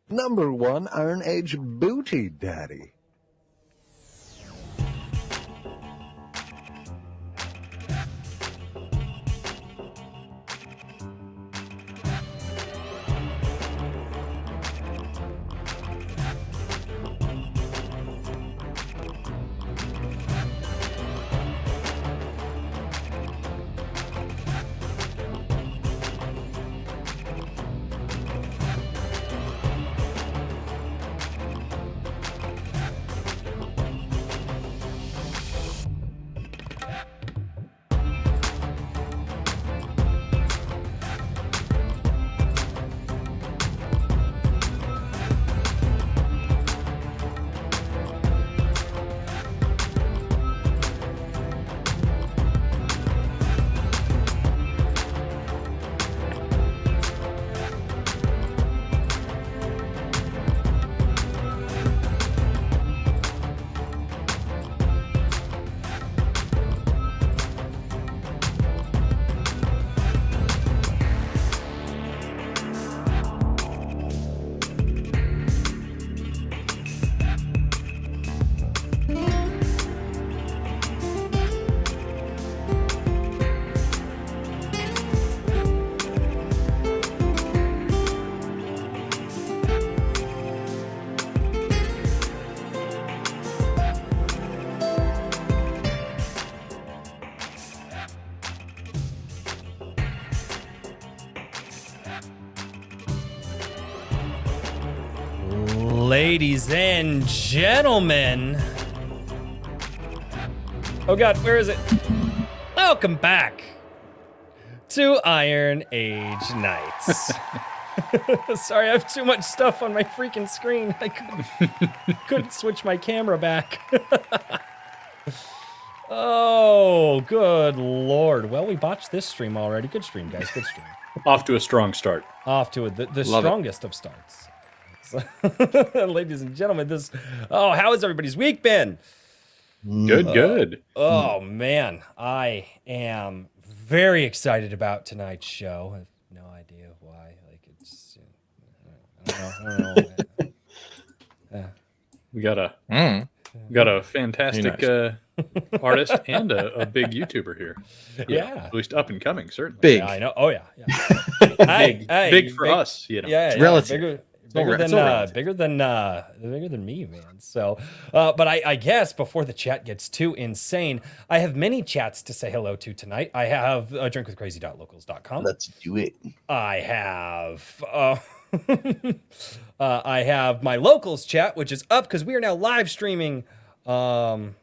#1 Iron Age Booty Daddy. Ladies and gentlemen. Oh God, where is it? Welcome back to Iron Age Nights. Sorry, I have too much stuff on my freaking screen. I couldn't switch my camera back. Oh, good Lord. Well, we botched this stream already. Good stream, guys. Good stream. Off to a strong start. Off to the strongest of starts. So, ladies and gentlemen, how has everybody's week been? Good. Oh man, I am very excited about tonight's show. I have no idea why. Like it's, I don't know. We got a fantastic artist and a big YouTuber here. Yeah, at least up and coming, certainly. Big. Yeah, I know. Oh yeah. Big for us, you know. Yeah, relative. Bigger than me, man. So, but I guess before the chat gets too insane, I have many chats to say hello to tonight. I have drinkwithcrazy.locals.com. Let's do it. I have I have my locals chat, which is up because we are now live streaming. Shouldn't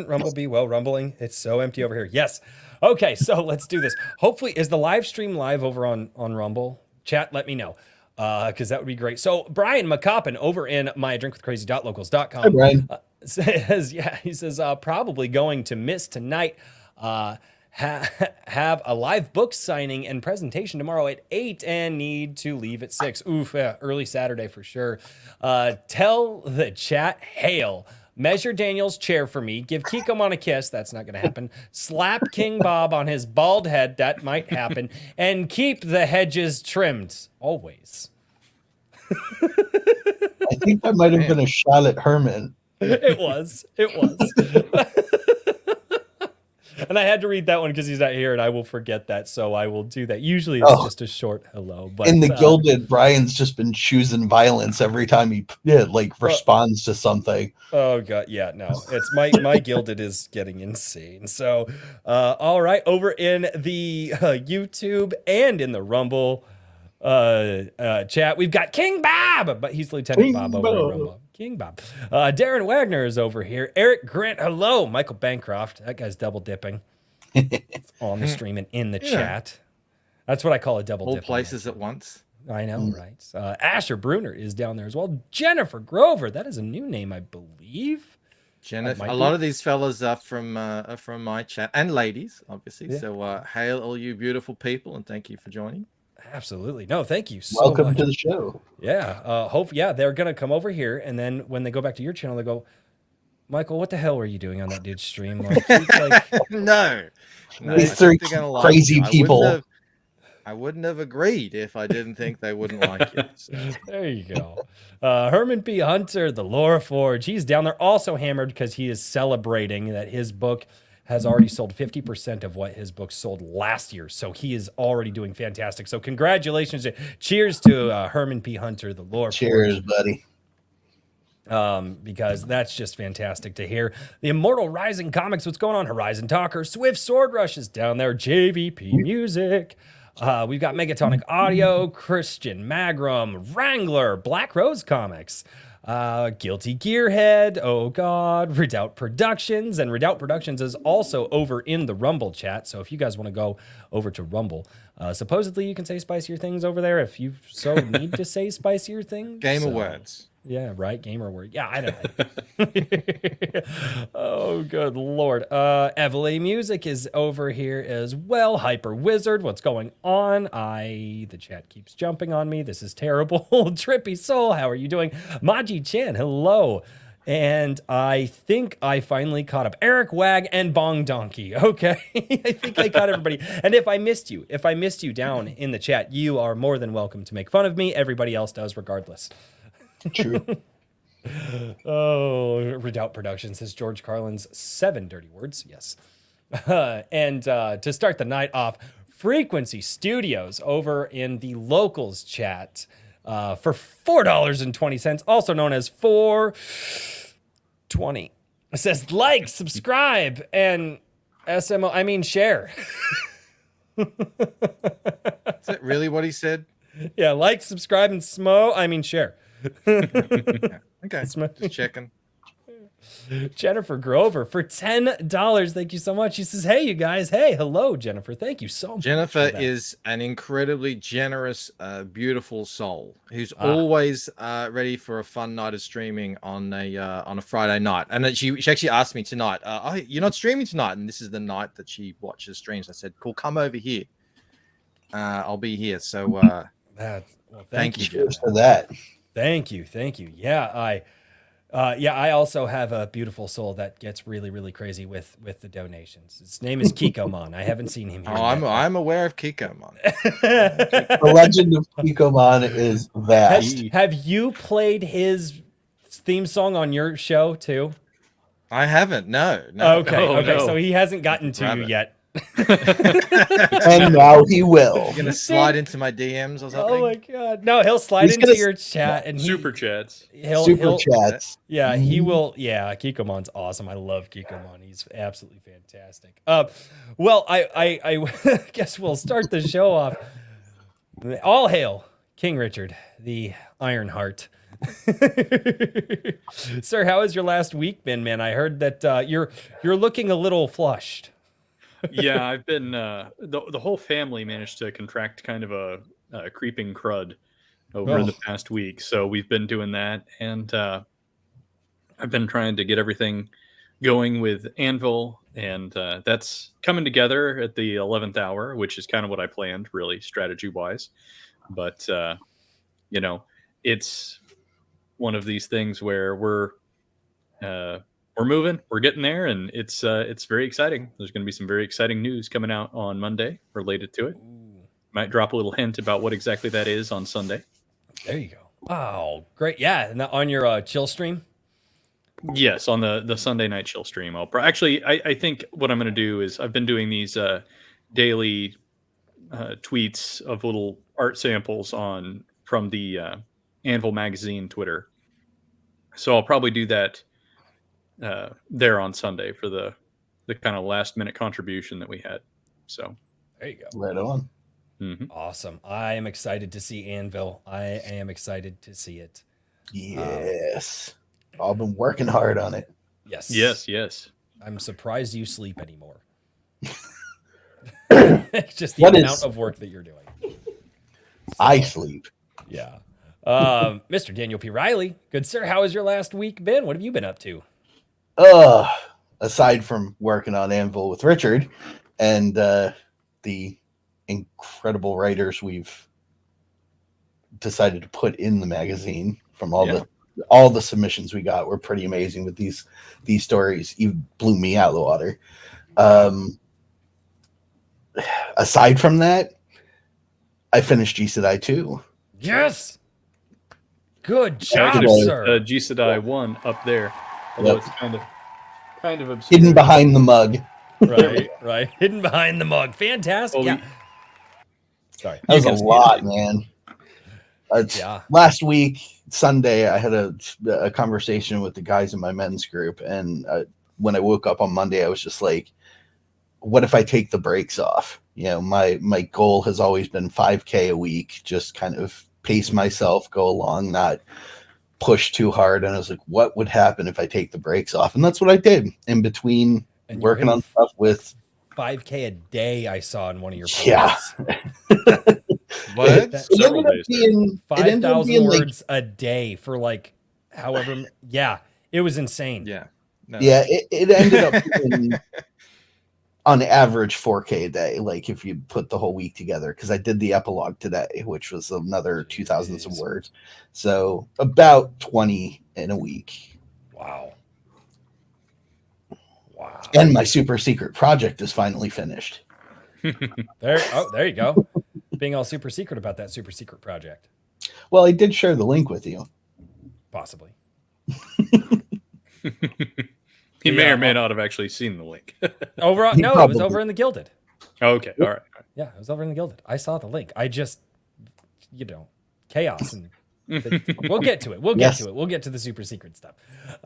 Rumble be well rumbling? It's so empty over here. Yes. Okay, so let's do this. Hopefully, is the live stream live over on Rumble? Chat, let me know, because that would be great. So Brian McCoppin over in mydrinkwithcrazy.locals.com. Hi, Brian. Says, yeah, he says, probably going to miss tonight. Have a live book signing and presentation tomorrow at 8 and need to leave at 6. Oof, yeah, early Saturday for sure. Tell the chat, hail. Measure Daniel's chair for me. Give Kikomon a kiss. That's not going to happen. Slap King Bob on his bald head. That might happen. And keep the hedges trimmed. Always. I think that might have been a shot at Herman. It was. And I had to read that one because he's not here, and I will forget that, so I will do that. Usually it's just a short hello. But in the Gilded, Brian's just been choosing violence every time he responds to something. Oh God, yeah, no, it's my Gilded is getting insane. So, all right, over in the YouTube and in the Rumble chat, we've got King Bob, but he's Lieutenant Bob over in Rumble. King Bob. Darren Wagner is over here. Eric Grant, hello. Michael Bancroft. That guy's double dipping on the stream and in the chat. That's what I call a double dip. All places at once. I know, right? Asher Bruner is down there as well. Jennifer Grover. That is a new name, I believe. Jennifer. A lot of these fellas are from my chat, and ladies, obviously. Yeah. So hail all you beautiful people, and thank you for joining. Absolutely. No, thank you so Welcome much. to the show. Yeah. They're going to come over here. And then when they go back to your channel, they go, Michael, what the hell were you doing on that dude's stream? No. These three crazy people. I wouldn't have agreed if I didn't think they wouldn't like it. So. There you go. Herman P. Hunter, the Lore Forge. He's down there also hammered because he is celebrating that his book has already sold 50% of what his book sold last year. So he is already doing fantastic. So congratulations. Cheers to Herman P. Hunter, the Lore Cheers, Forge. buddy. Because that's just fantastic to hear. The Immortal Rising Comics, what's going on? Horizon Talker, Swift Sword Rush is down there, JVP Music. We've got Megatonic Audio, Christian Magrum, Wrangler, Black Rose Comics, Guilty Gearhead, oh God, Redoubt Productions, and Redoubt Productions is also over in the Rumble chat. So if you guys want to go over to Rumble, supposedly you can say spicier things over there if you so need to say spicier things. Game of words. Yeah, right. Gamer word. Yeah, I know. Oh, good Lord. Evely Music is over here as well. Hyper Wizard, what's going on? The chat keeps jumping on me. This is terrible. Trippy Soul, how are you doing? Maji Chan, hello. And I think I finally caught up. Eric Wag and Bong Donkey. Okay. I think I caught everybody. And if I missed you down in the chat, you are more than welcome to make fun of me. Everybody else does regardless. True. Oh, Redoubt Productions says George Carlin's 7 dirty words. Yes. And to start the night off, Frequency Studios over in the locals chat for $4.20, also known as 420. It says like, subscribe, and SMO, I mean share. Is that really what he said? Yeah, like, subscribe, and smo, I mean share. Okay, just checking. Jennifer Grover for $10. Thank you so much. She says, hey, you guys. Hey, hello, Jennifer. Thank you so much. Jennifer is an incredibly generous, beautiful soul who's always ready for a fun night of streaming on a Friday night. And she actually asked me tonight, oh, you're not streaming tonight? And this is the night that she watches streams. I said, cool, come over here. I'll be here. So thank you Cheers for that. Thank you. Yeah, I also have a beautiful soul that gets really, really crazy with the donations. His name is Kikomon. I haven't seen him here. I'm aware of Kikomon. The legend of Kikomon is vast. Have you played his theme song on your show too? I haven't. No. Okay. No. So he hasn't gotten to you yet. And now he will. You're gonna slide into my DMs or something. Oh my God! No, he'll slide into your chat and super chats. Super chats. Yeah, he will. Yeah, Kikomon's awesome. I love Kikomon. He's absolutely fantastic. Well, I guess we'll start the show off. All hail King Richard, the Iron Heart. Sir, how has your last week been, man? I heard that you're looking a little flushed. Yeah, I've been the whole family managed to contract kind of a creeping crud over the past week, so we've been doing that, and I've been trying to get everything going with Anvil, and that's coming together at the 11th hour, which is kind of what I planned, really strategy wise. But it's one of these things where we're moving, we're getting there, and it's very exciting. There's going to be some very exciting news coming out on Monday related to it. Might drop a little hint about what exactly that is on Sunday. There you go. Oh, great. Yeah, and on your chill stream? Yes, on the Sunday night chill stream. I think what I'm going to do is I've been doing these daily tweets of little art samples from the Anvil magazine Twitter. So I'll probably do that there on Sunday for the kind of last minute contribution that we had. So there you go. Right on. Mm-hmm. Awesome. I am excited to see Anvil. I am excited to see it. Yes. I've been working hard on it. Yes. I'm surprised you sleep anymore. Just the amount of work that you're doing. I sleep. Yeah. Mr. Daniel P. Riley, good sir, how has your last week been? What have you been up to? Aside from working on Anvil with Richard and the incredible writers we've decided to put in the magazine from all the submissions we got were pretty amazing with these stories. You blew me out of the water. Aside from that, I finished G Sedai 2. Yes. Good I job, actually put sir. G Sedai 1 up there, although Yep. it's kind of obscure. Hidden behind the mug. Right. Hidden behind the mug. Fantastic. Well, Yeah. Sorry. That was You a can see lot, it. man. Yeah. Last week, Sunday, I had a conversation with the guys in my men's group, and when I woke up on Monday, I was just like, "What if I take the brakes off?" You know, my goal has always been 5K a week, just kind of pace myself, go along, not push too hard. And I was like, "What would happen if I take the brakes off?" And that's what I did in between And you're working hitting on stuff with. 5K a day I saw in one of your posts. Yeah. What? It Several ended up days there. being 5,000 like, words a day for like however. Yeah, it was insane. Yeah. No. yeah, it ended up being on average 4K a day, like if you put the whole week together, because I did the epilogue today, which was another 2,000 some Jeez. words. So about 20 in a week. Wow. Wow. And my super secret project is finally finished. There you go. Being all super secret about that super secret project. Well, I did share the link with you. Possibly. He may Yeah, or may not have actually seen the link. No, it was Probably. over in the Gilded. Okay, all right. Yeah, it was over in the Gilded. I saw the link. I just, chaos and we'll get to it. We'll get Yes. to it. We'll get to the super secret stuff.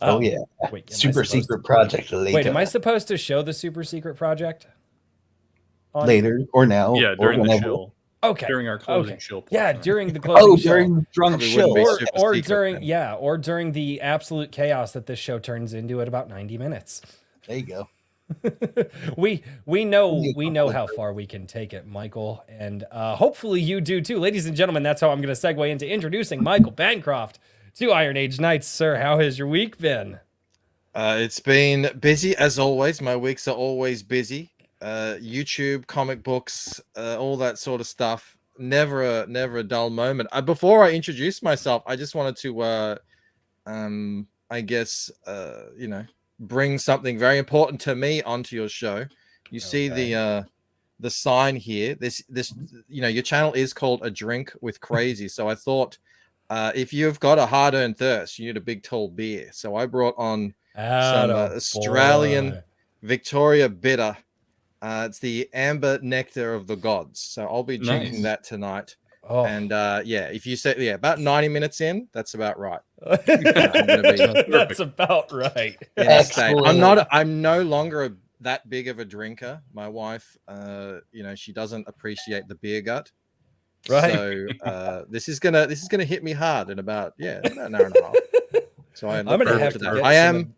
Oh yeah, Wait, am I super supposed secret project later. Wait, am I supposed to show the super secret project? Later or now? Yeah, or during the whenever. shill, Okay. during our closing Okay. shill. Yeah, portion. during the closing Oh, show. during drunk Probably shill. wouldn't be super or secret during then. or during the absolute chaos that this show turns into at about 90 minutes. There you go. we know how far we can take it, Michael, and hopefully you do too. Ladies and gentlemen, that's how I'm going to segue into introducing Michael Bancroft to Iron Age Knights. Sir, how has your week been? It's been busy as always. My weeks are always busy. YouTube, comic books, all that sort of stuff. Never a dull moment. Before I introduce myself, I just wanted to, I guess, bring something very important to me onto your show. You see the sign here. This, your channel is called A Drink with Crazy. So I thought, if you've got a hard-earned thirst, you need a big tall beer. So I brought on some Australian Victoria bitter. It's the amber nectar of the gods. So I'll be drinking that tonight. Oh. And if you say about 90 minutes in, that's about right. That's about right. In a state. I'm no longer that big of a drinker. My wife, she doesn't appreciate the beer gut. Right. So this is gonna hit me hard in about an hour and a half. So I'm gonna have to that. get I am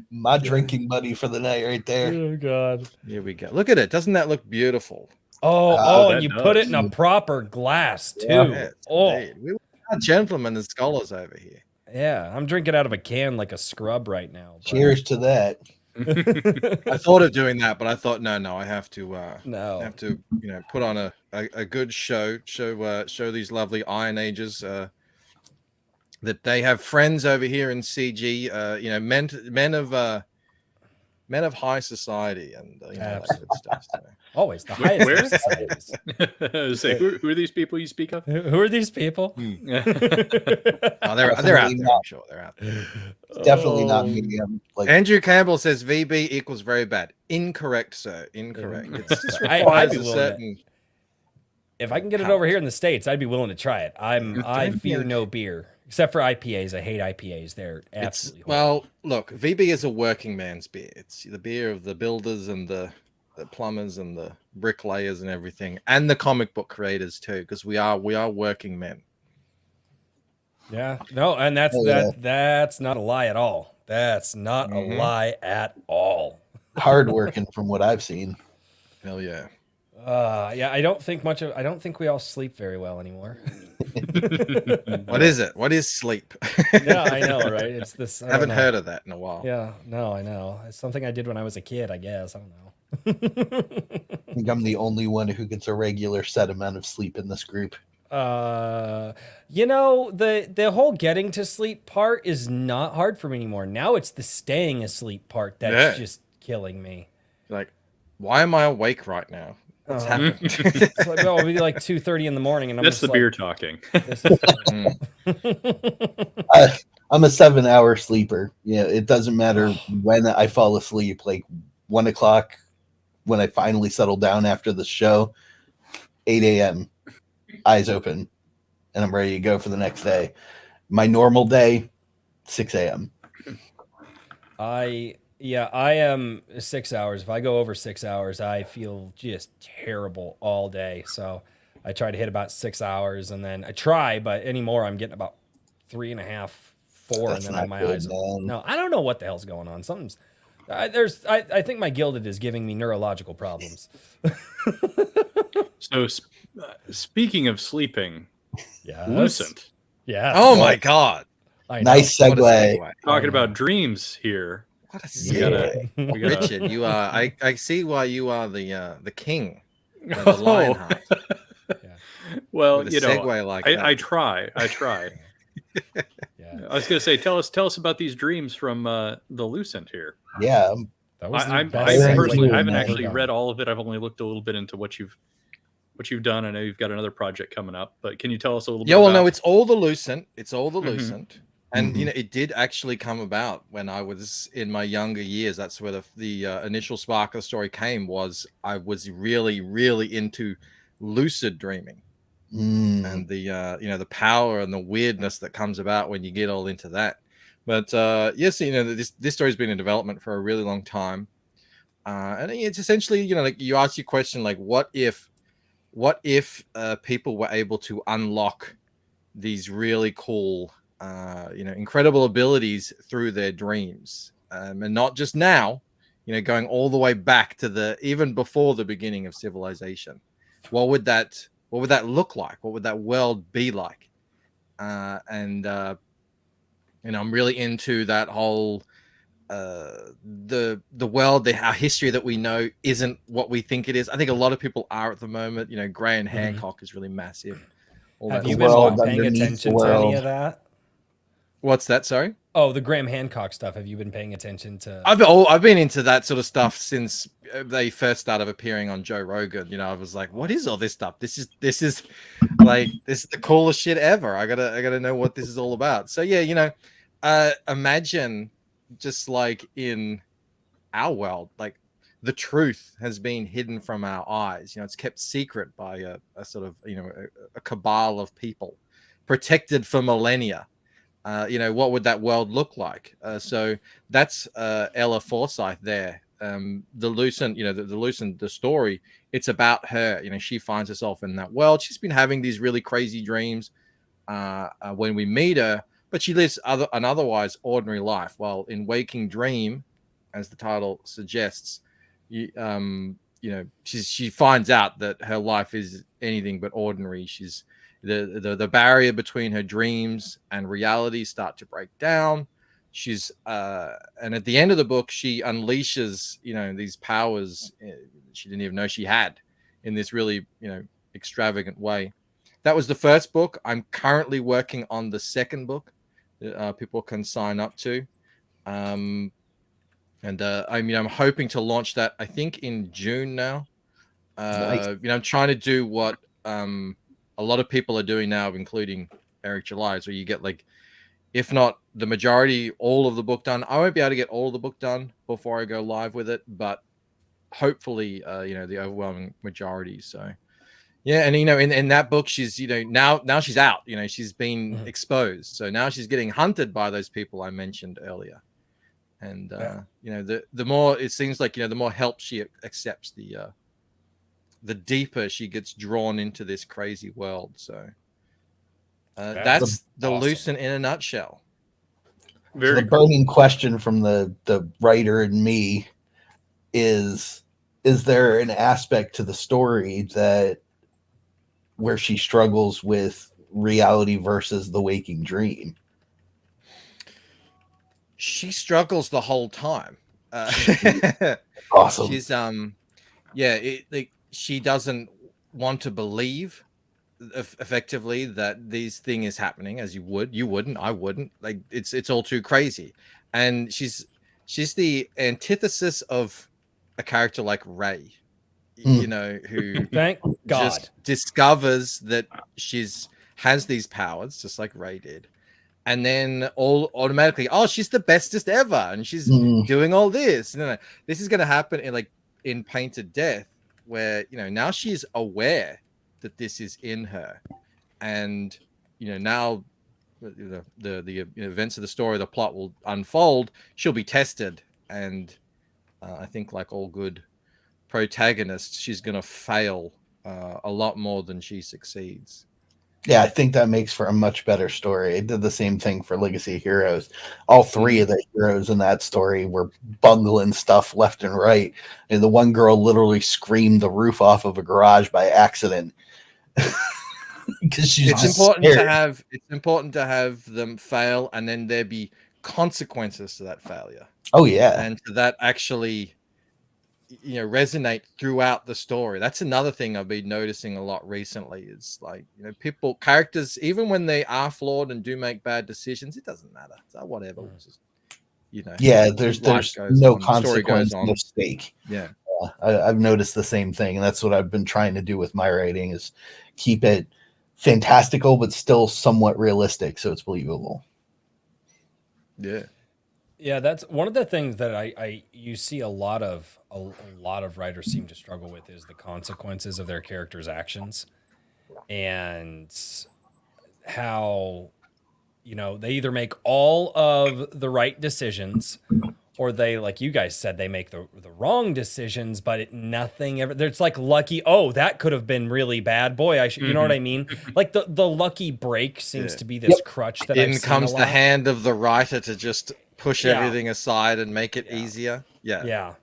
My drinking buddy for the night right there. Oh God. Here we go. Look at it. Doesn't that look beautiful? And that you put it does. in a proper glass too. Yeah. Yes, we are gentlemen and scholars over here. Yeah, I'm drinking out of a can like a scrub right now. but- Cheers to that. I thought of doing that, but I thought no, I have to No. have to put on a good show these lovely Iron Ages that they have friends over here in CG, men of high society and all that good stuff. So. Always the highest Where? of societies. Say, who are these people you speak of? Who are these people? Oh, they're out there. I'm sure they're out there. Definitely not me. I'm like, Andrew Campbell says VB equals very bad. Incorrect, sir. Incorrect. It's just I'd requires be a willing certain. If I can get it over here in the States, I'd be willing to try it. I fear no beer. Except for IPAs. I hate IPAs. They're absolutely horrible. Well, look, VB is a working man's beer. It's the beer of the builders and the plumbers and the bricklayers and everything, and the comic book creators too, because we are working men. Yeah. No, and that's not a lie at all. That's not a lie at all. hardworking from what I've seen. Hell yeah. Yeah, I don't think we all sleep very well anymore. What is it? What is sleep? Yeah, I know, right? It's this. I haven't heard of that in a while. Yeah, no, I know. It's something I did when I was a kid, I guess. I don't know. I think I'm the only one who gets a regular set amount of sleep in this group. The whole getting to sleep part is not hard for me anymore. Now it's the staying asleep part that's just killing me. Like, why am I awake right now? What's Oh. happened? It's like, well, it'll be like 2:30 in the morning, and I'm That's just the like, beer talking. This is I'm a 7-hour sleeper. It doesn't matter when I fall asleep. Like 1 o'clock when I finally settle down after the show, 8 a.m. eyes open, and I'm ready to go for the next day. My normal day, 6 a.m. I am 6 hours. If I go over 6 hours, I feel just terrible all day. So I try to hit about 6 hours, and then I try, but anymore I'm getting about 3.5, 4, That's and then not my good, eyes. man. No, I don't know what the hell's going on. Something's I think my gilded is giving me neurological problems. So, speaking of sleeping, Yes. Lucent, Yes. Oh my god! I know. Nice What a segue. segue. talking I know. about dreams here. What a We gotta, segue. we gotta. Richard, you are. I see why you are the king, the Lionheart. Well, With a segue like that. I try. Yeah. I was gonna say, tell us about these dreams from the Lucent here. Yeah. That was the I best segue personally, we've I haven't ever actually done. read all of it. I've only looked a little bit into what you've done. I know you've got another project coming up, but can you tell us a little bit? Yeah, well, about... no, it's all the Lucent. It's all the Mhm. Lucent. And Mhm. it did actually come about when I was in my younger years. That's where the initial spark of the story came. Was I was really, really into lucid dreaming and the power and the weirdness that comes about when you get all into that. But yes, this story's been in development for a really long time, and it's essentially like you ask your question like, what if people were able to unlock these really cool incredible abilities through their dreams, and not just now, going all the way back to even before the beginning of civilization. What would that look like? What would that world be like? And I'm really into that whole the world, our history that we know isn't what we think it is. I think a lot of people are at the moment. Graham Hancock is really massive. All Have that you sort of been world stuff. paying underneath attention the to any world. of that? What's that? Sorry. Oh, the Graham Hancock stuff. Have you been paying attention to? I've been into that sort of stuff since they first started appearing on Joe Rogan. I was like, what is all this stuff? This is like, this is the coolest shit ever. I gotta know what this is all about. So yeah, imagine just like in our world, like the truth has been hidden from our eyes. It's kept secret by a sort of a cabal of people, protected for millennia. What would that world look like? So that's Ella Forsyth there. The Lucent, the Lucent, the story, it's about her. She finds herself in that world. She's been having these really crazy dreams when we meet her, but she lives an otherwise ordinary life. While in Waking Dream, as the title suggests, she finds out that her life is anything but ordinary. She's the barrier between her dreams and reality start to break down. She's and at the end of the book, she unleashes these powers she didn't even know she had in this really extravagant way. That was the first book. I'm currently working on the second book that people can sign up to. I'm hoping to launch that, I think, in June now. Nice. I'm trying to do what a lot of people are doing now, including Eric July, where you get like, if not the majority, all of the book done. I won't be able to get all of the book done before I go live with it, but hopefully, the overwhelming majority. So, yeah, and in that book, she's now she's out. She's been exposed, so now she's getting hunted by those people I mentioned earlier. And the more it seems like the more help she accepts, the deeper she gets drawn into this crazy world. So that's the awesome. Lucent in a nutshell. So the burning question from the writer and me is there an aspect to the story where she struggles with reality versus the waking dream? She struggles the whole time. Awesome. She's she doesn't want to believe effectively that this thing is happening, as you wouldn't, I wouldn't. Like, it's all too crazy. And she's the antithesis of a character like Ray. you know, who Thank God. just discovers that has these powers, just like Ray did, and then all automatically, oh, she's the bestest ever, and she's doing all this. No, this is going to happen in Painted Death, where now she's aware that this is in her, and now the events of the story, the plot will unfold. She'll be tested, and I think, like all good protagonists, she's going to fail a lot more than she succeeds. Yeah, I think that makes for a much better story. It did the same thing for Legacy of Heroes. All three of the heroes in that story were bungling stuff left and right. And the one girl literally screamed the roof off of a garage by accident. Because she's It's important to have them fail, and then there be consequences to that failure. Oh yeah. And to that actually resonate throughout the story. That's another thing I've been noticing a lot recently, is like, characters, even when they are flawed and do make bad decisions, it doesn't matter. It's like, whatever. Just, yeah, there's no consequence, no stake. Yeah. I've noticed the same thing, and that's what I've been trying to do with my writing, is keep it fantastical but still somewhat realistic, so it's believable. Yeah, that's one of the things that you see a lot of writers seem to struggle with, is the consequences of their characters' actions, and how they either make all of the right decisions, or they, like you guys said, they make the wrong decisions, but nothing ever. There's like lucky. Oh, that could have been really bad. Boy, I should. You know what I mean? Like the lucky break seems to be this crutch that in comes the hand of the writer to just push everything aside and make it easier. Yeah.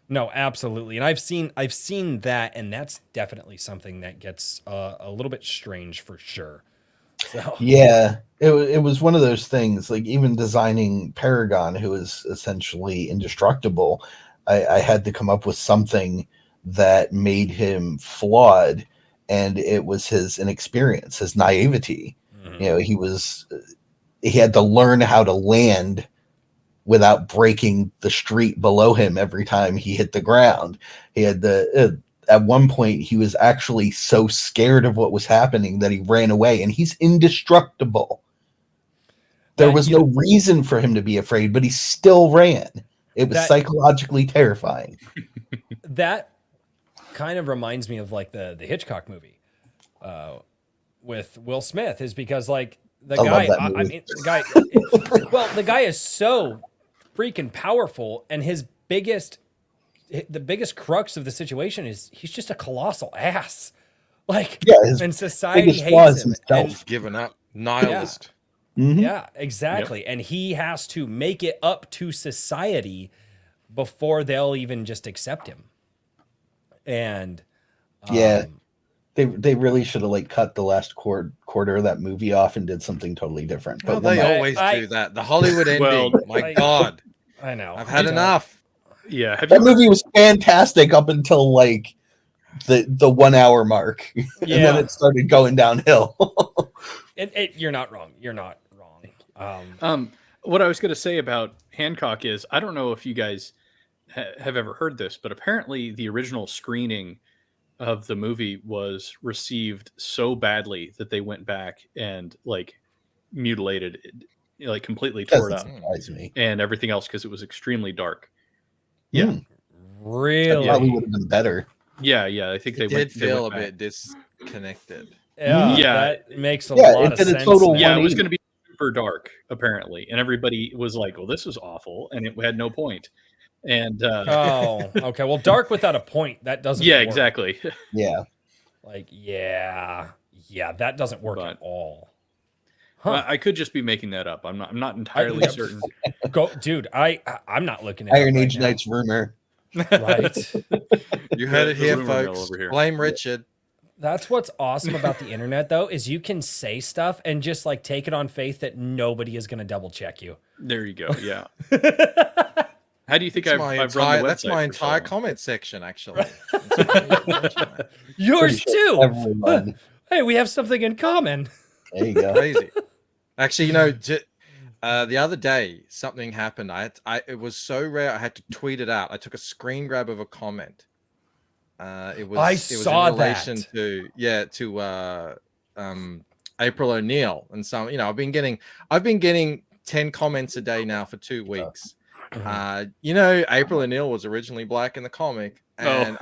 No, absolutely. And I've seen that, and that's definitely something that gets a little bit strange for sure. So. Yeah, it was one of those things, like even designing Paragon, who is essentially indestructible, I had to come up with something that made him flawed, and it was his inexperience, his naivety. He had to learn how to land without breaking the street below him every time he hit the ground. He had at one point, he was actually so scared of what was happening that he ran away, and he's indestructible. There was no reason for him to be afraid, but he still ran. It was psychologically terrifying. That kind of reminds me of like the Hitchcock movie with Will Smith, is because like the guy is so freaking powerful, and the biggest crux of the situation is he's just a colossal ass. Like, and society hates him. And given up, nihilist. Yeah, exactly. Yep. And he has to make it up to society before they'll even just accept him. And they really should have like cut the last quarter of that movie off and did something totally different. But they always do that. The Hollywood ending. My God, I know. I've had enough. Yeah, that movie was fantastic up until like the 1 hour mark, and then it started going downhill. You're not wrong. You're not wrong. What I was going to say about Hancock is, I don't know if you guys have ever heard this, but apparently the original screening of the movie was received so badly that they went back and like mutilated it, like completely tore it up, and everything else, because it was extremely dark. Yeah, really, probably would have been better. Yeah, I think they did feel a bit disconnected. Yeah, that makes a lot of sense. It was going to be super dark apparently, and everybody was like, "Well, this is awful," and it had no point. And okay. Well, dark without a point, that doesn't. Yeah, work. Exactly. Yeah, that doesn't work at all. Huh. I could just be making that up. I'm not entirely certain. Dude, I'm not looking at Iron Age Knight's rumor. Right. You heard it here, folks. Blame Richard. That's what's awesome about the internet, though, is you can say stuff and just like take it on faith that nobody is going to double check you. There you go. Yeah. How do you think I've run the website? That's my entire comment section, actually. Yours too. Everyone. Hey, we have something in common. There you go. Crazy. Actually, the other day something happened. It was so rare I had to tweet it out. I took a screen grab of a comment It was I in saw relation that. to April O'Neil and some. I've been getting 10 comments a day now for 2 weeks. April O'Neil was originally black in the comic, and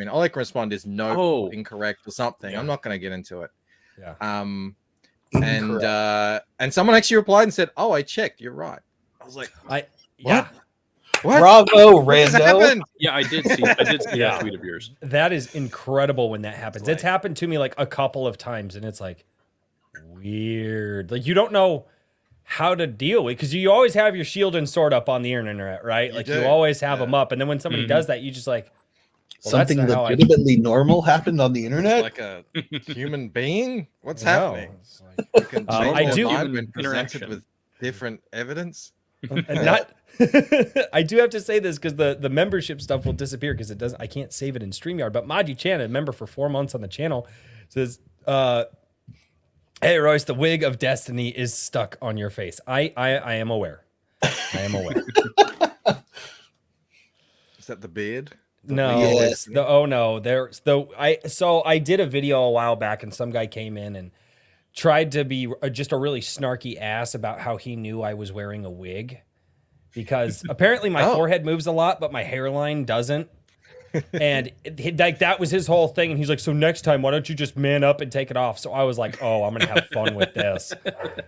all I can respond is no, incorrect or something. Yeah. I'm not going to get into it. Yeah. And someone actually replied and said, "Oh, I checked. You're right." I was like, Yeah. What? Bravo, What just Rando. happened? Yeah, I did see that tweet of yours. That is incredible when that happens. Like- It's happened to me like a couple of times, and it's like weird. Like you don't know how to deal with, because you always have your shield and sword up on the internet, right? You You do. always have Yeah. them up, and then when somebody does that, you just like, well, that's Something not how I- legitimately normal happened on the It's internet. like a human being. What's No. happening? It's like- You can I change their do- mind Human when presented interaction. with different evidence. and not I do have to say this because the membership stuff will disappear because it doesn't. I can't save it in StreamYard. But Maji Chan, a member for 4 months on the channel, says, "Hey Royce, the wig of destiny is stuck on your face. I am aware. I am aware. Is that the beard? No, Yeah. it's the there's I did a video a while back and some guy came in and tried to be just a really snarky ass about how he knew I was wearing a wig because apparently my forehead moves a lot but my hairline doesn't, and like that was his whole thing, and he's like, so next time why don't you just man up and take it off? So I was like, oh, I'm gonna have fun with this.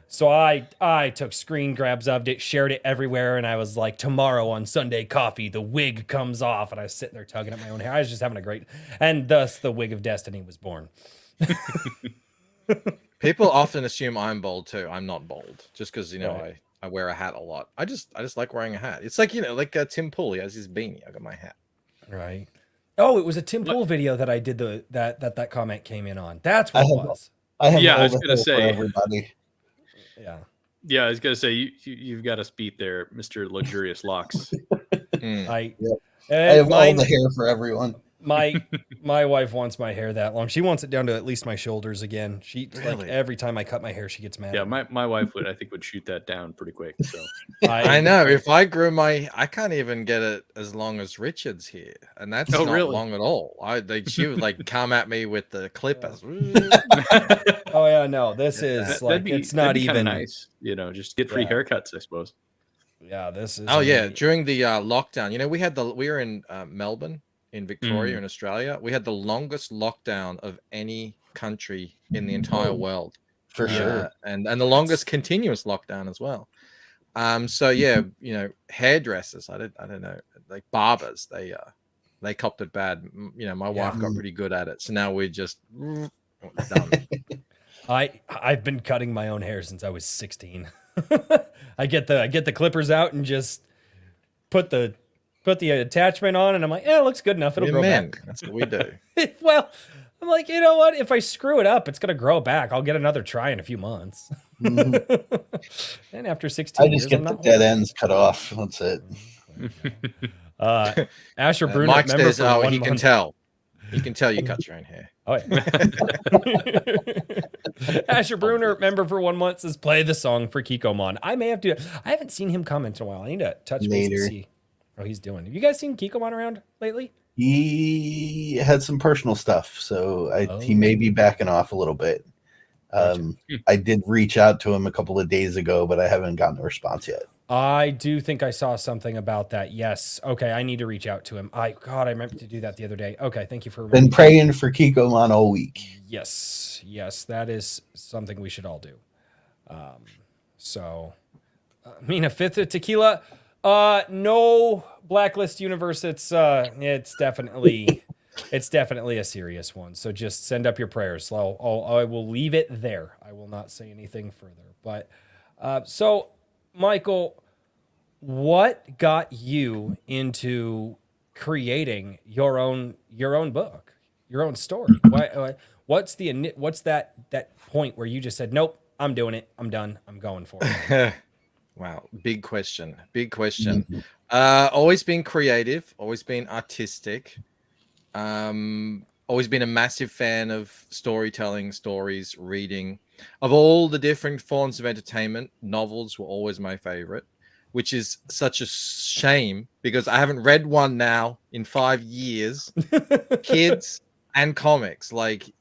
So I took screen grabs of it, shared it everywhere, and I was like, tomorrow on Sunday Coffee the wig comes off, and I was sitting there tugging at my own hair. I was just having a great, and thus the wig of destiny was born. People often assume I'm bald too. I'm not bald, just because Right. I wear a hat a lot. I just like wearing a hat. It's like like Tim Pool. He has his beanie. I got my hat. Right. Oh, it was a Tim Pool video that I did that comment came in on. That's what I it have- was. I have Yeah, I all was the gonna hair for say- everybody. Yeah. Yeah, I was gonna say you've got us beat there, Mr. Luxurious Locks. Mm. I I have mine, all the hair for everyone. my wife wants my hair that long. She wants it down to at least my shoulders again. She like Really? every time I cut my hair, she gets mad. Yeah, at me. my wife would shoot that down pretty quick. So I know. If I grew I can't even get it as long as Richard's here, and that's Oh, not really? long at all. She would like come at me with the clippers. Oh yeah, no. This is like it's not that'd be even nice. Just get free Yeah. haircuts, I suppose. Yeah, this is Oh yeah, during the lockdown, we were in Melbourne in Victoria in Australia. We had the longest lockdown of any country in the entire world, For sure. and the longest continuous lockdown as well. So yeah, hairdressers, I don't know, like barbers, they copped it bad. My wife got pretty good at it, so now we're just done. I've been cutting my own hair since I was 16. I get the clippers out and just put the attachment on, and I'm like, yeah, it looks good enough. It'll grow back. That's what we do. Well, I'm like, you know what? If I screw it up, it's gonna grow back. I'll get another try in a few months. Mhm. And after 16 I years, just get I'm the not dead ends cut off. That's it. Asher Bruner, Mike member says, for "Oh, 1 he can month. tell. He can tell you cut your own hair." Oh, yeah. Asher Bruner, member for 1 month, says play the song for Kikomon. I may have to. I haven't seen him comment in a while. I need to touch base and Later. see how he's doing. Have you guys seen Kikomon around lately? He had some personal stuff, so he Oh. may be backing off a little bit. I did reach out to him a couple of days ago, but I haven't gotten a response yet. I do think I saw something about that. Yes. Okay. I need to reach out to him. I meant to do that the other day. Okay. Thank you for Been reminding me. praying for Kikomon all week. Yes. Yes. That is something we should all do. Mina, fifth of tequila. No Blacklist universe. It's definitely a serious one. So just send up your prayers. I will leave it there. I will not say anything further. But so Michael, what got you into creating your own book, your own story? What's that point where you just said, nope, I'm doing it. I'm done. I'm going for it. Wow, big question. Always been creative, always been artistic, always been a massive fan of storytelling, stories, reading. Of all the different forms of entertainment, novels were always my favorite. which is such a shame because I haven't read one now in 5 years. Kids and comics, like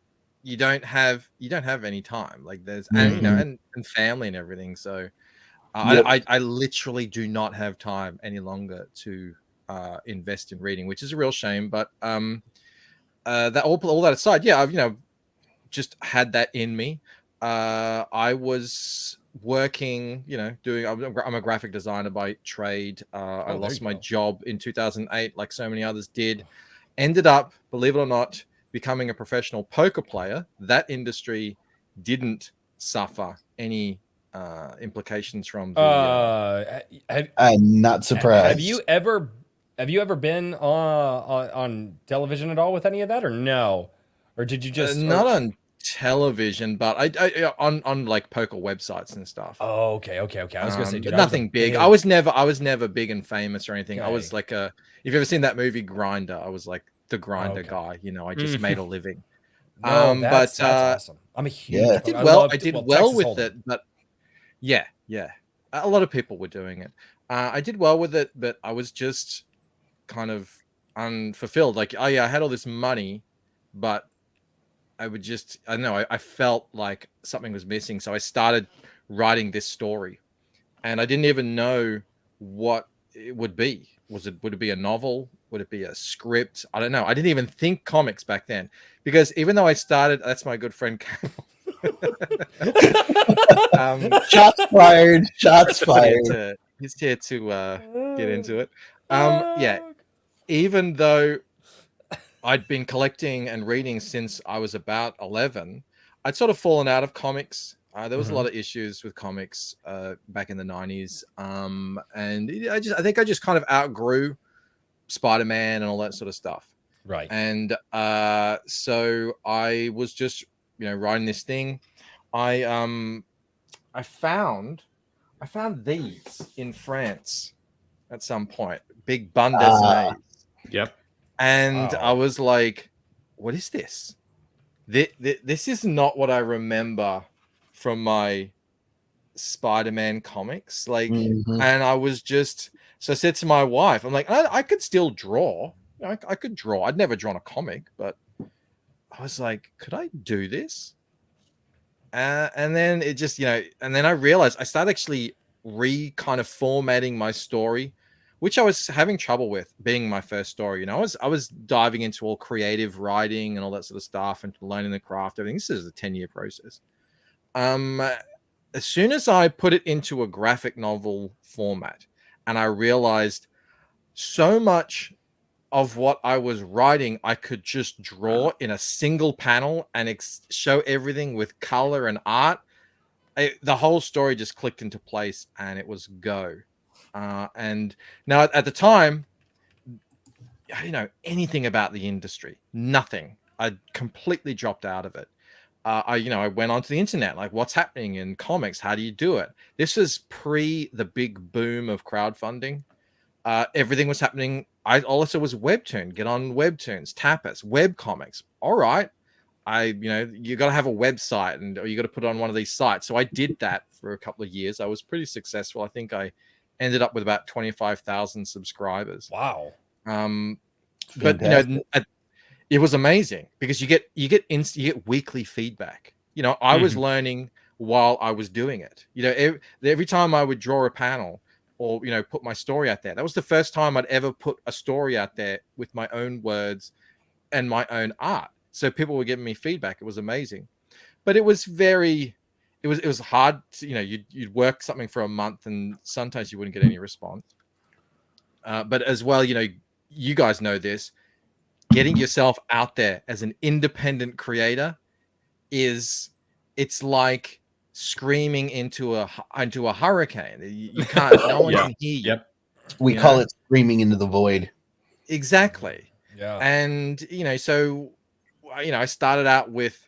you don't have any time. Like there's and you know and family and everything. So I literally do not have time any longer to invest in reading, which is a real shame. But that all that aside, yeah, I've just had that in me. I was working, doing. I'm a graphic designer by trade. I lost my job in 2008, like so many others did. Ended up, believe it or not, becoming a professional poker player. That industry didn't suffer any implications from the. I'm not surprised. Have you ever been on television at all with any of that, or no? Or did you just not on television, but I on like poker websites and stuff. Oh, okay. I was gonna say, dude, nothing big. I was never big and famous or anything. I was like if you've ever seen that movie Grinder, I was like the grinder guy. I just made a living. No, that's awesome. I'm a huge. I did well with it, but yeah. A lot of people were doing it. I did well with it, but I was just kind of unfulfilled. Like, I had all this money, but I would just, I don't know, I felt like something was missing. So I started writing this story, and I didn't even know what it would be. Would it be a novel? Would it be a script? I don't know. I didn't even think comics back then, because even though I started, that's my good friend. Shots fired. Shots fired. He's here to get into it. Yeah. Even though I'd been collecting and reading since I was about 11, I'd sort of fallen out of comics. There was a lot of issues with comics back in the 90s. And I think I just kind of outgrew Spider-Man and all that sort of stuff. Right. And so I was just, writing this thing. I found these in France at some point. Big bande dessinées. Yep. And I was like, what is this? This is not what I remember from my Spider-Man comics. Like, and I was just, so I said to my wife, I'm like, I could still draw. I could draw. I'd never drawn a comic, but I was like, could I do this? And then it just, and then I realized I started actually kind of formatting my story, which I was having trouble with being my first story. I was diving into all creative writing and all that sort of stuff and learning the craft. Everything. This is a 10-year process. As soon as I put it into a graphic novel format, and I realized so much of what I was writing, I could just draw in a single panel and show everything with color and art. The whole story just clicked into place, and it was go. And now at the time, I didn't know anything about the industry, nothing. I completely dropped out of it. I went onto the internet, like, what's happening in comics? How do you do it? This was pre the big boom of crowdfunding. Everything was happening. I also was Webtoon, get on Webtoons, Tapas, web comics. All right. You got to have a website or you got to put it on one of these sites. So I did that for a couple of years. I was pretty successful. I think I ended up with about 25,000 subscribers. Wow. But it was amazing because you get weekly feedback. I was learning while I was doing it. Every time I would draw a panel or put my story out there, that was the first time I'd ever put a story out there with my own words and my own art. So people were giving me feedback. It was amazing, but it was hard to, you'd work something for a month and sometimes you wouldn't get any response. But as well, you guys know this, getting yourself out there as an independent creator it's like screaming into a hurricane. You can't, no one can hear you. Yep. We call it screaming into the void. Exactly. Yeah. And, so, I started out with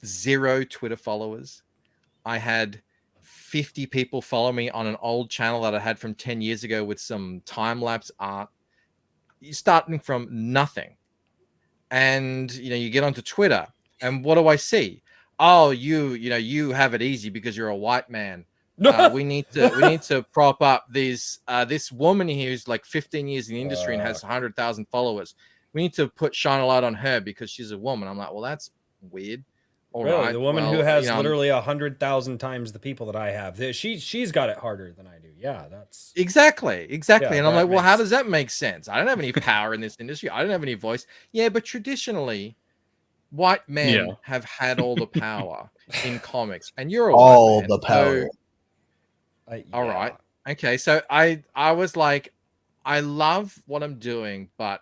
0 Twitter followers. I had 50 people follow me on an old channel that I had from 10 years ago with some time-lapse art. You're starting from nothing. And, you get onto Twitter and what do I see? Oh, you have it easy because you're a white man. We need to prop up this woman here who's like 15 years in the industry and has 100,000 followers. We need to shine a light on her because she's a woman. I'm like, well, that's weird. All really, right, the woman who well, has literally 100,000 times the people that I have. She's got it harder than I do. Yeah, that's exactly. Yeah, And I'm that like, well, how makes- does that make sense? I don't have any power in this industry. I don't have any voice. Yeah, but traditionally, white men Yeah. have had all the power in comics, and you're a All white man, the power. all right. Okay. So I was like, I love what I'm doing, but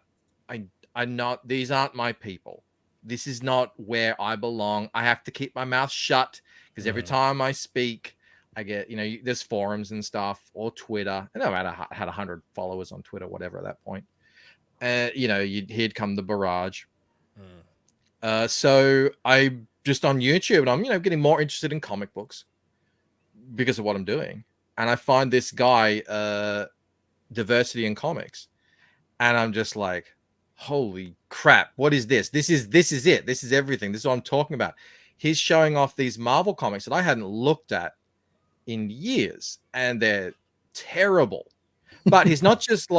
I'm not, these aren't my people. This is not where I belong. I have to keep my mouth shut because every time I speak, I get, there's forums and stuff or Twitter. And I had 100 followers on Twitter, whatever at that point. Here'd come the barrage. So I just on YouTube and I'm, getting more interested in comic books because of what I'm doing. And I find this guy, Diversity in Comics, and I'm just like, holy crap, what is this? This is it. This is everything. This is what I'm talking about. He's showing off these Marvel comics that I hadn't looked at in years, and they're terrible. But he's not just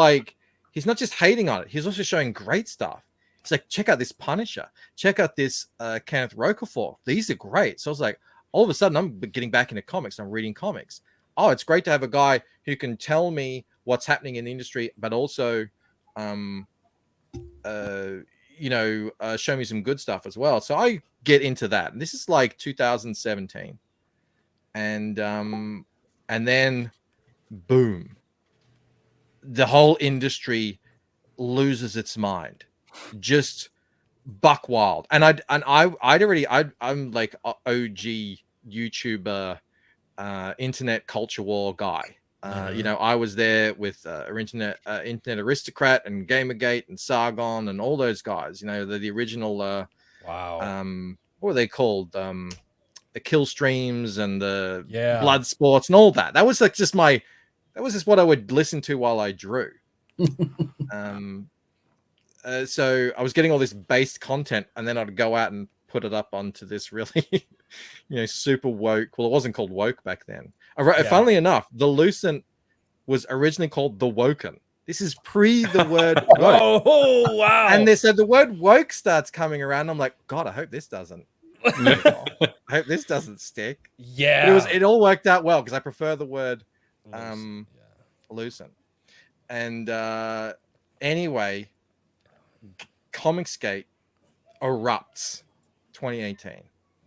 hating on it. He's also showing great stuff. He's like, check out this Punisher. Check out this Kenneth Roquefort. These are great. So I was like, all of a sudden, I'm getting back into comics. I'm reading comics. Oh, it's great to have a guy who can tell me what's happening in the industry, but also, show me some good stuff as well. So I get into that. And this is like 2017. And then boom, the whole industry loses its mind. Just buck wild. And I'm like OG YouTuber, internet culture war guy. I was there with internet aristocrat and Gamergate and Sargon and all those guys. The original. wow. What were they called? The kill streams and the Yeah. blood sports and all that. That was like just what I would listen to while I drew. So I was getting all this based content, and then I'd go out and put it up onto this really, super woke. Well, it wasn't called woke back then. Funnily enough, the Lucent was originally called the Woken. This is pre the word woke. Oh, wow. And they said the word woke starts coming around. I'm like, God, I hope this doesn't. I hope this doesn't stick. Yeah. But it all worked out well because I prefer the word Lucent. And anyway, Comicsgate erupts 2018,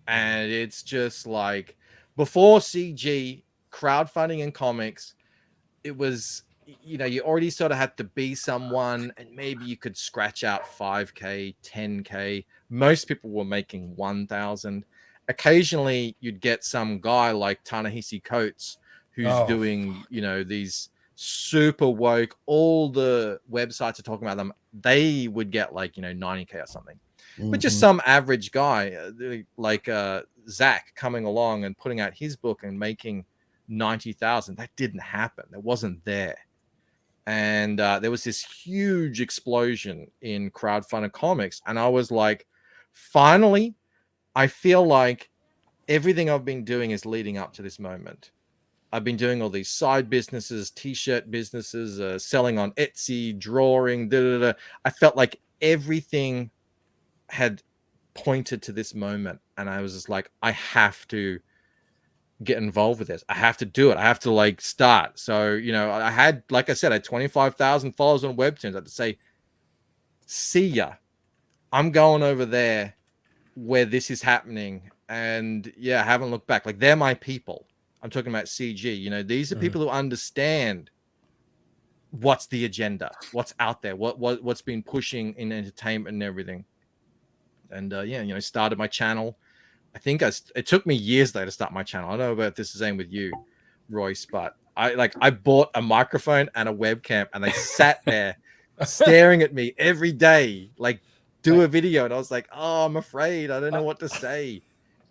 and it's just like before CG crowdfunding in comics, it was you already sort of had to be someone, and maybe you could scratch out 5K, 10K. Most people were making 1,000. Occasionally you'd get some guy like Ta-Nehisi Coates who's doing these super woke, all the websites are talking about them, they would get like 90K or something. But just some average guy like Zach coming along and putting out his book and making 90,000, that didn't happen. That wasn't there. And there was this huge explosion in crowdfunded comics, and I was like, finally, I feel like everything I've been doing is leading up to this moment. I've been doing all these side businesses, t-shirt businesses, selling on Etsy, drawing, I felt like everything had pointed to this moment, and I was just like, I have to get involved with this. I have to do it. I have to like start. So, I had, like I said, I had 25,000 followers on Webtoons. I had to say, see ya. I'm going over there where this is happening. And yeah, I haven't looked back. Like, they're my people. I'm talking about CG. These are people who understand what's the agenda, what's out there, what's been pushing in entertainment and everything. And started my channel. I think it took me years though to start my channel. I don't know about this the same with you, Royce, but I bought a microphone and a webcam, and they sat there staring at me every day, like do a video, and I was like, oh, I'm afraid, I don't know what to say.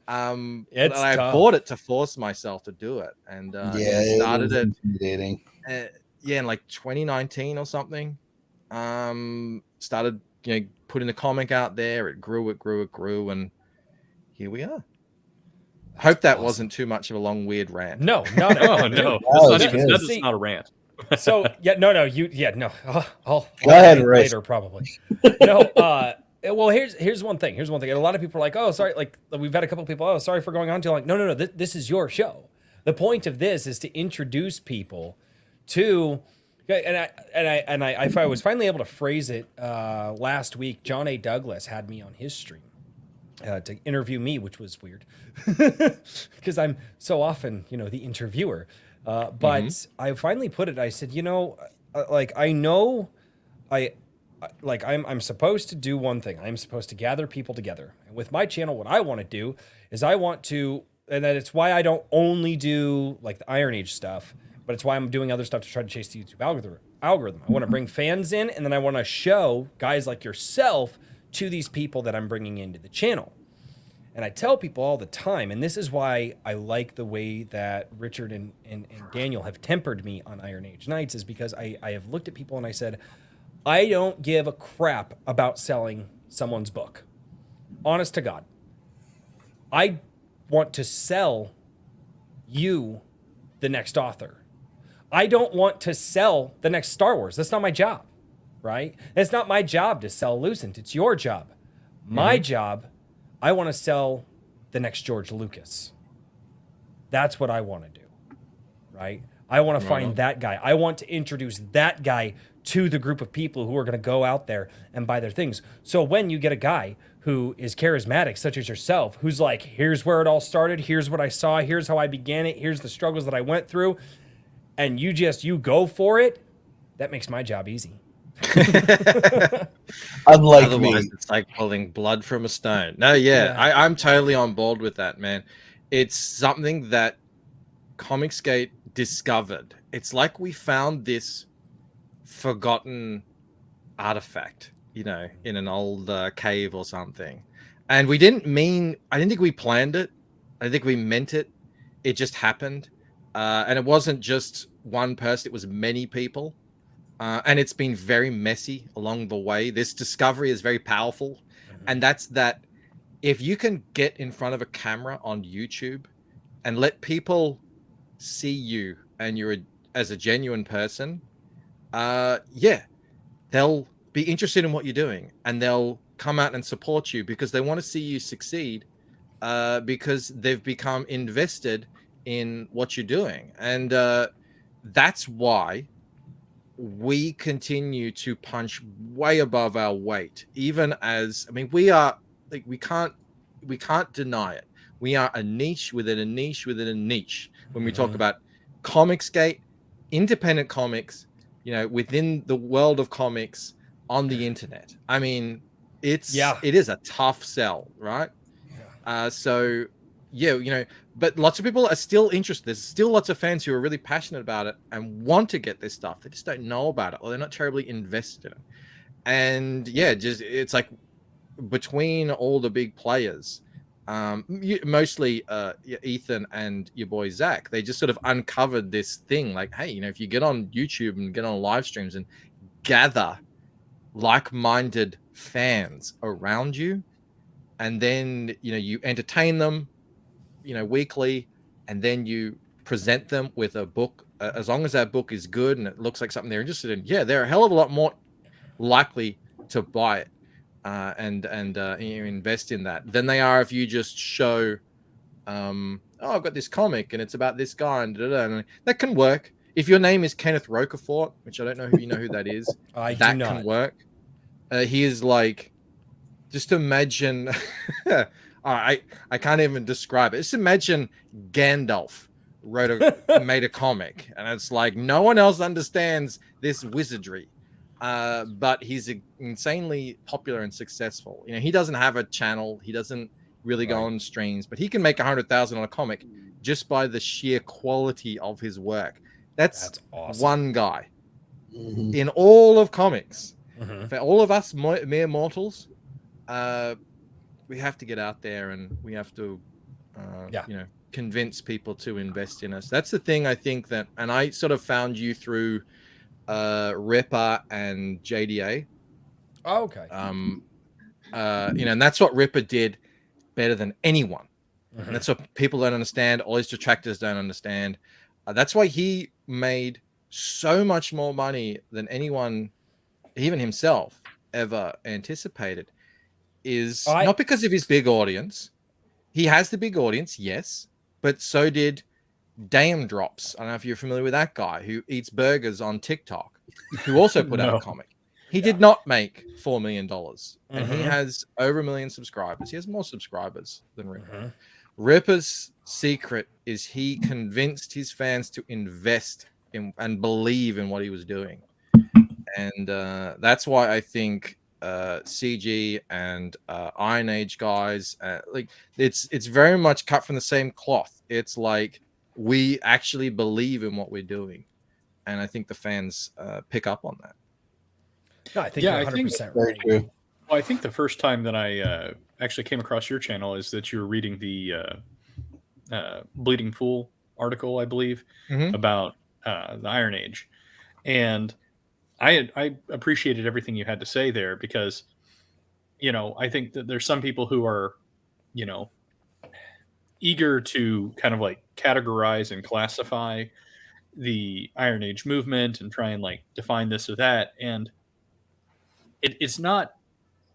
It's I tough. bought it to force myself to do it, and started it intimidating. in like 2019 or something. Started putting the comic out there. It grew, and here we are. Hope that awesome. wasn't too much of a long, weird rant. No, not at all. Oh no, Oh, that's not it's even good. that's not a rant. So yeah, no, no. I'll Go ahead, rant Rice. later probably. No, well, here's one thing. And a lot of people are like, oh, sorry. Like we've had a couple of people, oh, sorry for going on to. Like, no. This is your show. The point of this is to introduce people to. And I if I was finally able to phrase it last week, John A. Douglas had me on his stream to interview me, which was weird because I'm so often, the interviewer. But I finally put it. I said, like I know, I'm supposed to do one thing. I'm supposed to gather people together. And with my channel, what I want to do is and that it's why I don't only do like the Iron Age stuff, but it's why I'm doing other stuff to try to chase the YouTube algorithm. I want to bring fans in, and then I want to show guys like yourself to these people that I'm bringing into the channel. And I tell people all the time, and this is why I like the way that Richard and Daniel have tempered me on Iron Age Nights, is because I have looked at people and I said, I don't give a crap about selling someone's book. Honest to God. I want to sell you the next author. I don't want to sell the next Star Wars. That's not my job, right? It's not my job to sell Lucent. It's your job. My job, I want to sell the next George Lucas. That's what I want to do, right? I want to find that guy. I want to introduce that guy to the group of people who are going to go out there and buy their things. So when you get a guy who is charismatic, such as yourself, who's like, here's where it all started, here's what I saw, here's how I began it, here's the struggles that I went through, and you go for it, that makes my job easy. Unlike Otherwise, me. it's like pulling blood from a stone. No, yeah. I'm totally on board with that, man. It's something that Comicsgate discovered. It's like we found this forgotten artifact, in an old cave or something. And I didn't think we planned it. I think we meant it. It just happened. And it wasn't just one person, it was many people. And it's been very messy along the way. This discovery is very powerful. And that's that if you can get in front of a camera on YouTube and let people see you and as a genuine person, they'll be interested in what you're doing and they'll come out and support you because they want to see you succeed, because they've become invested in what you're doing. And that's why we continue to punch way above our weight, even as, we are like, we can't deny it. We are a niche within a niche within a niche. When we talk about Comicsgate, independent comics, within the world of comics on the internet. It is a tough sell, right? But lots of people are still interested. There's still lots of fans who are really passionate about it and want to get this stuff. They just don't know about it, or they're not terribly invested in it. And it's like between all the big players, mostly Ethan and your boy Zach, they just sort of uncovered this thing. Like, hey, if you get on YouTube and get on live streams and gather like-minded fans around you, and then you entertain them weekly, and then you present them with a book, as long as that book is good and it looks like something they're interested in, they're a hell of a lot more likely to buy it and invest in that than they are if you just show I've got this comic and it's about this guy and and that can work. If your name is Kenneth Rocafort, which I don't know if you know who that is, I that do not. can work. He is like, just imagine I can't even describe it. Just imagine Gandalf made a comic, and it's like no one else understands this wizardry, but he's insanely popular and successful. He doesn't have a channel, he doesn't really go on streams, but he can make 100,000 on a comic just by the sheer quality of his work. That's awesome. One guy in all of comics. For all of us mere mortals, we have to get out there and we have to convince people to invest in us. That's the thing, I think, that, and I sort of found you through Ripper and JDA. Oh, okay. And that's what Ripper did better than anyone. And that's what people don't understand. All his detractors don't understand. That's why he made so much more money than anyone, even himself, ever anticipated. Is not because of his big audience. He has the big audience, yes, but so did Dame Drops. I don't know if you're familiar with that guy who eats burgers on TikTok, who also put out a comic. He did not make $4 million, and he has over 1 million subscribers. He has more subscribers than Ripper. Ripper's secret is he convinced his fans to invest in and believe in what he was doing, and that's why I think CG and Iron Age guys, like it's very much cut from the same cloth. It's like we actually believe in what we're doing, and I think the fans pick up on that. No, I think you're 100% right. True. Well, I think the first time that I actually came across your channel is that you were reading the Bleeding Fool article, I believe, about the Iron Age, and I appreciated everything you had to say there because, I think that there's some people who are, eager to kind of like categorize and classify the Iron Age movement and try and like define this or that, and it's not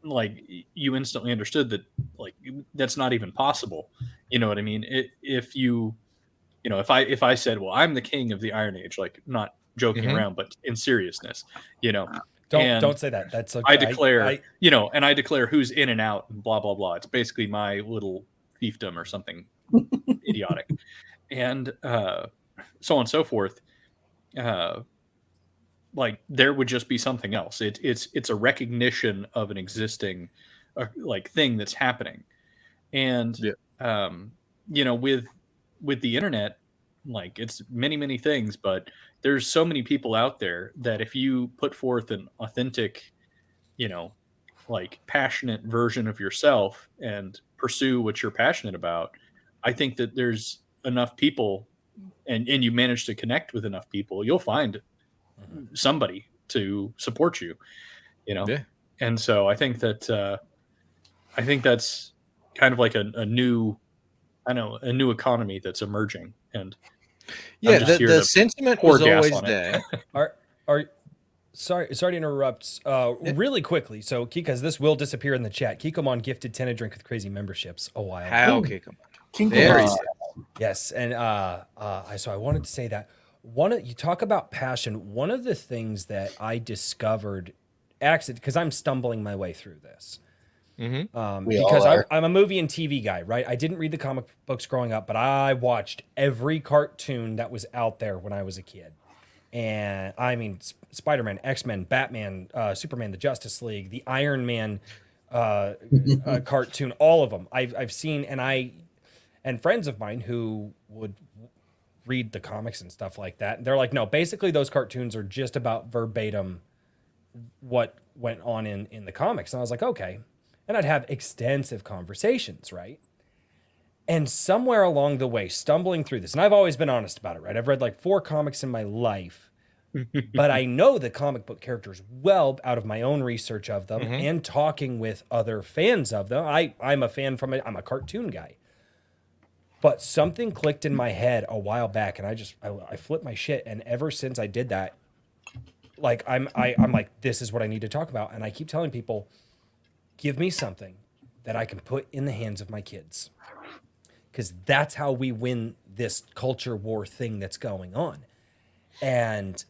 like you instantly understood that like that's not even possible. You know what I mean? If if I said, well, I'm the king of the Iron Age, like not joking around, but in seriousness, Don't say that. That's I declare, and I declare who's in and out and blah, blah, blah. It's basically my little fiefdom or something idiotic. And so on and so forth. Like there would just be something else. It's a recognition of an existing like thing that's happening. And, with the internet, like it's many, many things, but there's so many people out there that if you put forth an authentic, like passionate version of yourself and pursue what you're passionate about, I think that there's enough people and you manage to connect with enough people, you'll find somebody to support you, And so I think that, that's kind of like a new economy that's emerging. And the sentiment was always there. Sorry to interrupt really quickly. So Kika's, this will disappear in the chat. Kikomon gifted 10 a drink with crazy memberships a while How ago. Kikomon? Yes, and so I wanted to say that you talk about passion. One of the things that I discovered because I'm stumbling my way through this. Because I'm a movie and TV guy, right? I didn't read the comic books growing up, but I watched every cartoon that was out there when I was a kid. And I mean, Spider-Man, X-Men, Batman, Superman, the Justice League, the Iron Man cartoon, all of them I've seen, and friends of mine who would read the comics and stuff like that. They're like, no, basically those cartoons are just about verbatim what went on in the comics. And I was like, okay. And I'd have extensive conversations, right? And somewhere along the way, stumbling through this, and I've always been honest about it, right? I've read like 4 comics in my life, but I know the comic book characters well out of my own research of them and talking with other fans of them. I'm a fan I'm a cartoon guy. But something clicked in my head a while back, and I flipped my shit. And ever since I did that, like I'm like, this is what I need to talk about. And I keep telling people, give me something that I can put in the hands of my kids, because that's how we win this culture war thing that's going on. And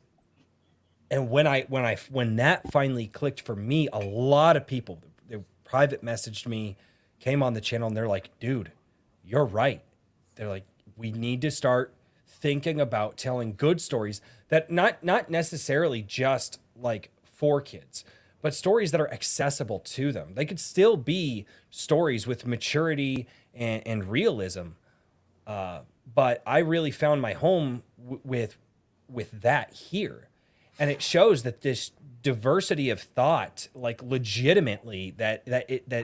when that finally clicked for me, a lot of people, they private messaged me, came on the channel, and they're like, dude, you're right. They're like, we need to start thinking about telling good stories that not necessarily just like for kids, but stories that are accessible to them. They could still be stories with maturity and realism. But I really found my home with that here. And it shows that this diversity of thought, like legitimately that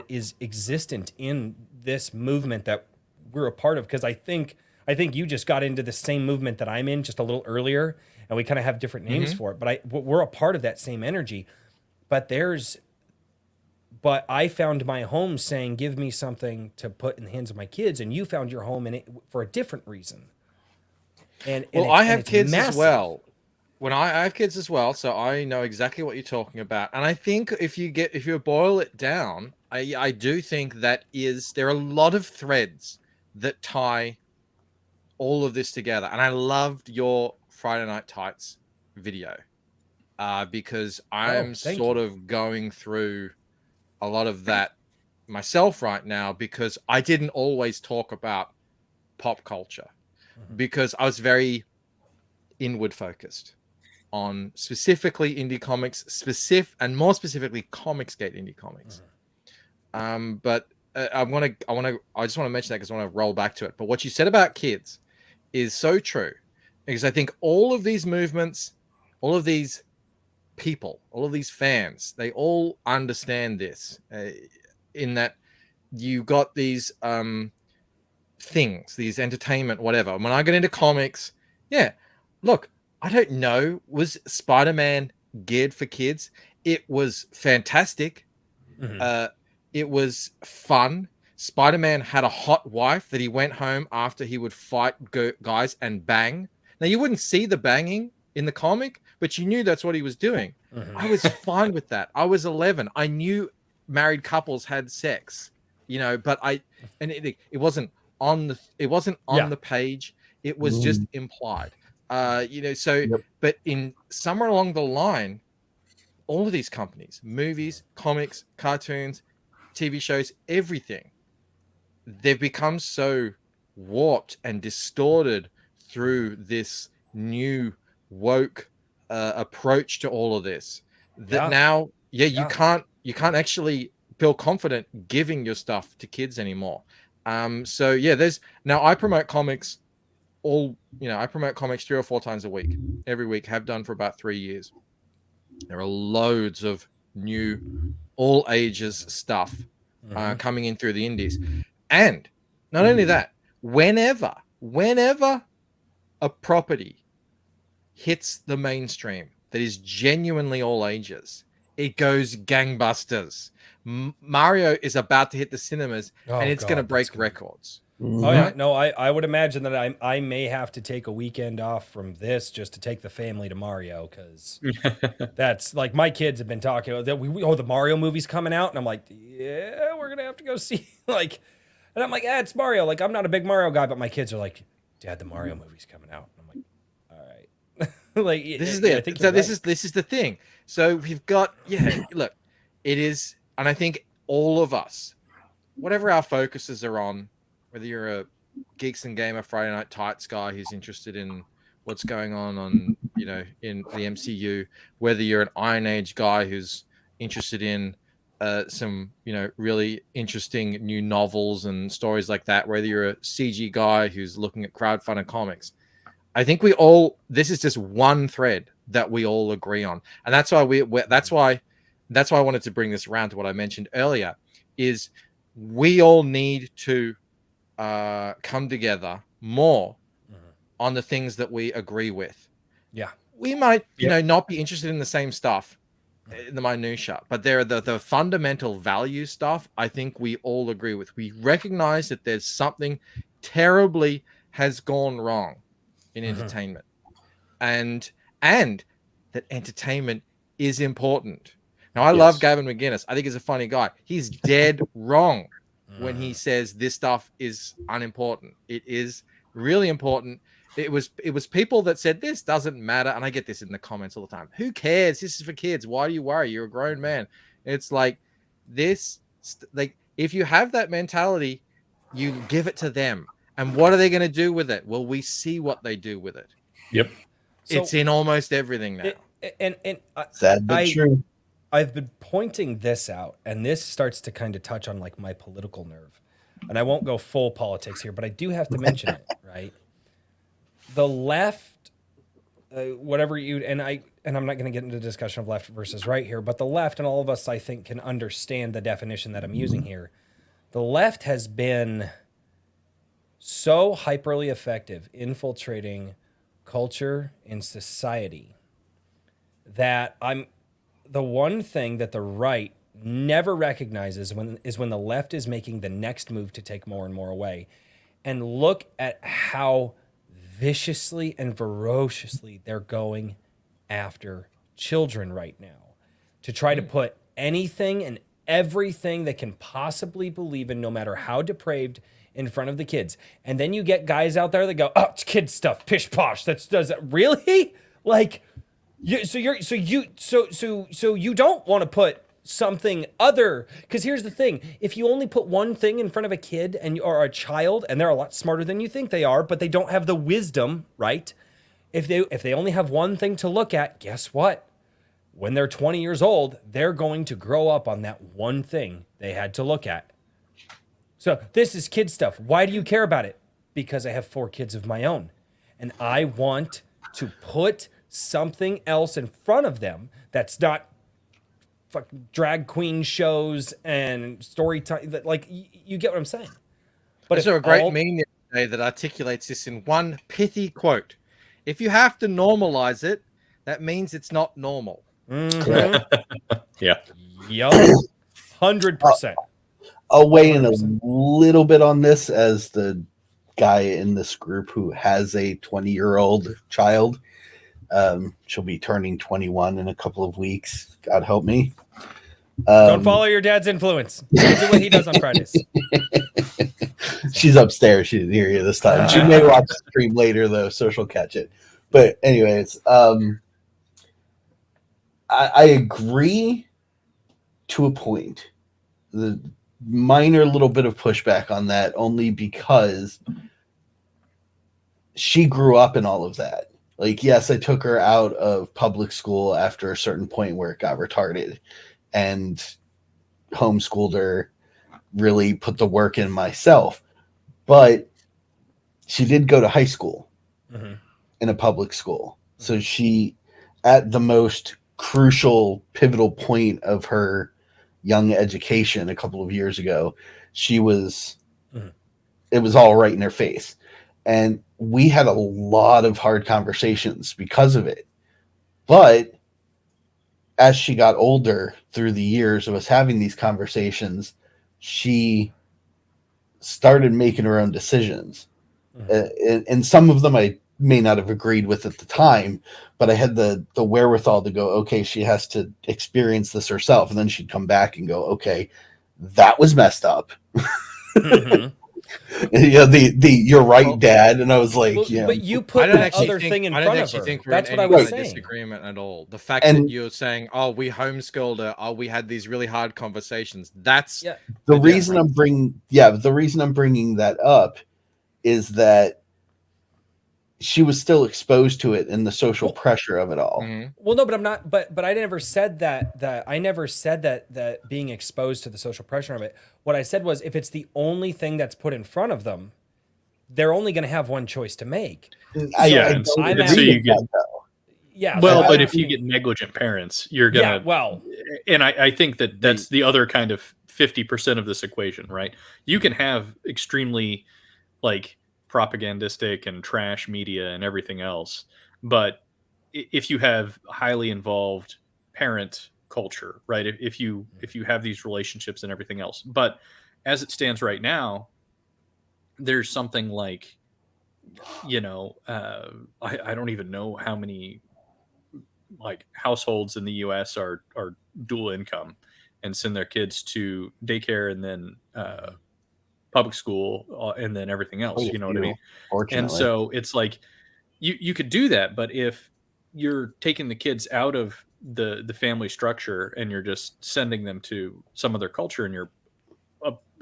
is existent in this movement that we're a part of. Because I think you just got into the same movement that I'm in just a little earlier, and we kind of have different names for it. But we're a part of that same energy. But there's but I found my home saying, give me something to put in the hands of my kids. And you found your home in it for a different reason. And Well, it's, I and have it's kids as massive. well. When I have kids as well, so I know exactly what you're talking about. And I think if you boil it down, I do think there are a lot of threads that tie all of this together. And I loved your Friday Night Tights video because I'm Thank sort you. of going through a lot of that myself right now, because I didn't always talk about pop culture because I was very inward focused on specifically indie comics, and more specifically Comicsgate indie comics. But I just want to mention that because I want to roll back to it. But what you said about kids is so true, because I think all of these movements, all of these people, all of these fans, they all understand this in that you got these things, these entertainment, whatever. When I get into comics, yeah, look, I don't know, was Spider-Man geared for kids? It was fantastic. It was fun. Spider-Man had a hot wife that he went home after he would fight guys and bang. Now, you wouldn't see the banging in the comic, but you knew that's what he was doing. I was fine with that. I was 11. I knew married couples had sex, but it wasn't on the page. It was just implied. Yep. But in somewhere along the line, all of these companies, movies, comics, cartoons, TV shows, everything, they've become so warped and distorted through this new woke approach to all of this that now, you can't actually feel confident giving your stuff to kids anymore. So yeah, I promote comics I promote comics 3 or 4 times a week, every week, have done for about 3 years. There are loads of new all ages stuff coming in through the indies. And not only that, whenever a property hits the mainstream that is genuinely all ages, it goes gangbusters. Mario is about to hit the cinemas, and it's going to break records. Oh yeah, no, I would imagine that I may have to take a weekend off from this just to take the family to Mario, because that's like, my kids have been talking that the Mario movie's coming out, and I'm like, yeah, we're gonna have to go see and I'm like, it's Mario. Like, I'm not a big Mario guy, but my kids are like, Dad, the Mario movie's coming out. And I'm like, all right. Like, this is the thing. So we've got look, it is, and I think all of us, whatever our focuses are on, whether you're a Geeks and Gamer Friday Night Tights guy who's interested in what's going on in the MCU, whether you're an Iron Age guy who's interested in some really interesting new novels and stories like that, whether you're a CG guy who's looking at crowdfunded comics, I think this is just one thread that we all agree on, and that's why I wanted to bring this around to what I mentioned earlier, is we all need to come together more on the things that we agree with. Yeah, we might not be interested in the same stuff in the minutia, but there are the fundamental value stuff I think we all agree with. We recognize that there's something terribly has gone wrong in entertainment, and that entertainment is important. Now, I love Gavin McGinnis. I think he's a funny guy. He's dead wrong when he says this stuff is unimportant. It is really important. It was people that said this doesn't matter, and I get this in the comments all the time. Who cares? This is for kids. Why do you worry? You're a grown man. It's like this. Like, if you have that mentality, you give it to them, and what are they going to do with it? Well, we see what they do with it. Yep. It's in almost everything now. Sad but true. I've been pointing this out, and this starts to kind of touch on like my political nerve. And I won't go full politics here, but I do have to mention it, right? The left, whatever you, and I'm not going to get into the discussion of left versus right here, but the left, and all of us, I think, can understand the definition that I'm using here. The left has been so hyperly effective infiltrating culture and society that the one thing that the right never recognizes when the left is making the next move to take more and more away. And look at how viciously and ferociously they're going after children right now to try to put anything and everything they can possibly believe in, no matter how depraved, in front of the kids. And then you get guys out there that go, "Oh, it's kid stuff, pish posh." Does that really? Like, so you don't want to put something other, because here's the thing: if you only put one thing in front of a kid or a child, and they're a lot smarter than you think they are, but they don't have the wisdom, right? If they only have one thing to look at, guess what? When they're 20 years old, they're going to grow up on that one thing they had to look at. So this is kid stuff. Why do you care about it? Because I have 4 kids of my own, and I want to put something else in front of them that's not fucking drag queen shows and story time. Like, you get what I'm saying? But I saw a great meme the other day that articulates this in one pithy quote: "If you have to normalize it, that means it's not normal." Mm-hmm. Yeah. Yup. 100%. I'll weigh in a 100%. little bit on this as the guy in this group who has a 20-year-old child. She'll be turning 21 in a couple of weeks. God help me. Don't follow your dad's influence. Don't do what he does on Fridays. She's upstairs. She didn't hear you this time. She may watch the stream later, though, so she'll catch it. But anyways, I agree to a point. The minor little bit of pushback on that, only because she grew up in all of that. Like, yes, I took her out of public school after a certain point where it got retarded, and homeschooled her, really put the work in myself. But she did go to high school in a public school. So she, at the most crucial, pivotal point of her young education a couple of years ago, she was, it was all right in her face. And we had a lot of hard conversations because of it. But as she got older, through the years of us having these conversations, she started making her own decisions. And some of them I may not have agreed with at the time, but I had the wherewithal to go, okay, she has to experience this herself. And then she'd come back and go, okay, that was messed up. Yeah, you're right, Dad. And I was like, well, yeah. but you put that other thing in front of her. That's what I was saying. Disagreement at all. The fact that you're saying, "Oh, we homeschooled her. Oh, we had these really hard conversations." That's the reason I'm bringing. Yeah, the reason I'm bringing that up is that she was still exposed to it and the social pressure of it all. Well, no, but I'm not. But I never said that. I never said that being exposed to the social pressure of it. What I said was, if it's the only thing that's put in front of them, they're only going to have one choice to make. Yeah, well, but if you get negligent parents, you're gonna. Yeah, well, and I think that's the other kind of 50% of this equation, right? You can have extremely, like, propagandistic and trash media and everything else, but if you have highly involved parent culture, right, if you have these relationships and everything else, but as it stands right now, there's something like, I don't even know how many, like, households in the US are dual income and send their kids to daycare and then public school and then everything else. You know what I mean? And so it's like you could do that, but if you're taking the kids out of the family structure and you're just sending them to some other culture and you're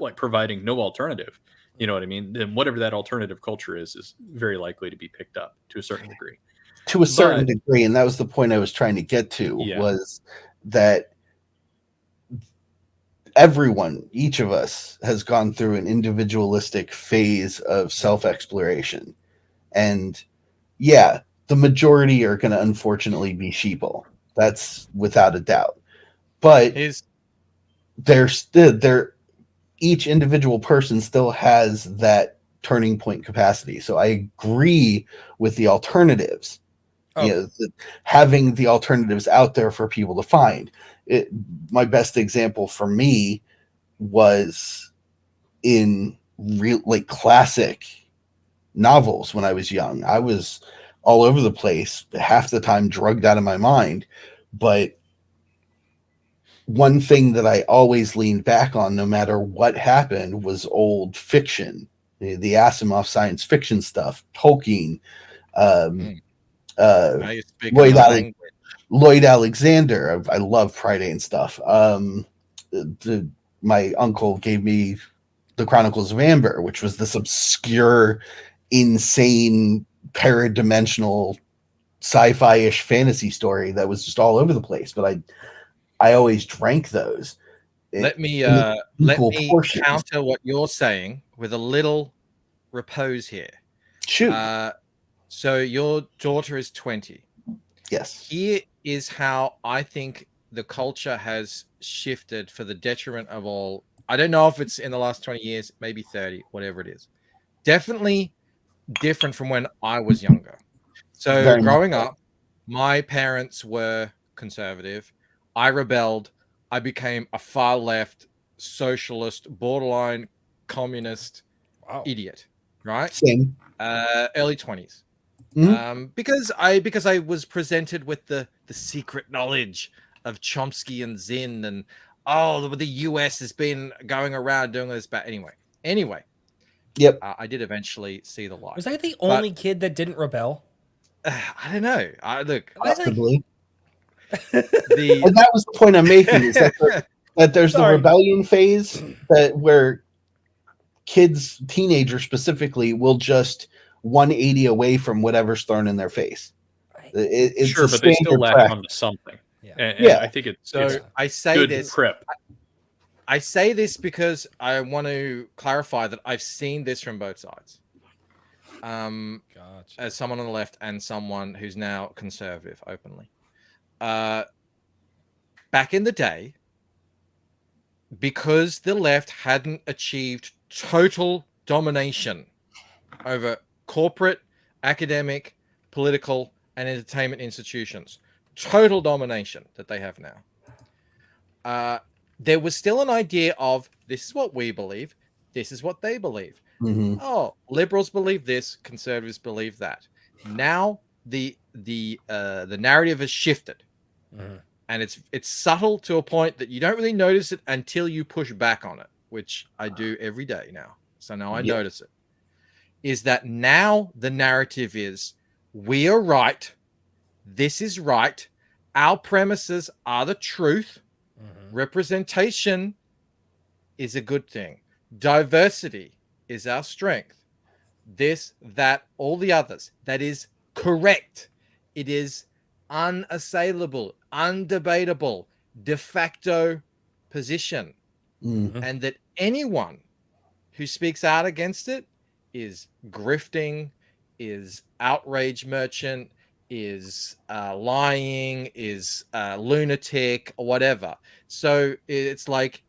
like providing no alternative, you know what I mean? Then whatever that alternative culture is very likely to be picked up to a certain degree. To a certain degree, and that was the point I was trying to get to, was that everyone, each of us, has gone through an individualistic phase of self-exploration. And yeah, the majority are going to unfortunately be sheeple. That's without a doubt. But each individual person still has that turning point capacity. So I agree with the alternatives. Oh. Having the alternatives out there for people to find. My best example for me was in real like classic novels. When I was young, I was all over the place, half the time drugged out of my mind. But one thing that I always leaned back on, no matter what happened, was old fiction, the Asimov science fiction stuff, Tolkien, Now you speak Lloyd, another language. Lloyd Alexander. I love Pride and stuff. My uncle gave me the Chronicles of Amber, which was this obscure, insane, paradimensional, sci-fi-ish fantasy story that was just all over the place. But I always drank those. Let me portions. counter what you're saying with a little repose here. Shoot. So your daughter is 20. Yes. Here is how I think the culture has shifted for the detriment of all. I don't know if it's in the last 20 years, maybe 30, whatever it is. Definitely different from when I was younger. So Very growing much so. up, my parents were conservative. I rebelled. I became a far left, socialist, borderline communist idiot, right? Same. Early 20s. Mhm. Because I was presented with the secret knowledge of Chomsky and Zinn, and the US has been going around doing this bad. Anyway. Yep. I did eventually see the light. Was I the only kid that didn't rebel? I don't know. Possibly. The And that was the point I'm making, is that there's the Sorry. rebellion phase where kids, teenagers specifically, will just 180 away from whatever's thrown in their face. It's Sure, a but they still standard latch practice. onto something. Yeah. And Yeah. I think it's I say good this. prep. I say this because I want to clarify that I've seen this from both sides. Gotcha. As someone on the left and someone who's now conservative openly. Back in the day, because the left hadn't achieved total domination over corporate, academic, political, and entertainment institutions, total domination that they have now, there was still an idea of, this is what we believe, this is what they believe. Mhm. Oh, liberals believe this, conservatives believe that. Now the narrative has shifted. Mhm. And it's subtle to a point that you don't really notice it until you push back on it, which I do every day now. So now I notice it. Is that now the narrative is, we are right, this is right, our premises are the truth, representation is a good thing, diversity is our strength, this, that, all the others, that is correct, it is unassailable, undebatable, de facto position, and that anyone who speaks out against it is grifting, is outrage merchant, is lying, is lunatic, or whatever. So it's like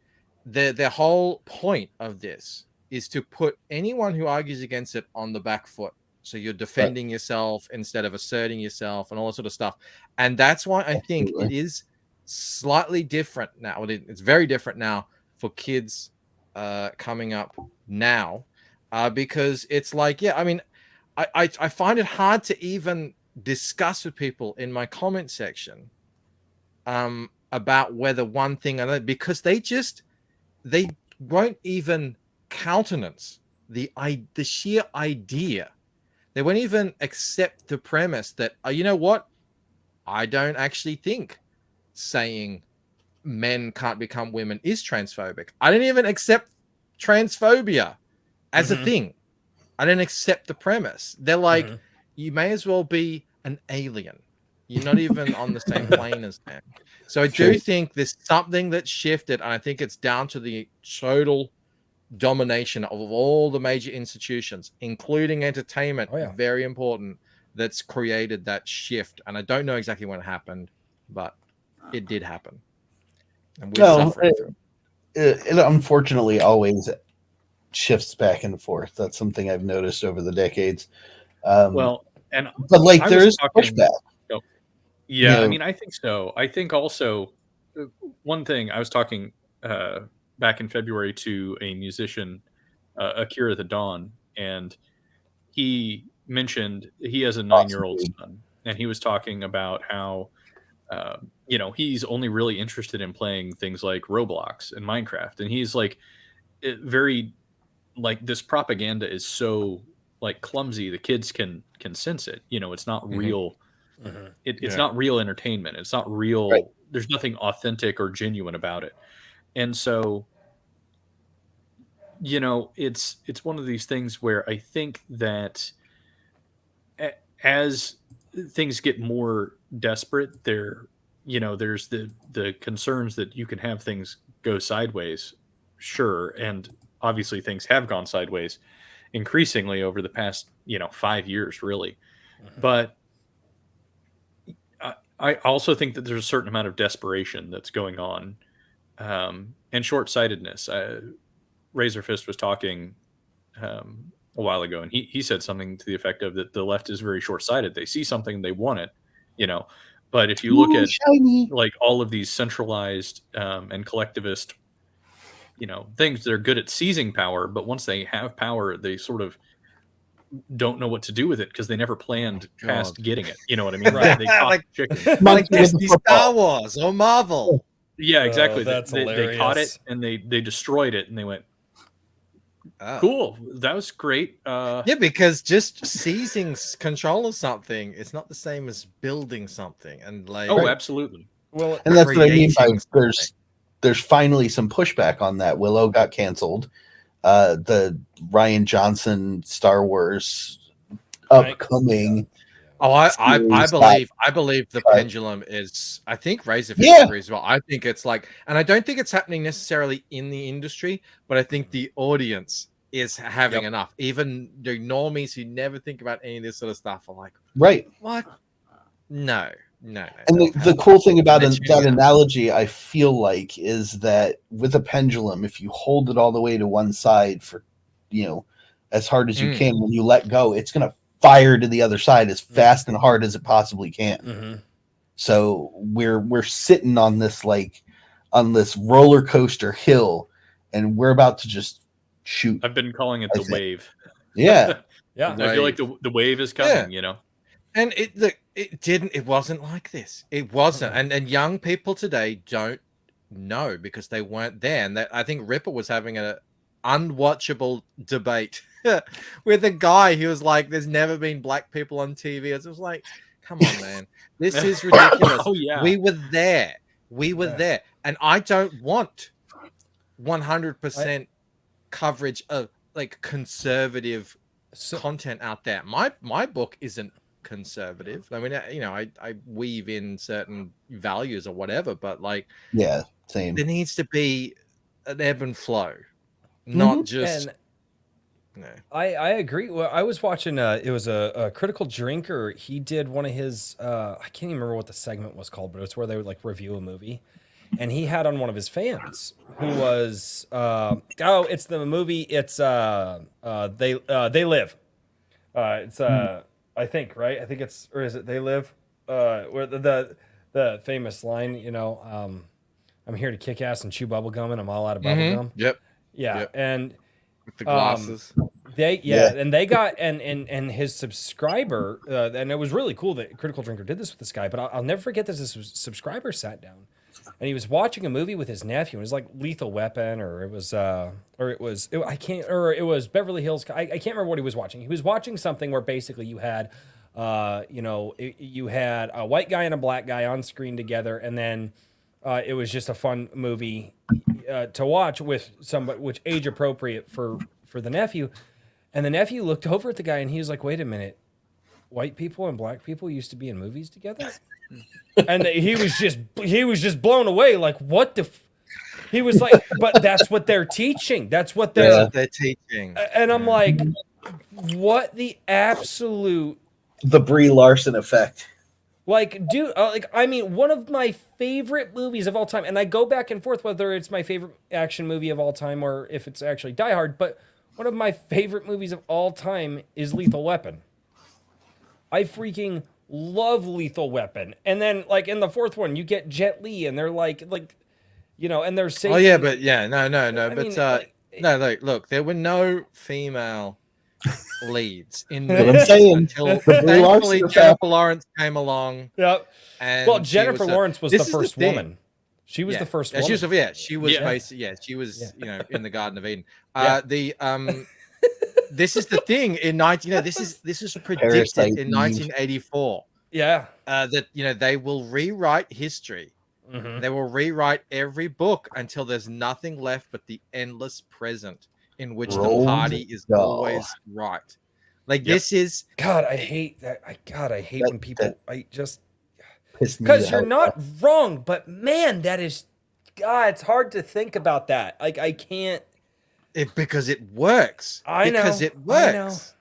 the whole point of this is to put anyone who argues against it on the back foot. So you're defending yourself instead of asserting yourself and all that sort of stuff. And that's why I think it is slightly different now. It's very different now for kids coming up now, because it's like, I mean, I find it hard to even discuss with people in my comment section about whether one thing or another, because they won't even countenance the sheer idea. They won't even accept the premise that, you know what, I don't actually think saying men can't become women is transphobic. I don't even accept transphobia as a thing. I don't accept the premise. They're like, you may as well be an alien. You're not even on the same plane as them. So I do think there's something that shifted, and I think it's down to the total domination of all the major institutions, including entertainment, very important, that's created that shift. And I don't know exactly when it happened, but it did happen. And we're suffering through it. It unfortunately always shifts back and forth. That's something I've noticed over the decades. And but like there is pushback. Yeah, I know, mean, I think so. I think also one thing I was talking back in February to a musician, Akira the Dawn, and he mentioned he has a awesome, 9-year-old dude. son, and he was talking about how he's only really interested in playing things like Roblox and Minecraft, and he's like very like this propaganda is so like clumsy. The kids can sense it. It's not real. It's Yeah. not real entertainment. It's not Right. real. There's nothing authentic or genuine about it. And so, it's one of these things where I think that as things get more desperate, there's the concerns that you can have things go sideways, sure, and obviously things have gone sideways increasingly over the past 5 years, really. But I also think that there's a certain amount of desperation that's going on, and short-sightedness. Razorfist was talking a while ago, and he said something to the effect of that the left is very short-sighted. They see something, they want it, you know. But if you look Ooh, at shiny. like all of these centralized and collectivist, things, they're good at seizing power, but once they have power, they sort of don't know what to do with it because they never planned past God. getting it. You know what I mean? Right. They caught Like- the chicken. Monkey Like with the Disney football. Star Wars or Marvel. Yeah, Oh, exactly. that's They caught it hilarious. and they destroyed it, and they went, Oh. cool, that was great. Yeah, because just seizing control of something is not the same as building something, and like Oh, absolutely. Well, And that's what I mean by creating there's finally some pushback on that. Willow got canceled. The Ryan Johnson Star Wars upcoming. Oh, I series believe the But- pendulum is. I think Razorfist Yeah. agrees as well. I think it's like, and I don't think it's happening necessarily in the industry, but I think the audience is having Yep. enough. Even the normies who never think about any of this sort of stuff are like, Right. what? No. And they'll the have cool thing about They're that tuning out. analogy, I feel like, is that with a pendulum, if you hold it all the way to one side for, as hard as you Mm. can, when you let go, it's going to fire to the other side as fast and hard as it possibly can. Mhm. So we're sitting on this roller coaster hill, and we're about to just shoot. I've been calling it I the think. wave. Yeah. Yeah. I feel like the wave is coming. And it wasn't like this. It wasn't. And young people today don't know because they weren't there. And I think Ripper was having an unwatchable debate with a guy who was like, there's never been black people on TV. It was like, come on, man. This is ridiculous. Oh, yeah. We were there. There. And I don't want 100% coverage of like conservative content out there. My book isn't conservative. I mean, I weave in certain values or whatever, but like, Yeah. Same. there needs to be an ebb and flow, not Mhm. just. And No. I agree. Well, I was watching. It was a critical drinker. He did one of his. I can't even remember what the segment was called, but it's where they would like review a movie, and he had on one of his fans who was. It's the movie. It's They Live. It's I think right. I think it's, or is it They Live? Where the famous line, I'm here to kick ass and chew bubble gum, and I'm all out of bubble gum. Yep. Yeah, Yep. and With the glasses. and they got and his subscriber, and it was really cool that Critical Drinker did this with this guy. But I'll never forget this. His subscriber sat down, and he was watching a movie with his nephew. It was like Lethal Weapon, or it was Beverly Hills. I can't remember what he was watching. He was watching something where basically you had, you had a white guy and a black guy on screen together, and then it was just a fun movie to watch with somebody, which age appropriate for the nephew. And the nephew looked over at the guy and he was like, wait a minute, white people and black people used to be in movies together? And he was just blown away. Like, what the he was like, but that's what they're teaching. That's what they're teaching. And I'm like, what the absolute, The Brie Larson effect. like, dude, I mean, one of my favorite movies of all time, and I go back and forth whether it's my favorite action movie of all time or if it's actually Die Hard, but one of my favorite movies of all time is Lethal Weapon. I freaking love Lethal Weapon. And then like in the fourth one, you get Jet Li, and they're like, and they're saying, Oh yeah, but no, I but mean, like, no, look, there were no female leads in What I'm movies saying, until the Brie thankfully Larson Jennifer effect. Lawrence came along. Yep. And Well, she Jennifer was Lawrence was the this is first thing. woman. She was the first Yeah, woman. she was Yeah. basically, she was, Yeah. in the Garden of Eden. Yeah. This is the thing in 19, this is predicted Parasite in Eve. 1984 Yeah. that they will rewrite history. Mhm. They will rewrite every book until there's nothing left but the endless present in which Roald the party is Dahl. always right. Like Yep. this is God, I hate that. I hate That- when people, that- I just, Pissed me because the you're hell not off. wrong, but man, that is, God, it's hard to think about that. Like, I can't. because it works. I know. Because it I know. works.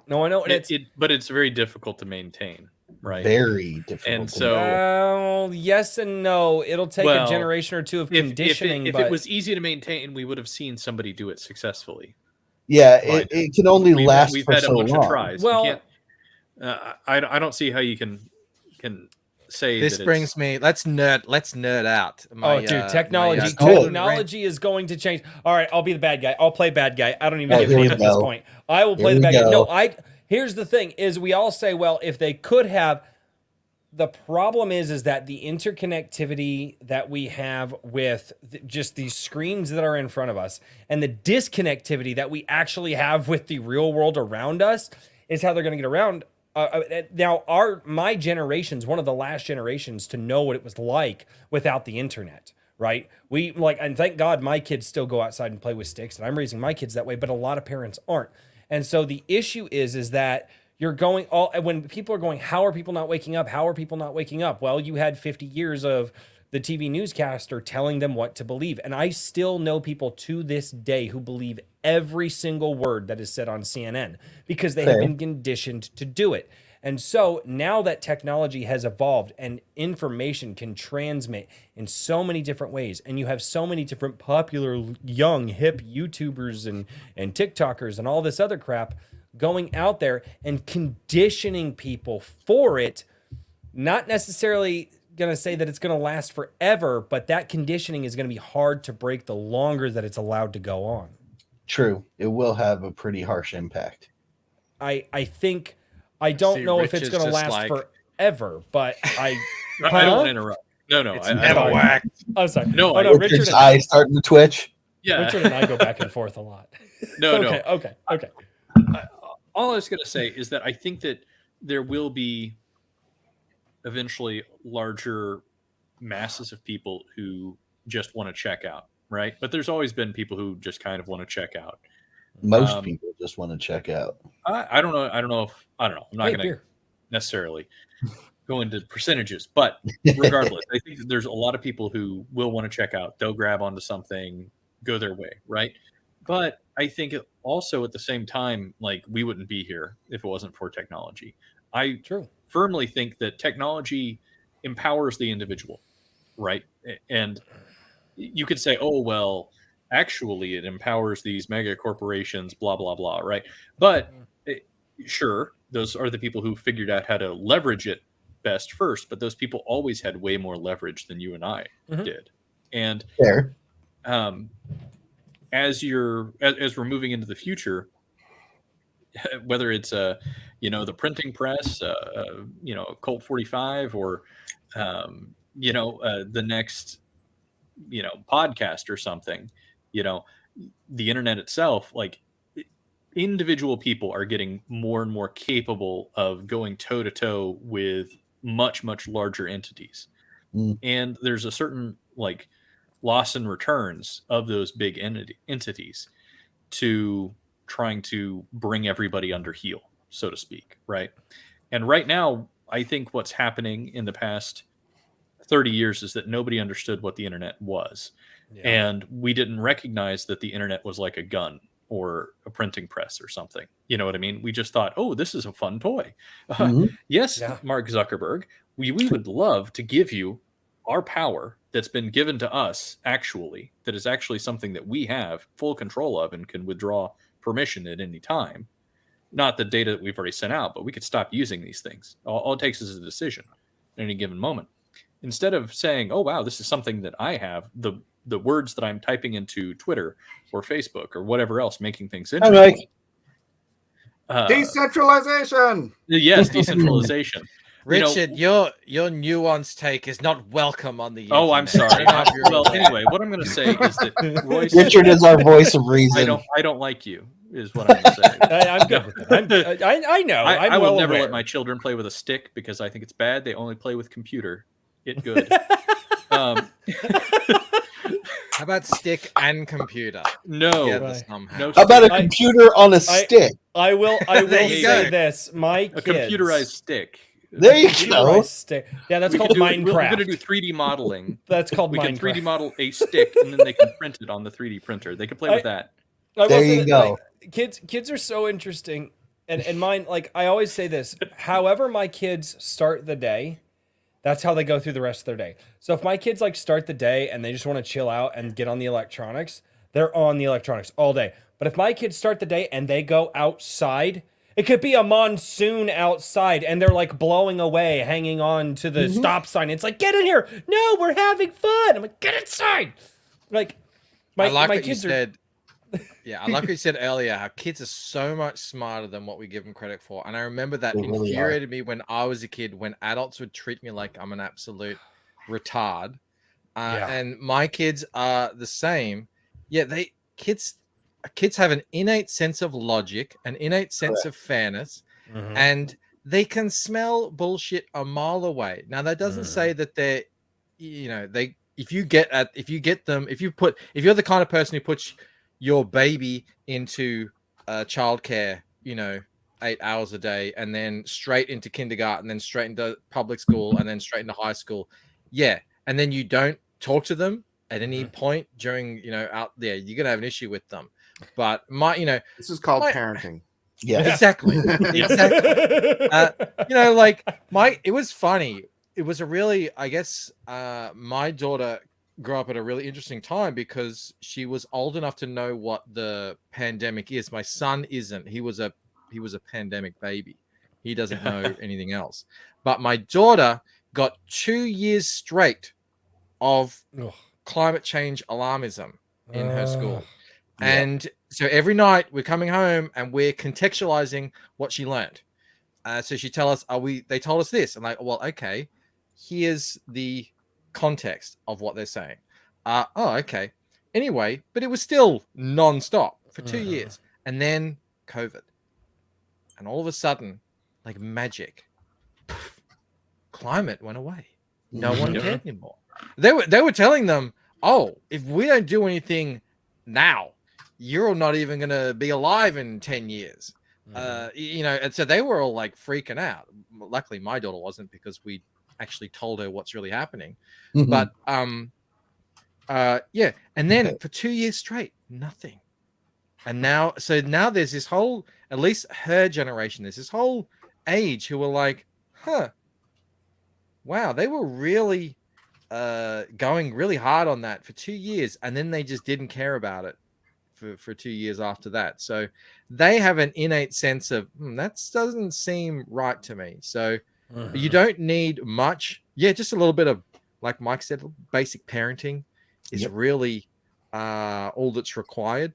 No, I know. And But it's very difficult to maintain, right? Very difficult. And to so- do. well, yes and no. It'll take Well, a generation or two of If conditioning. if but it was easy to maintain, we would have seen somebody do it successfully. yeah, Right. it can only last We've for had so a bunch long. of tries. Well- You can't, I don't see how you can say This that brings me. Let's nerd out. oh, dude, technology Let's do it. technology is going to change. All right, I'll be the bad guy. I'll play bad guy. I don't even Oh, give a here we damn at this go. point. I will play Here the we bad guy. go. No, here's the thing: is we all say, well, if they could have. The problem is that the interconnectivity that we have with just these screens that are in front of us, and the disconnectivity that we actually have with the real world around us, is how they're going to get around. Now, my generation's one of the last generations to know what it was like without the internet, right? And thank God my kids still go outside and play with sticks, and I'm raising my kids that way, but a lot of parents aren't. And so the issue is that you're going when people are going, how are people not waking up? How are people not waking up? Well, you had 50 years of the TV newscaster telling them what to believe. And I still know people to this day who believe every single word that is said on CNN because they have been conditioned to do it. And so now that technology has evolved and information can transmit in so many different ways, and you have so many different popular, young, hip YouTubers and TikTokers and all this other crap going out there and conditioning people for it, not necessarily going to say that it's going to last forever, but that conditioning is going to be hard to break the longer that it's allowed to go on. True, it will have a pretty harsh impact. I think, I don't See, know Rich if it's is going to just last like- forever, but I I don't want to interrupt. No, It's I never don't. whacked. I'm sorry. No, oh, no, Richard's eyes starting to twitch. Yeah. Richard and I go back and forth a lot. No, Okay. All I was going to say is that I think that there will be eventually larger masses of people who just want to check out, right? But there's always been people who just kind of want to check out. Most people just want to check out. I don't know. I don't know. I'm not going to Beer. necessarily go into percentages, but regardless, I think that there's a lot of people who will want to check out. They'll grab onto something, go their way, right? But I think it also at the same time, like we wouldn't be here if it wasn't for technology. I True. firmly think that technology empowers the individual, right? And you could say, oh, well, actually it empowers these mega corporations, blah, blah, blah, right? But sure, those are the people who figured out how to leverage it best first, but those people always had way more leverage than you and I did. And Fair. as we're moving into the future, whether it's the printing press, Colt 45, or the next podcast or something, the internet itself, like individual people are getting more and more capable of going toe to toe with much, much larger entities. And there's a certain like loss and returns of those big entities to trying to bring everybody under heel, so to speak, right? And right now, I think what's happening in the past 30 years is that nobody understood what the internet was. Yeah. And we didn't recognize that the internet was like a gun or a printing press or something. You know what I mean? We just thought, oh, this is a fun toy. Yes, yeah. Mark Zuckerberg, we would love to give you our power that's been given to us, actually, that is actually something that we have full control of and can withdraw permission at any time. not the data that we've already sent out, but we could stop using these things. All it takes is a decision at any given moment. Instead of saying, oh, wow, this is something that I have, the words that I'm typing into Twitter or Facebook or whatever else, making things Hi, interesting. Mike. Decentralization. Yes, decentralization. Richard, your nuanced take is not welcome on the Oh, I'm internet. sorry. Get off your Well, internet. anyway, what I'm going to say is that Royce, Richard is our voice of reason. I don't like you. Is what I'm going to say. I'm good with it. I know. I will well never aware. let my children play with a stick because I think it's bad. They only play with computer. It good. How about stick and computer? No, Together somehow. no. How about a stick. computer on a stick? I will There you say go. this. My A kids, computerized stick. There you computerized go. stick. Yeah, that's We called could do, Minecraft. We're going to do 3D modeling. That's called We can Minecraft. 3D model a stick, and then they can print it on the 3D printer. They can play with that. I will There say you that, go. like, kids are so interesting, and mine. Like I always say this. However, my kids start the day, that's how they go through the rest of their day. So if my kids like start the day and they just want to chill out and get on the electronics, they're on the electronics all day. But if my kids start the day and they go outside, it could be a monsoon outside and they're like blowing away, hanging on to the stop sign. It's like, get in here. No, we're having fun. I'm like, get inside. Like, I like my what you kids are. said. Yeah, I like what you said earlier. How kids are so much smarter than what we give them credit for, and I remember that They really are. infuriated me when I was a kid. When adults would treat me like I'm an absolute retard, Yeah. and my kids are the same. Yeah, kids have an innate sense of logic, an innate sense of fairness, Mhm. and they can smell bullshit a mile away. Now that doesn't say that they're, if you're the kind of person who puts your baby into childcare, 8 hours a day, and then straight into kindergarten, then straight into public school, and then straight into high school, yeah, and then you don't talk to them at any point during, out there, you're gonna have an issue with them. But This is called parenting. Yeah. exactly. It was funny. It was a really, I guess, my daughter grew up at a really interesting time because she was old enough to know what the pandemic is. My son isn't. He was a pandemic baby. He doesn't know anything else. But my daughter got 2 years straight of climate change alarmism in her school. And so every night we're coming home and we're contextualizing what she learned. So she tell us, they told us this. I'm like, well, okay, here's the context of what they're saying. Okay. Anyway, but it was still non-stop for 2 years. And then COVID. And all of a sudden, like magic, climate went away. No one cared anymore. They were telling them, oh, if we don't do anything now, you're not even going to be alive in 10 years. And so they were all like freaking out. Luckily, my daughter wasn't, because we actually told her what's really happening. But and then for 2 years straight, nothing. And now there's this whole, at least her generation, there's this whole age who were like, wow, they were really going really hard on that for 2 years, and then they just didn't care about it for 2 years after that. So they have an innate sense of that doesn't seem right to me. So you don't need much. Yeah, just a little bit of, like Mike said, basic parenting is really all that's required.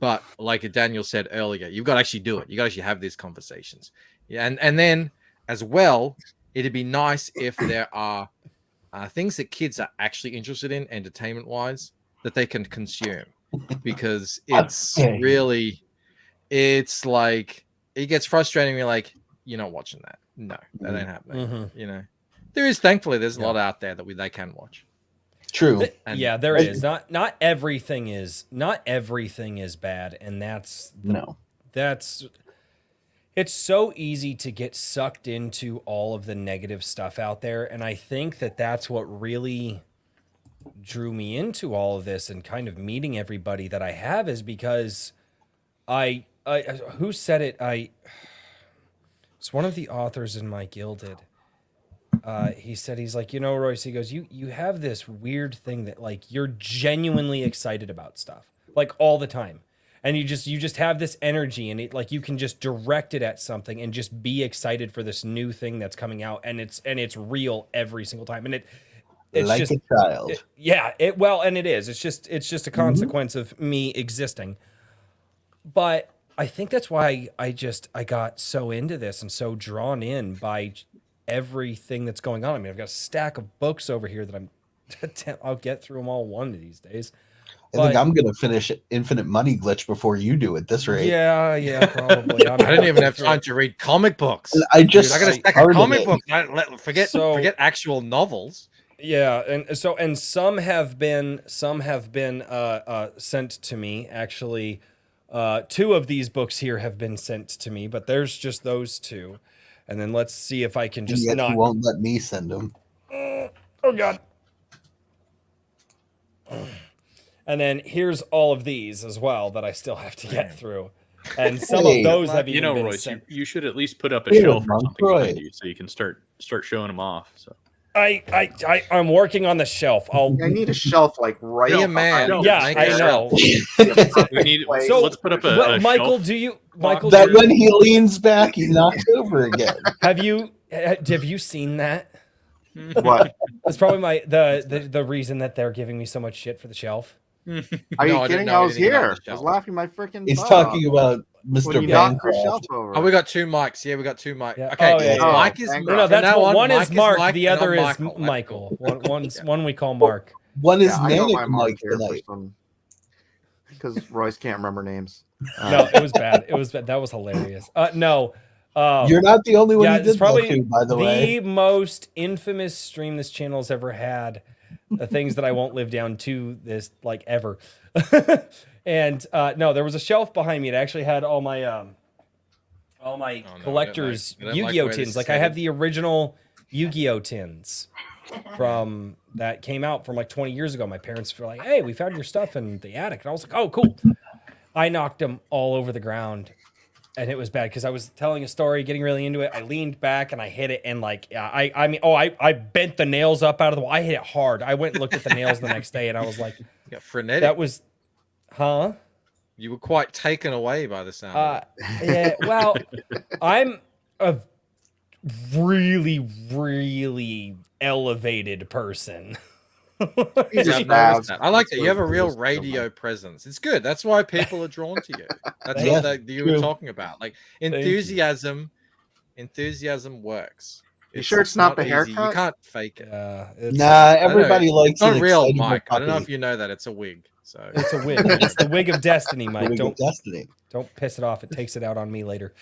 But like Daniel said earlier, you've got to actually do it. You got to actually have these conversations. Yeah, and then as well, it'd be nice if there are things that kids are actually interested in, entertainment-wise, that they can consume, because it's like it gets frustrating. You're like, you're not watching that. No, that ain't happening. There's a lot out there that they can watch. True. There is. Not everything is bad, and that's it's so easy to get sucked into all of the negative stuff out there, and I think that's what really drew me into all of this and kind of meeting everybody that I have, is because I who said it? It's one of the authors in my Gilded. He said, he's like, Royce, he goes, you have this weird thing that, like, you're genuinely excited about stuff, like, all the time. and you just have this energy, and it like you can just direct it at something and just be excited for this new thing that's coming out, and it's real every single time, and it's like just a child. and it is. It's just a consequence of me existing. But I think that's why I got so into this and so drawn in by everything that's going on. I mean, I've got a stack of books over here that I'll get through them all one of these days. I think I'm gonna finish Infinite Money Glitch before you do at this rate. Yeah, probably. I didn't even have time to read comic books. I just Dude, I got a stack of comic books. Forget actual novels. Yeah, and some have been sent to me. Actually, 2 of these books here have been sent to me, but there's just those 2. And then let's see if I can just yet not. You won't let me send them. Oh God. And then here's all of these as well that I still have to get through. And some of those have even been Royce, sent. you should at least put up a shelf or something behind you so you can start showing them off. So I'm working on the shelf. I need a shelf like right. Be a man. Yeah, I know. we need. So let's put up a Michael, shelf. Michael, that when he leans back, he knocks over again. Have you seen that? What? That's probably the reason that they're giving me so much shit for the shelf. Are you kidding? I was here. I was laughing my freaking. He's talking about Mr. Bancroft. Oh, we got 2 mics. Yeah, we got 2 mics. Yeah. Okay, Oh, yeah. Mike is No, that's one is Mark, Mike, the other is Michael. Michael. One we call Mark. One is I got my Manic mark Mike here tonight. because Royce can't remember names. No, it was bad. It was bad. That was hilarious. No. You're not the only one Yeah, who did it's probably that to, by the way. the most infamous stream this channel's ever had. The things that I won't live down to this like ever. And no, there was a shelf behind me. It actually had all my collector's Yu-Gi-Oh tins. Like I have the original Yu-Gi-Oh tins from that came out from like 20 years ago. My parents were like, "Hey, we found your stuff in the attic," and I was like, "Oh, cool." I knocked them all over the ground. And it was bad because I was telling a story, getting really into it. I leaned back and I hit it, and like I bent the nails up out of the wall. I hit it hard. I went and looked at the nails the next day, and I was like, You got frenetic. "That was, huh?" You were quite taken away by the sound. of it. Yeah. Well, I'm a really, really elevated person. You Yeah, just I've noticed have- that. I like that. You have a real Just so radio much. presence. It's good. That's why people are drawn to you. That's Yeah, all that you were true. talking about. Like you. enthusiasm works. You sure it's not the easy. haircut? You can't fake it. Yeah, Nah, everybody likes It's not an real, excitable Mike. I don't know puppy. if you know that. It's a wig. So it's a wig. It's the wig of destiny, The Mike. Wig of Destiny. Don't piss it off. It takes it out on me later.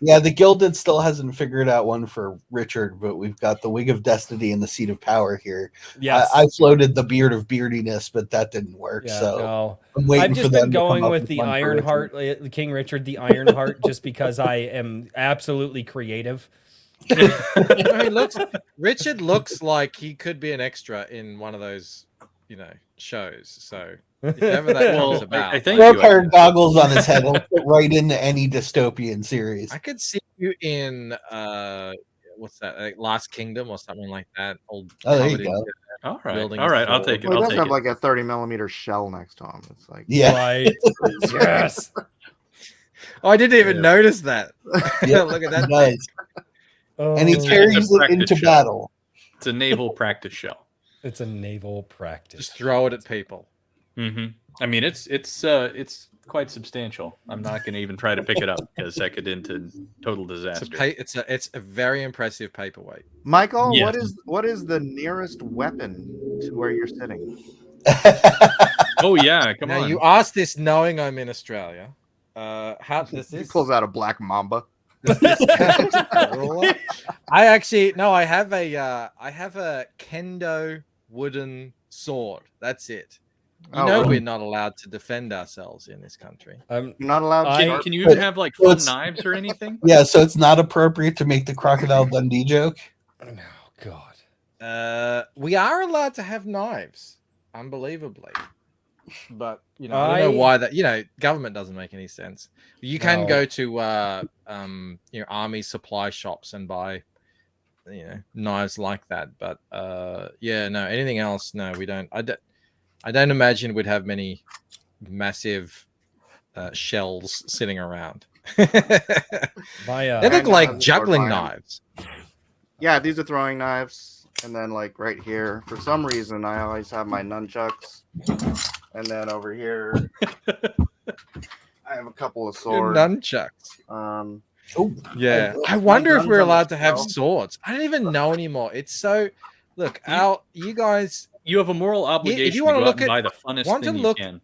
Yeah, the Gilded still hasn't figured out one for Richard, but we've got the Wig of Destiny and the Seat of Power here. Yes. I floated the Beard of Beardiness, but that didn't work. Yeah, so no. I'm waiting I've for just them been to come going up with the one for Richard. Ironheart, King Richard, the Ironheart, just because I am absolutely creative. Richard looks like he could be an extra in one of those, shows. So if ever that Well, comes about, I think Throw a you pair of goggles on his head. He'll fit right into any dystopian series. I could see you in what's that? Like Last Kingdom or something like that. Old Oh, there you covered in- go. All right, building all right. is I'll cool. take it. Well, he I'll does take have it. like a 30mm shell next to him. It's like Yeah. Right. Yes. Oh, I didn't even Yeah. notice that. Yeah. Look at that. Nice. And he Oh, carries It's a it practice into shell. battle. It's a naval practice shell. it's a naval practice. Just throw it at people. Mm-hmm. I mean, it's quite substantial. I'm not going to even try to pick it up because that could into total disaster. It's a very impressive paperweight. Michael, Yes. what is the nearest weapon to where you're sitting? Oh yeah, come Now on. you asked this knowing I'm in Australia. How does He this? pulls out a black mamba. Does this count as a ruler? I actually no. I have a kendo wooden sword. That's it. You Oh, know really? we're not allowed to defend ourselves in this country. You're not allowed I- to. Can you even have like So fun it's- knives or anything? Yeah, so it's not appropriate to make the Crocodile Dundee joke. Oh, God. We are allowed to have knives, unbelievably. But I don't know why that. Government doesn't make any sense. You can No. go to army supply shops and buy knives like that. But anything else? No, we don't. I don't imagine we'd have many massive shells sitting around. My They look like And, juggling or mine. knives. Yeah, these are throwing knives, and then like right here, for some reason, I always have my nunchucks, and then over here, I have a couple of Your swords. nunchucks. Oh, Yeah, My I wonder if guns we're on the allowed to have shelf. swords. I don't even know anymore. It's so. Look, you guys. You have a moral obligation to wanna go out look and at- buy the funnest want to thing you look- can,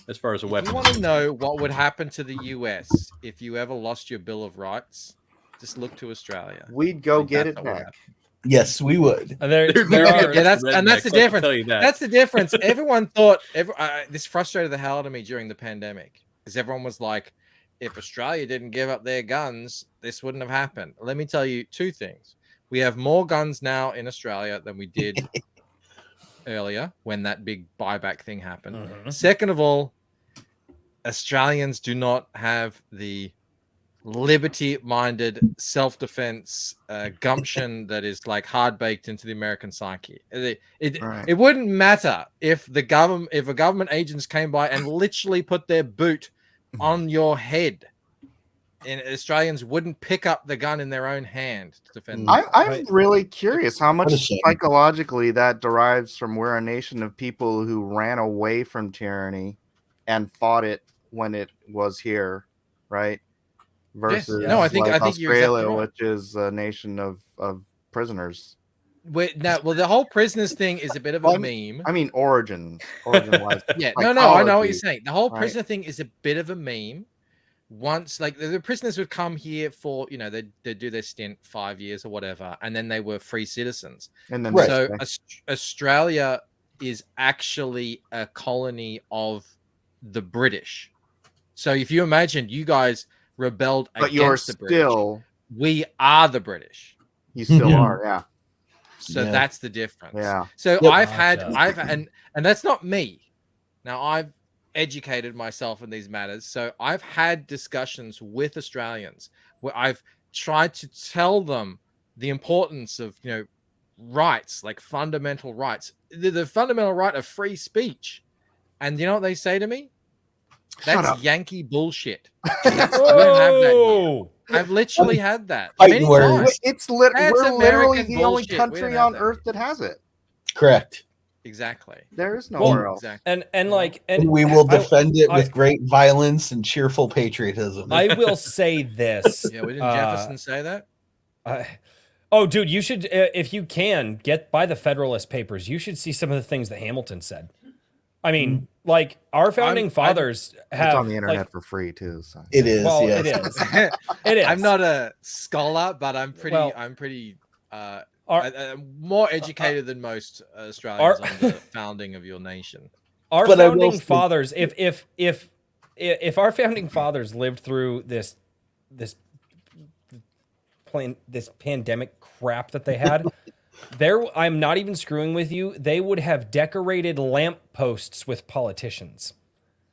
as far as a If weapon. you want to know what would happen to the US if you ever lost your Bill of Rights, just look to Australia. We'd go Like, get that's it what would back. happen. yes, we would. there There's there gonna be a are Yeah, bunch that's of and that's the rednecks, I can difference. tell you that. That's the difference. Everyone thought this frustrated the hell out of me during the pandemic because everyone was like, if Australia didn't give up their guns, this wouldn't have happened. Let me tell you two things. We have more guns now in Australia than we did earlier when that big buyback thing happened. Mhm. Second of all, Australians do not have the liberty-minded self-defense gumption that is like hard baked into the American psyche. Right. It wouldn't matter if a government agents came by and literally put their boot on your head, and Australians wouldn't pick up the gun in their own hand to defend. I'm Right. really curious how What a much shame. psychologically that derives from we're a nation of people who ran away from tyranny and fought it when it was here, right? Versus No, I think like you're exactly Australia, right. which is a nation of prisoners. Well, the whole prisoners thing is a bit of a Well, meme. I mean, origin wise. Yeah, no, I know what you're psychology, saying. The whole right? prisoner thing is a bit of a meme. Once, like the prisoners would come here for, they'd do their stint 5 years or whatever, and then they were free citizens. And then Right. So stay. Australia is actually a colony of the British. So if you imagine you guys rebelled But you're against the British, still, we are the British. you still Yeah. are, yeah, So Yeah. that's the difference. yeah. So Yep. and that's not me. Now I've educated myself in these matters. So I've had discussions with Australians where I've tried to tell them the importance of, rights, like fundamental rights, the fundamental right of free speech. And you know what they say to me? Shut That's up. Yankee bullshit. We don't have that here. Whoa! I've literally had that Fighting many words. times. It's That's we're literally American the only bullshit. We country don't have on that earth here. that has it. Correct. Exactly. There is nowhere Well, else. Exactly. And Yeah. and We will I- defend it I- with great violence and cheerful patriotism. I will say this. Yeah, we didn't Jefferson say that? Oh, dude, you should, if you can, buy the Federalist Papers. You should see some of the things that Hamilton said. I mean, like our founding fathers have It's on the internet like, for free too. So. It is. well, yes. it is. It is. I'm not a scholar, but I'm pretty. Well, I'm pretty. Our, More educated than most Australians our- on the founding of your nation. our But I will founding say- fathers, if our founding fathers lived through this pandemic crap that they had, I'm not even screwing with you. They would have decorated lamp posts with politicians.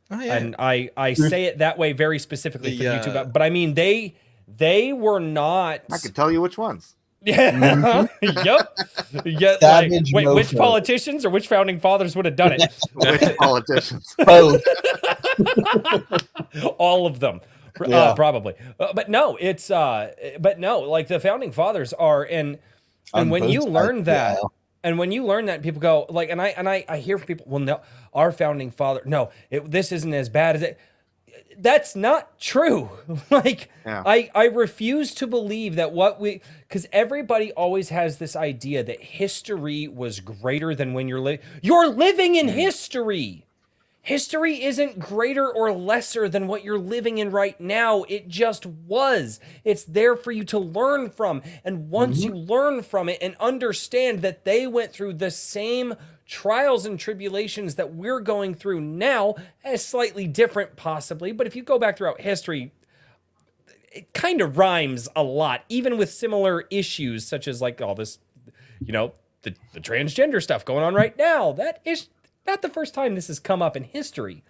Oh yeah. And I say it that way very specifically for The, YouTube, but I mean they were not. I could tell you which ones. Yeah. Yep. Yeah. Like, Savage wait, which mofo. politicians or which founding fathers would have done it? Which politicians? Both. All of them, Yeah. probably. But no, it's like the founding fathers are, and On when both you sides learn of the that, aisle. and when you learn that, people go like, and I hear from people, well, no, our founding father, no, this isn't as bad as it. That's not true. Like, Yeah. I refuse to believe that because everybody always has this idea that history was greater than when you're living in history. History isn't greater or lesser than what you're living in right now. It just was. It's there for you to learn from. And once you learn from it and understand that they went through the same trials and tribulations that we're going through now, as slightly different possibly, but if you go back throughout history, it kind of rhymes a lot, even with similar issues such as like all this, the transgender stuff going on right now. That is not the first time this has come up in history,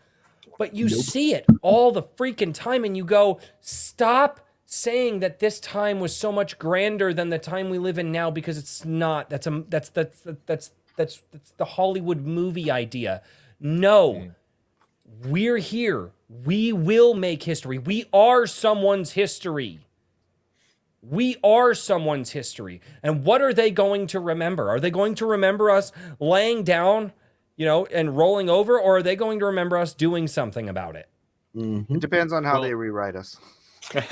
but you see it all the freaking time and you go, stop saying that this time was so much grander than the time we live in now, because it's not. That's the Hollywood movie idea. No, we're here. We will make history. We are someone's history. We are someone's history. And what are they going to remember? Are they going to remember us laying down, and rolling over, or are they going to remember us doing something about it? It depends on how they rewrite us.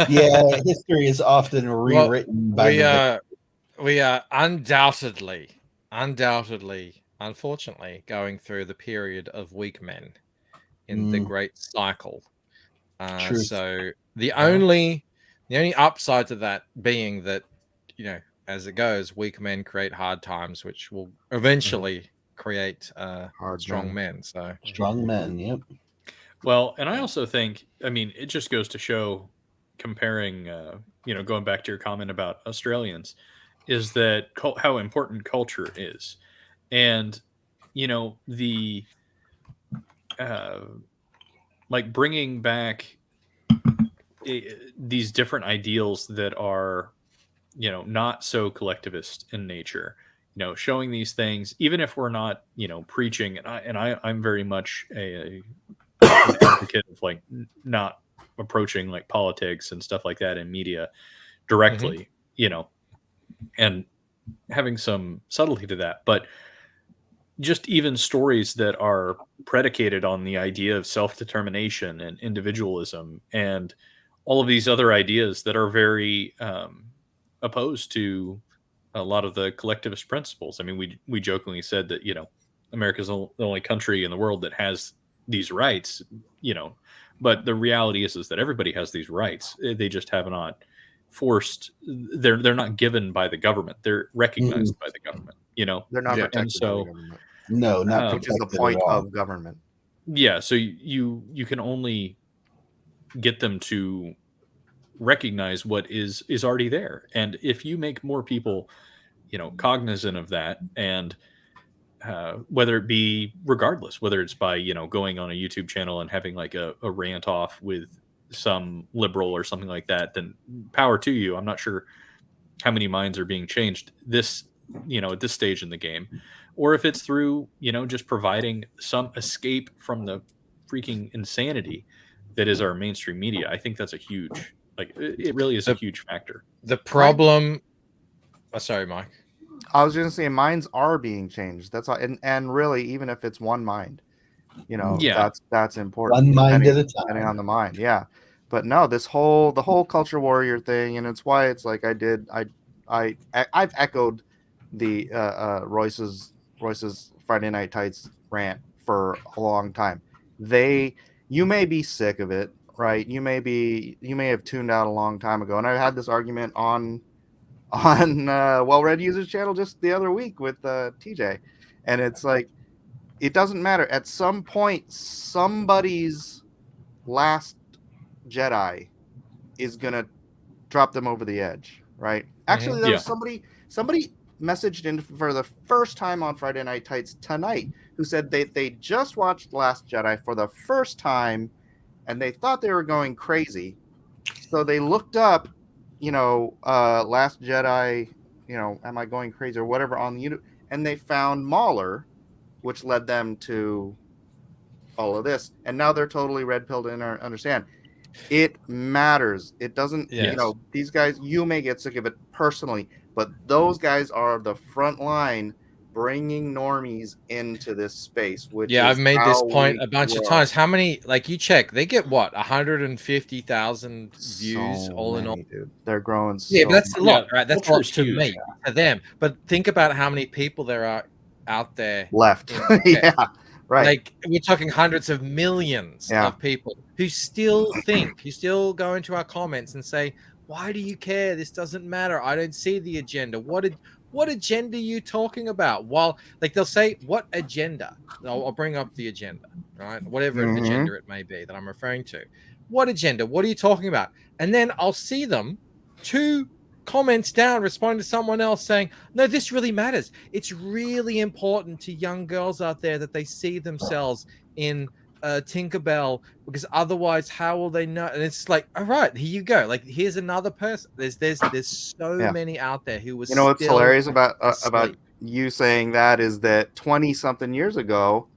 Yeah, history is often rewritten by we are undoubtedly, unfortunately, going through the period of weak men in the great cycle. So the only upside to that being that, as it goes, weak men create hard times, which will eventually create strong men. So strong men, yep. Well, and I also think, it just goes to show, comparing, going back to your comment about Australians, is that how important culture is. And, the, like bringing back these different ideals that are, not so collectivist in nature, showing these things, even if we're not, preaching, I'm very much an advocate of like not approaching like politics and stuff like that in media directly, and having some subtlety to that, but just even stories that are predicated on the idea of self-determination and individualism and all of these other ideas that are very opposed to a lot of the collectivist principles. We jokingly said that America's the only country in the world that has these rights, but the reality is that everybody has these rights. They just have not forced. They're not given by the government. They're recognized by the government. They're not protected and so by the government. No, not Which is the protected point at all. of government. Yeah, so you can only get them to recognize what is already there, and if you make more people cognizant of that, and whether it be regardless, whether it's by going on a YouTube channel and having like a rant off with some liberal or something like that, then power to you. I'm not sure how many minds are being changed this at this stage in the game, or if it's through just providing some escape from the freaking insanity that is our mainstream media. I think that's a huge, like, it really is a huge factor. The problem sorry, Mike. I was gonna say minds are being changed. That's all, and really, even if it's one mind, that's important. One mind at a depending time. on the mind, yeah. But no, the whole culture warrior thing, and it's why it's like I've echoed the Royce's Friday Night Tights rant for a long time. You may be sick of it, right? You may have tuned out a long time ago, and I had this argument on Well Read Users channel just the other week with TJ, and it's like it doesn't matter. At some point, somebody's last Jedi is gonna drop them over the edge, right? Actually, there was somebody messaged in for the first time on Friday Night Tights tonight who said they just watched Last Jedi for the first time and they thought they were going crazy, so they looked up, Last Jedi, am I going crazy or whatever on the YouTube, and they found Mahler, which led them to all of this, and now they're totally red pilled and understand. It matters. It doesn't, these guys, you may get sick of it personally, but those guys are the front line bringing normies into this space, which is I've made this point how a bunch of we times. grow. How many, like, you check, they get what, 150,000 views So all in all? many, dude. They're growing so Yeah, but that's a lot, Yeah, right? That's a lot culture's to huge. me, to them. But think about how many people there are out there left. in the Yeah, West. right. Like, we're talking hundreds of millions Yeah. of people who still go into our comments and say, why do you care? This doesn't matter. I don't see the agenda. What agenda are you talking about? While, like, they'll say, what agenda? I'll bring up the agenda, right? Whatever Mhm. agenda it may be that I'm referring to. What agenda? What are you talking about? And then I'll see them 2 comments down responding to someone else saying, no, this really matters. It's really important to young girls out there that they see themselves in Tinkerbell, because otherwise how will they know? And it's like, all right, here you go. Like, here's another person. There's so many out there who was what's hilarious about asleep. you saying that is that 20 something years ago,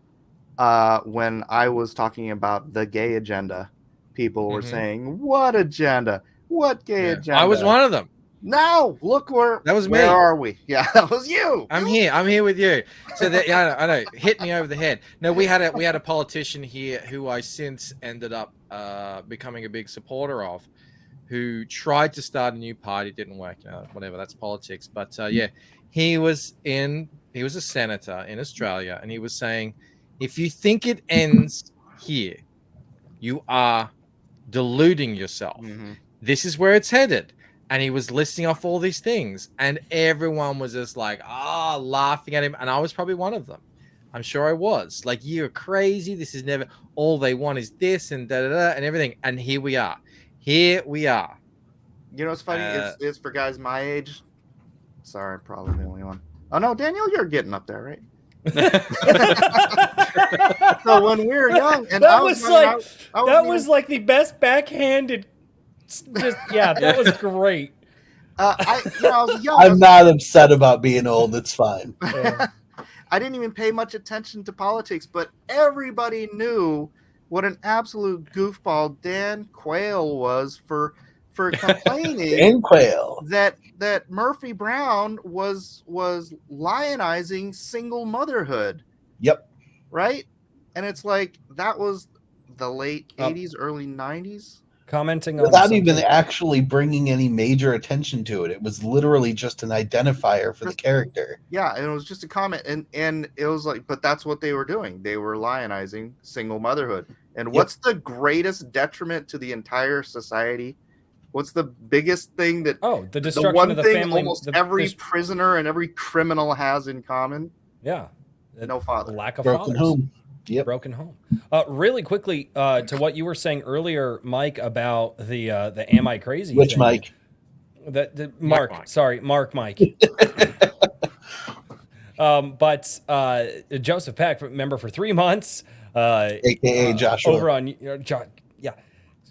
when I was talking about the gay agenda, people were Mhm. saying, "What agenda? What gay Yeah. agenda?" I was one of them. No, look where That was where me. are we? Yeah, that was you. I'm here with you. So that yeah, I know, hit me over the head. No, we had a politician here who I since ended up becoming a big supporter of, who tried to start a new party, didn't work. Whatever, that's politics. But yeah, he was a senator in Australia, and he was saying, if you think it ends here, you are deluding yourself. Mhm. This is where it's headed. And he was listing off all these things, and everyone was just like, laughing at him. And I was probably one of them. I'm sure I was. Like, you're crazy. This is never, all they want is this and da da da and everything. And here we are. Here we are. You know what's funny? It's for guys my age. Sorry, I'm probably the only one. Oh no, Daniel, you're getting up there, right? So when we were young, and That was like that was even- like the best backhanded. Yeah, that was great. I was young. I'm not upset about being old. It's fine. I didn't even pay much attention to politics, but everybody knew what an absolute goofball Dan Quayle was for complaining And Quail. that Murphy Brown was lionizing single motherhood. Yep. Right? And it's like that was the late 80s, early 90s. Commenting on Without something. even actually bringing any major attention to it. It was literally just an identifier for the character. Yeah, and it was just a comment, and it was like, but that's what they were doing. They were lionizing single motherhood. And what's the greatest detriment to the entire society? What's the biggest thing that the the destruction one of the thing family? almost every prisoner and every criminal has in common? Yeah, No father. lack of Broken fathers. home. Yep. Broken home. Really quickly, to what you were saying earlier, Mike, about the "Am I Crazy?" Which thing. Mike? The Mark. Mike. Sorry, Mark. Mike. But Joseph Peck, remember, for 3 months, AKA Joshua. over on yeah,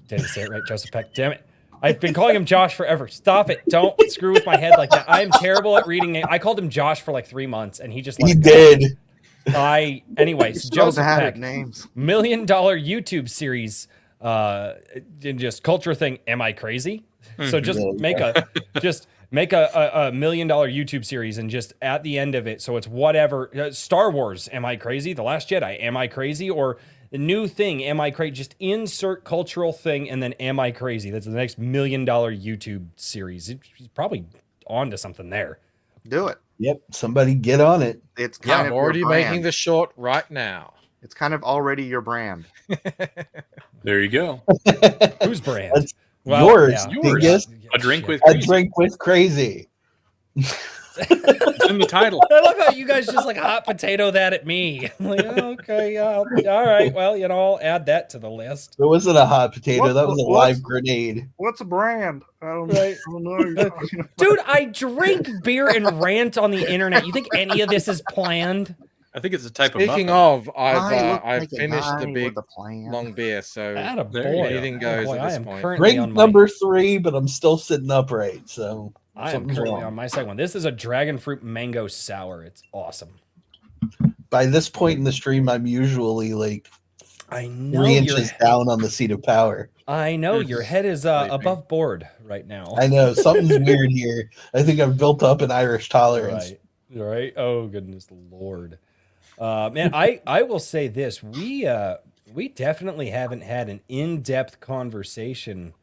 did I say it right? Joseph Peck. Damn it. I've been calling him Josh forever. Stop it. Don't screw with my head like that. I am terrible at reading it. I called him Josh for like 3 months, and he just let He it go. did. Anyways, So Joseph bad Peck, at names. $1 million YouTube series, in just culture thing. Am I crazy? So just make a $1 million YouTube series, and just at the end of it, so it's whatever. Star Wars, am I crazy? The Last Jedi, am I crazy? Or the new thing, am I crazy? Just insert cultural thing, and then am I crazy? That's the next $1 million YouTube series. He's probably on to something there. Do it. Yep. Somebody get on it. It's Yeah, kind I'm of your already brand. making the short right now. It's kind of already your brand. There you go. Whose brand? That's yours. yeah. Yours. Yeah, A drink shit. with A crazy. drink with crazy. It's in the title. I love how you guys just like hot potato that at me. I'm like, oh, okay, yeah, all right. Well, I'll add that to the list. It wasn't a hot potato. What- that was a what's- live grenade. What's a brand? I don't Right. know. Dude, I drink beer and rant on the internet. You think any of this is planned? I think it's a type Speaking of of, I look I've like a finished the guy big with a plan. long beer, so Atta There you boy. go. anything goes Boy, at I this am point. currently Drink on my, number 3, but I'm still sitting upright. So I am something's currently wrong. on my second one. This is a dragon fruit mango sour. It's awesome. By this point in the stream, I'm usually like I know 3 your inches down on the seat of power. I know your head is above board right now. I know something's weird here. I think I've built up an Irish tolerance. Right. Oh goodness Lord. Man, I will say this. We definitely haven't had an in-depth conversation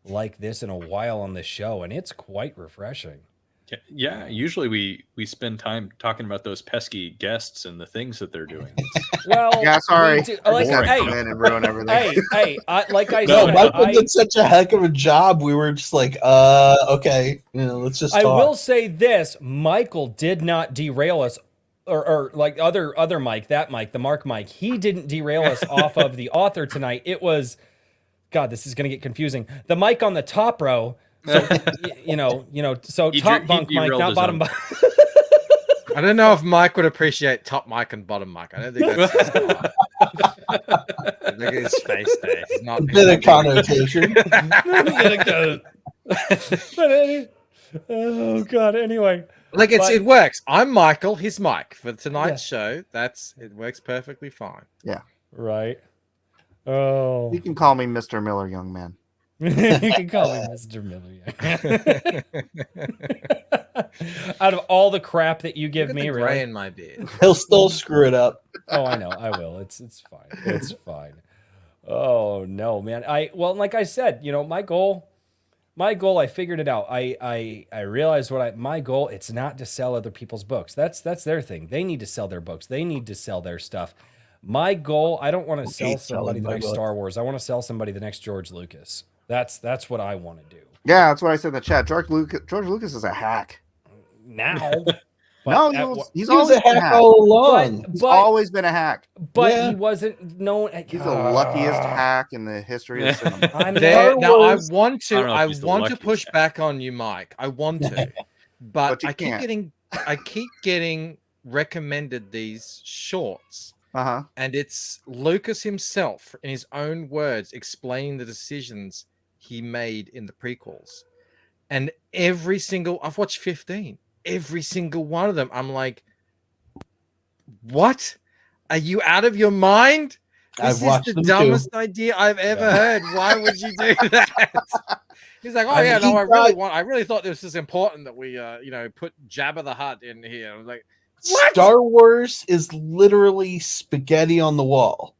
like this in a while on this show, and it's quite refreshing. Yeah, usually we spend time talking about those pesky guests and the things that they're doing. Well, Yeah, sorry. we do- I like, just had to hey, come in and ruin everything. like I No, said, Michael did such a heck of a job. We were just like, okay, let's just I talk. will say this: Michael did not derail us, or like other Mike, the Mark Mike. He didn't derail us off of the author tonight. It was, God, this is going to get confusing. The Mike on the top row. So so He top bunk Mike, derailed not his bottom own. bunk. I don't know if Mike would appreciate top mic and bottom mic. I don't think that's his style. Look at his face there. He's not. A bit of connotation. Oh God. Anyway, Like it works. I'm Michael. He's Mike for tonight's show. It works perfectly fine. Yeah. Right. Oh. You can call me Mr. Miller, young man. You can call me Mr. Miller. Out of all the crap that you give Look at me, the really. gray in my beard. He'll still screw it up. Oh, I know. I will. It's fine. It's fine. Oh no, man. Like I said, my goal, I figured it out. I realized my goal, it's not to sell other people's books. That's their thing. They need to sell their books. They need to sell their stuff. My goal, I don't want to sell somebody the next Star Wars. I want to sell somebody the next George Lucas. That's what I want to do. Yeah, that's what I said in the chat. George Lucas is a hack. Now. No, he's He was always a been hack all along. He's always been a hack. But he wasn't known. He's the luckiest hack in the history of cinema. Now I want to push back on you, Mike. I want to, but I keep getting recommended these shorts. And it's Lucas himself, in his own words, explaining the decisions he made in the prequels. And I've watched 15. Every single one of them, I'm like, what? Are you out of your mind? This is the dumbest idea I've ever heard. Why would you do that? He's like, I really thought this was important that we, put Jabba the Hutt in here. I was like, what? Star Wars is literally spaghetti on the wall.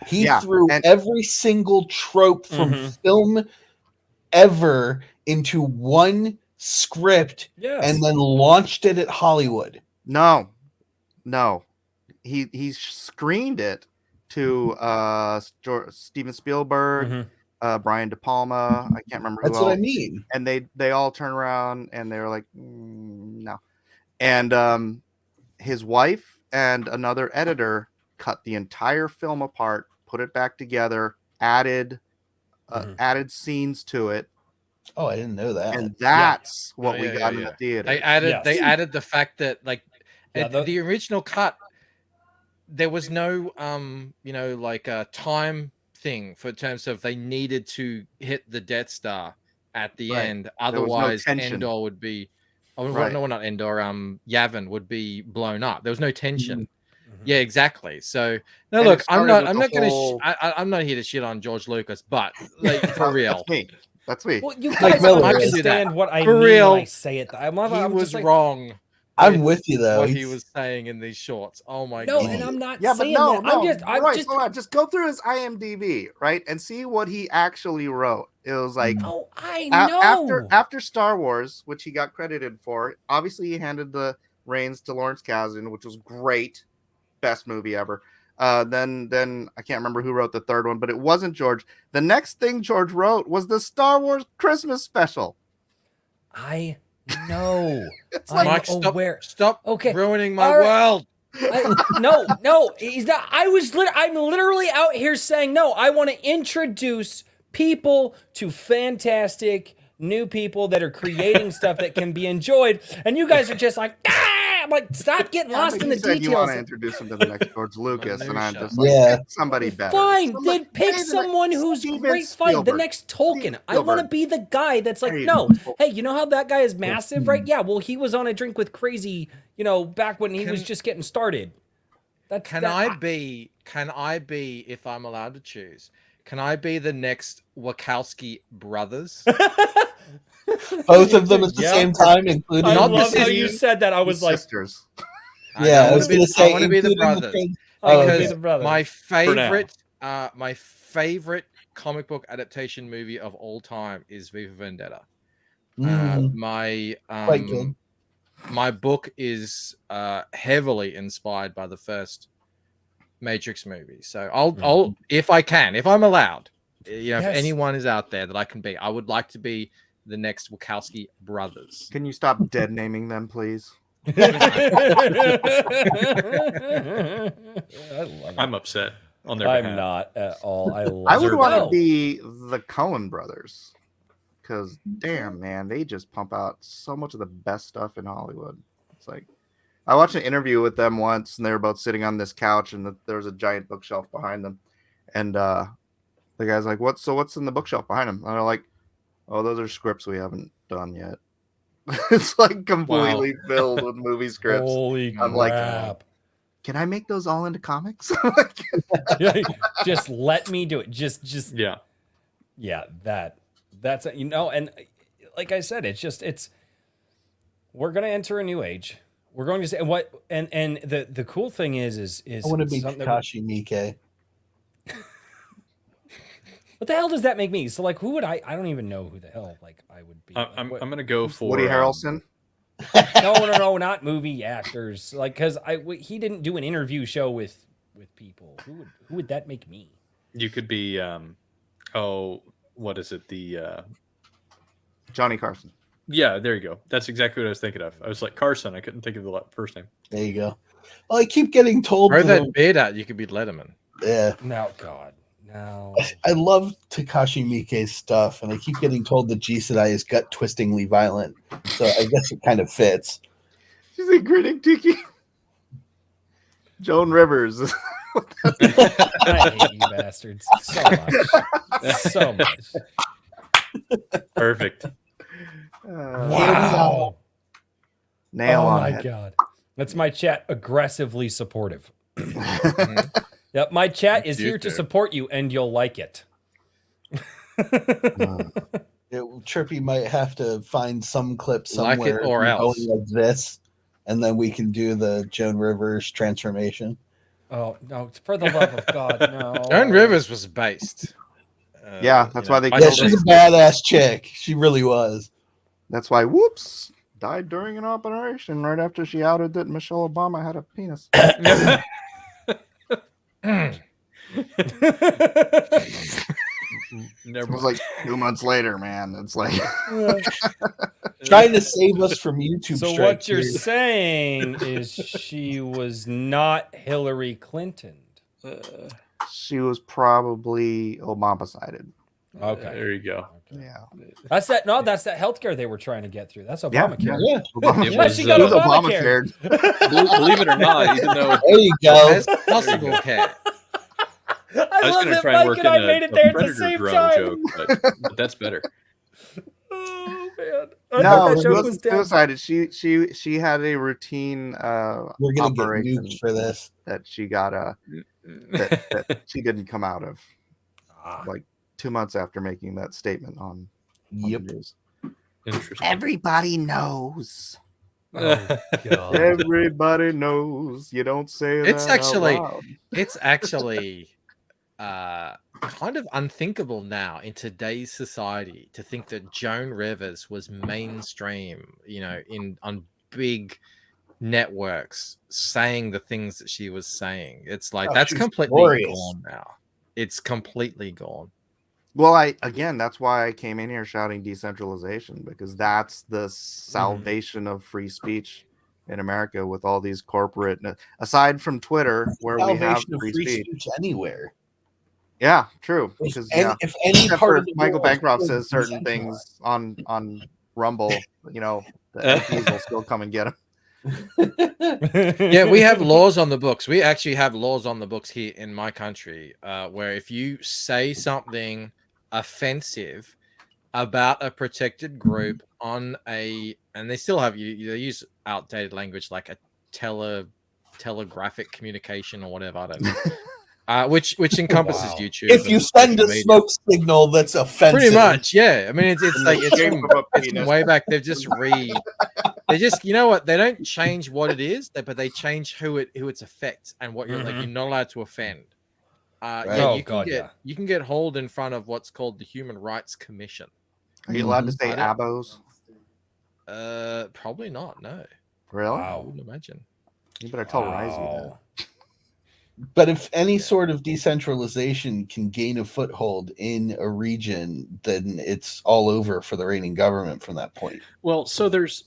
He threw every single trope from film ever into one script and then launched it at Hollywood. No. He screened it to Steven Spielberg, Brian De Palma. I can't remember who else. That's what I mean. And they all turn around and they were like, no. And his wife and another editor cut the entire film apart, put it back together, added scenes to it. Oh, I didn't know that. And that's what we got in the theater. They added the fact that the original cut, there was no time thing for terms of they needed to hit the Death Star at the end. Otherwise, Endor would be not Endor, Yavin would be blown up. There was no tension. Yeah, exactly. So no, look, I'm not here to shit on George Lucas, but like for real. That's me. Well, you guys understand what I mean when I say it. He was wrong. I'm with you though. What he was saying in these shorts. Oh my god. No, and I'm not saying that. Just go through his IMDb, right, and see what he actually wrote. It was like, I know. After Star Wars, which he got credited for, obviously he handed the reins to Lawrence Kasdan, which was great, best movie ever. Then I can't remember who wrote the third one, but it wasn't George. The next thing George wrote was the Star Wars Christmas special. I know. It's like, Mike, stop ruining my world. No, he's not. I'm literally out here saying, no, I want to introduce people to fantastic new people that are creating stuff that can be enjoyed. And you guys are just like, I'm like, stop getting lost in the details. You want to introduce him to the next George Lucas, and I'm just like, somebody better. Fine, then pick someone who's great. Fine, the next Tolkien. I want to be the guy that's like, no, hey, you know how that guy is massive, right? Yeah, well, he was on A Drink with Crazy, back when he was just getting started. Can I be, if I'm allowed to choose, can I be the next Wachowski brothers? Both of them at the same time, including. I love how you said that. I was like, sisters. Yeah, I was going to say, I want to be the brothers because my favorite comic book adaptation movie of all time is V for Vendetta. My book is heavily inspired by the first Matrix movie. So I'll if I'm allowed, if anyone is out there that I can be, I would like to be the next Wachowski brothers. Can you stop dead naming them, please? I'm upset on their behalf. I'm not at all. I would want to be the Coen brothers, because damn, man, they just pump out so much of the best stuff in Hollywood. It's like, I watched an interview with them once, and they were both sitting on this couch, and there was a giant bookshelf behind them, and the guy's like, what's in the bookshelf behind them? And they're like, oh, those are scripts we haven't done yet. It's like completely filled with movie scripts. Holy I'm like, crap. can I make those all into comics? Just let me do it. Just Yeah. That's you know, and like I said, it's we're gonna enter a new age. We're going to say what and the cool thing is I want to be something Takashi Miike. what the hell does that make me? So like, who would I don't even know who the hell like I would be. I'm gonna go for Woody Harrelson. No, not movie actors. Like, because he didn't do an interview show with people. Who would that make me? You could be what is it? The Johnny Carson. yeah, there you go. That's exactly what I was thinking of. I was like Carson. I couldn't think of the first name. There you go. Well, I keep getting told. Grow that beard out. You could be Letterman. Yeah. No, God, no. I love Takashi Miike's stuff, and I keep getting told that G Sedai is gut twistingly violent. So I guess it kind of fits. She's a critic, Tiki. Joan Rivers. I hate you bastards so much. So much. Perfect. Wow. Nail Oh on my it. God. That's my chat aggressively supportive. Yep, my chat is here to support you and you'll like it. Trippy might have to find some clip somewhere Like it or else. like this, and then we can do the Joan Rivers transformation. Oh, no, for the love of God, no. Joan Rivers was based. Yeah, that's why they Yeah, killed she's her. a badass chick. She really was. That's why Whoops died during an operation right after she outed that Michelle Obama had a penis. It was like 2 months later, man. It's like Trying to save us from YouTube So strikes what you're here. saying is she was not Hillary Clinton. she was probably Obama-sided. Okay. There you go. Yeah. That's that healthcare they were trying to get through. That's Yeah. Obamacare. Yeah, Obama, Yeah, she got it was Obamacare. Believe it or not, even though there you go. Best possible cat. I I was love going to that try and Mike work and in I made it there a at the predator same drone time. joke, but that's better. Oh man. I thought No, that she joke wasn't was dead. suicided. She had a routine We're gonna get operation nuked for this. that she got that she didn't come out of like 2 months after making that statement on Yep. the news. Interesting. Everybody knows. Oh God. Everybody knows. You don't say It's that actually- out loud. It's actually kind of unthinkable now in today's society to think that Joan Rivers was mainstream, on big networks saying the things that she was saying. It's like Oh, that's she's completely glorious. gone now. It's completely gone. Well, that's why I came in here shouting decentralization, because that's the salvation of free speech in America with all these corporate, aside from Twitter, where we have Salvation of free free speech. speech anywhere. Yeah, true. If Because any, if any except part for of the Michael world Bancroft is says certain things on Rumble, the MPs will still come and get him. Yeah, we have laws on the books. We actually have laws on the books here in my country where if you say something offensive about a protected group and they still have they use outdated language like a telegraphic communication or whatever, I don't know. Which encompasses Wow. YouTube. If you and send a social media. smoke signal that's offensive, Pretty much, yeah. I mean, it's In like the it's shape from, of a it's from penis. way back. They just you know what? They don't change what it is, but they change who its affects and what you're like. You're not allowed to offend. Yeah, Oh, you can God, get yeah. you can get hauled in front of what's called the Human Rights Commission. Are you allowed to say I don't- abos? Probably not. No, Really? I Wow. wouldn't imagine. You better tell Risey Wow. but if any sort of decentralization can gain a foothold in a region, then it's all over for the reigning government from that point. Well, so there's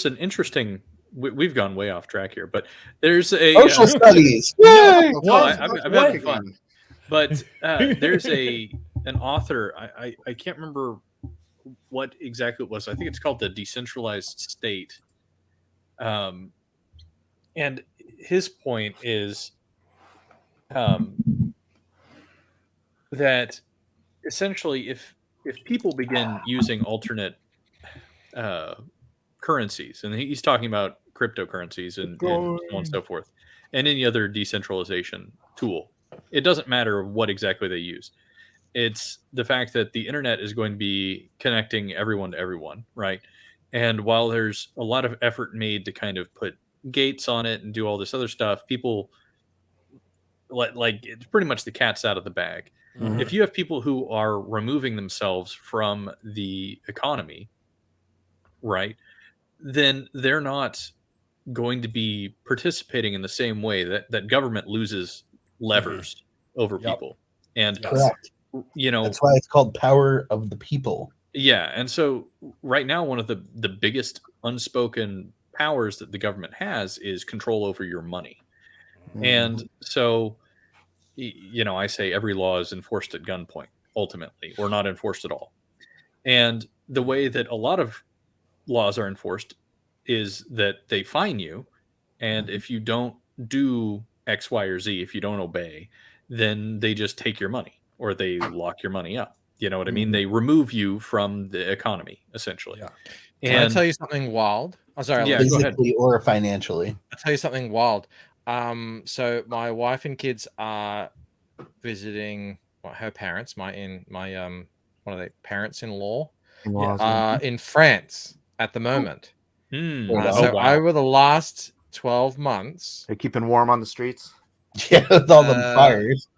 an interesting. We've gone way off track here, but there's a Social studies. that. Yay! No, Well, let's I'm work having fun. again. But there's an author. I can't remember what exactly it was. I think it's called The Decentralized State. And his point is that essentially, if people begin using alternate currencies, and he's talking about cryptocurrencies and so on and so forth, and any other decentralization tool. It doesn't matter what exactly they use. It's the fact that the internet is going to be connecting everyone to everyone, right? And while there's a lot of effort made to kind of put gates on it and do all this other stuff, people like it's pretty much the cat's out of the bag. Mhm. If you have people who are removing themselves from the economy, right, then they're not going to be participating in the same way that government loses levers over Yep. people. And Yes. Correct. you know, That's why it's called power of the people. yeah, and so right now one of the biggest unspoken powers that the government has is control over your money. And so I say every law is enforced at gunpoint ultimately, or not enforced at all. And the way that a lot of laws are enforced is that they fine you, and if you don't do X, Y, or Z, if you don't obey, then they just take your money or they lock your money up. You know what I mean? They remove you from the economy, essentially. Yeah. Can I And tell you something wild? Oh, sorry. Yeah, Alex. go ahead. Physically or financially. I'll tell you something wild. So my wife and kids are visiting her parents, my one of the parents-in-law, in France at the moment. Right So Oh, wow. over the last 12 months, They're keeping warm on the streets. Yeah, with all the fires.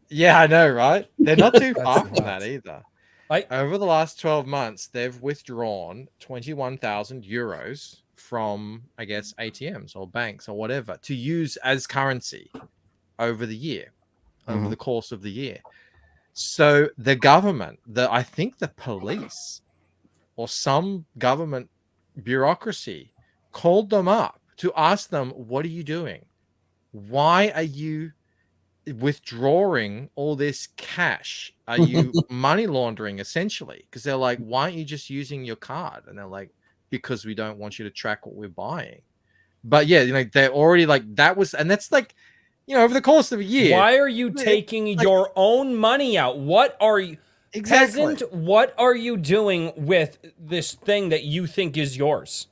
yeah, I know, right? They're not too far That's from that nuts. either. I- Over the last 12 months, they've withdrawn 21,000 euros from, I guess, ATMs or banks or whatever to use as currency over the year, over the course of the year. So the government, I think the police or some government bureaucracy called them up to ask them, what are you doing? Why are you withdrawing all this cash? Are you money laundering essentially? Because they're like, why aren't you just using your card? And they're like, because we don't want you to track what we're buying. But yeah, they're already like that was, and that's like, over the course of a year. Why are you taking your own money out? What are you, Exactly. peasant? What are you doing with this thing that you think is yours?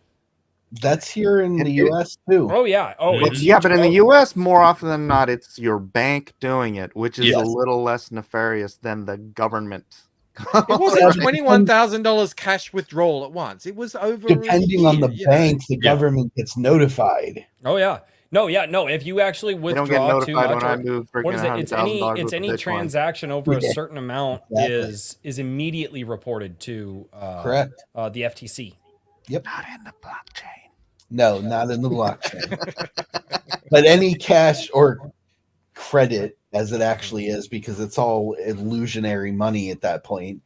That's here in the it- U.S. too. Oh yeah. Oh, it's Yeah, but in the oh, U.S., more often than not, it's your bank doing it, which is a Yes. little less nefarious than the government. It wasn't Right. $21,000 cash withdrawal at once. It was over Depending on the bank, the Yeah. government gets notified. Oh yeah. No, yeah, no. If you actually They don't get withdraw too notified much, when I or move what is it? It's any $100,000 it's worth of any Bitcoin. transaction over a Yeah, certain amount exactly. is immediately reported to Correct. the FTC. Yep. Not in the blockchain. No, not in the blockchain. But any cash or credit, as it actually is, because it's all illusionary money at that point,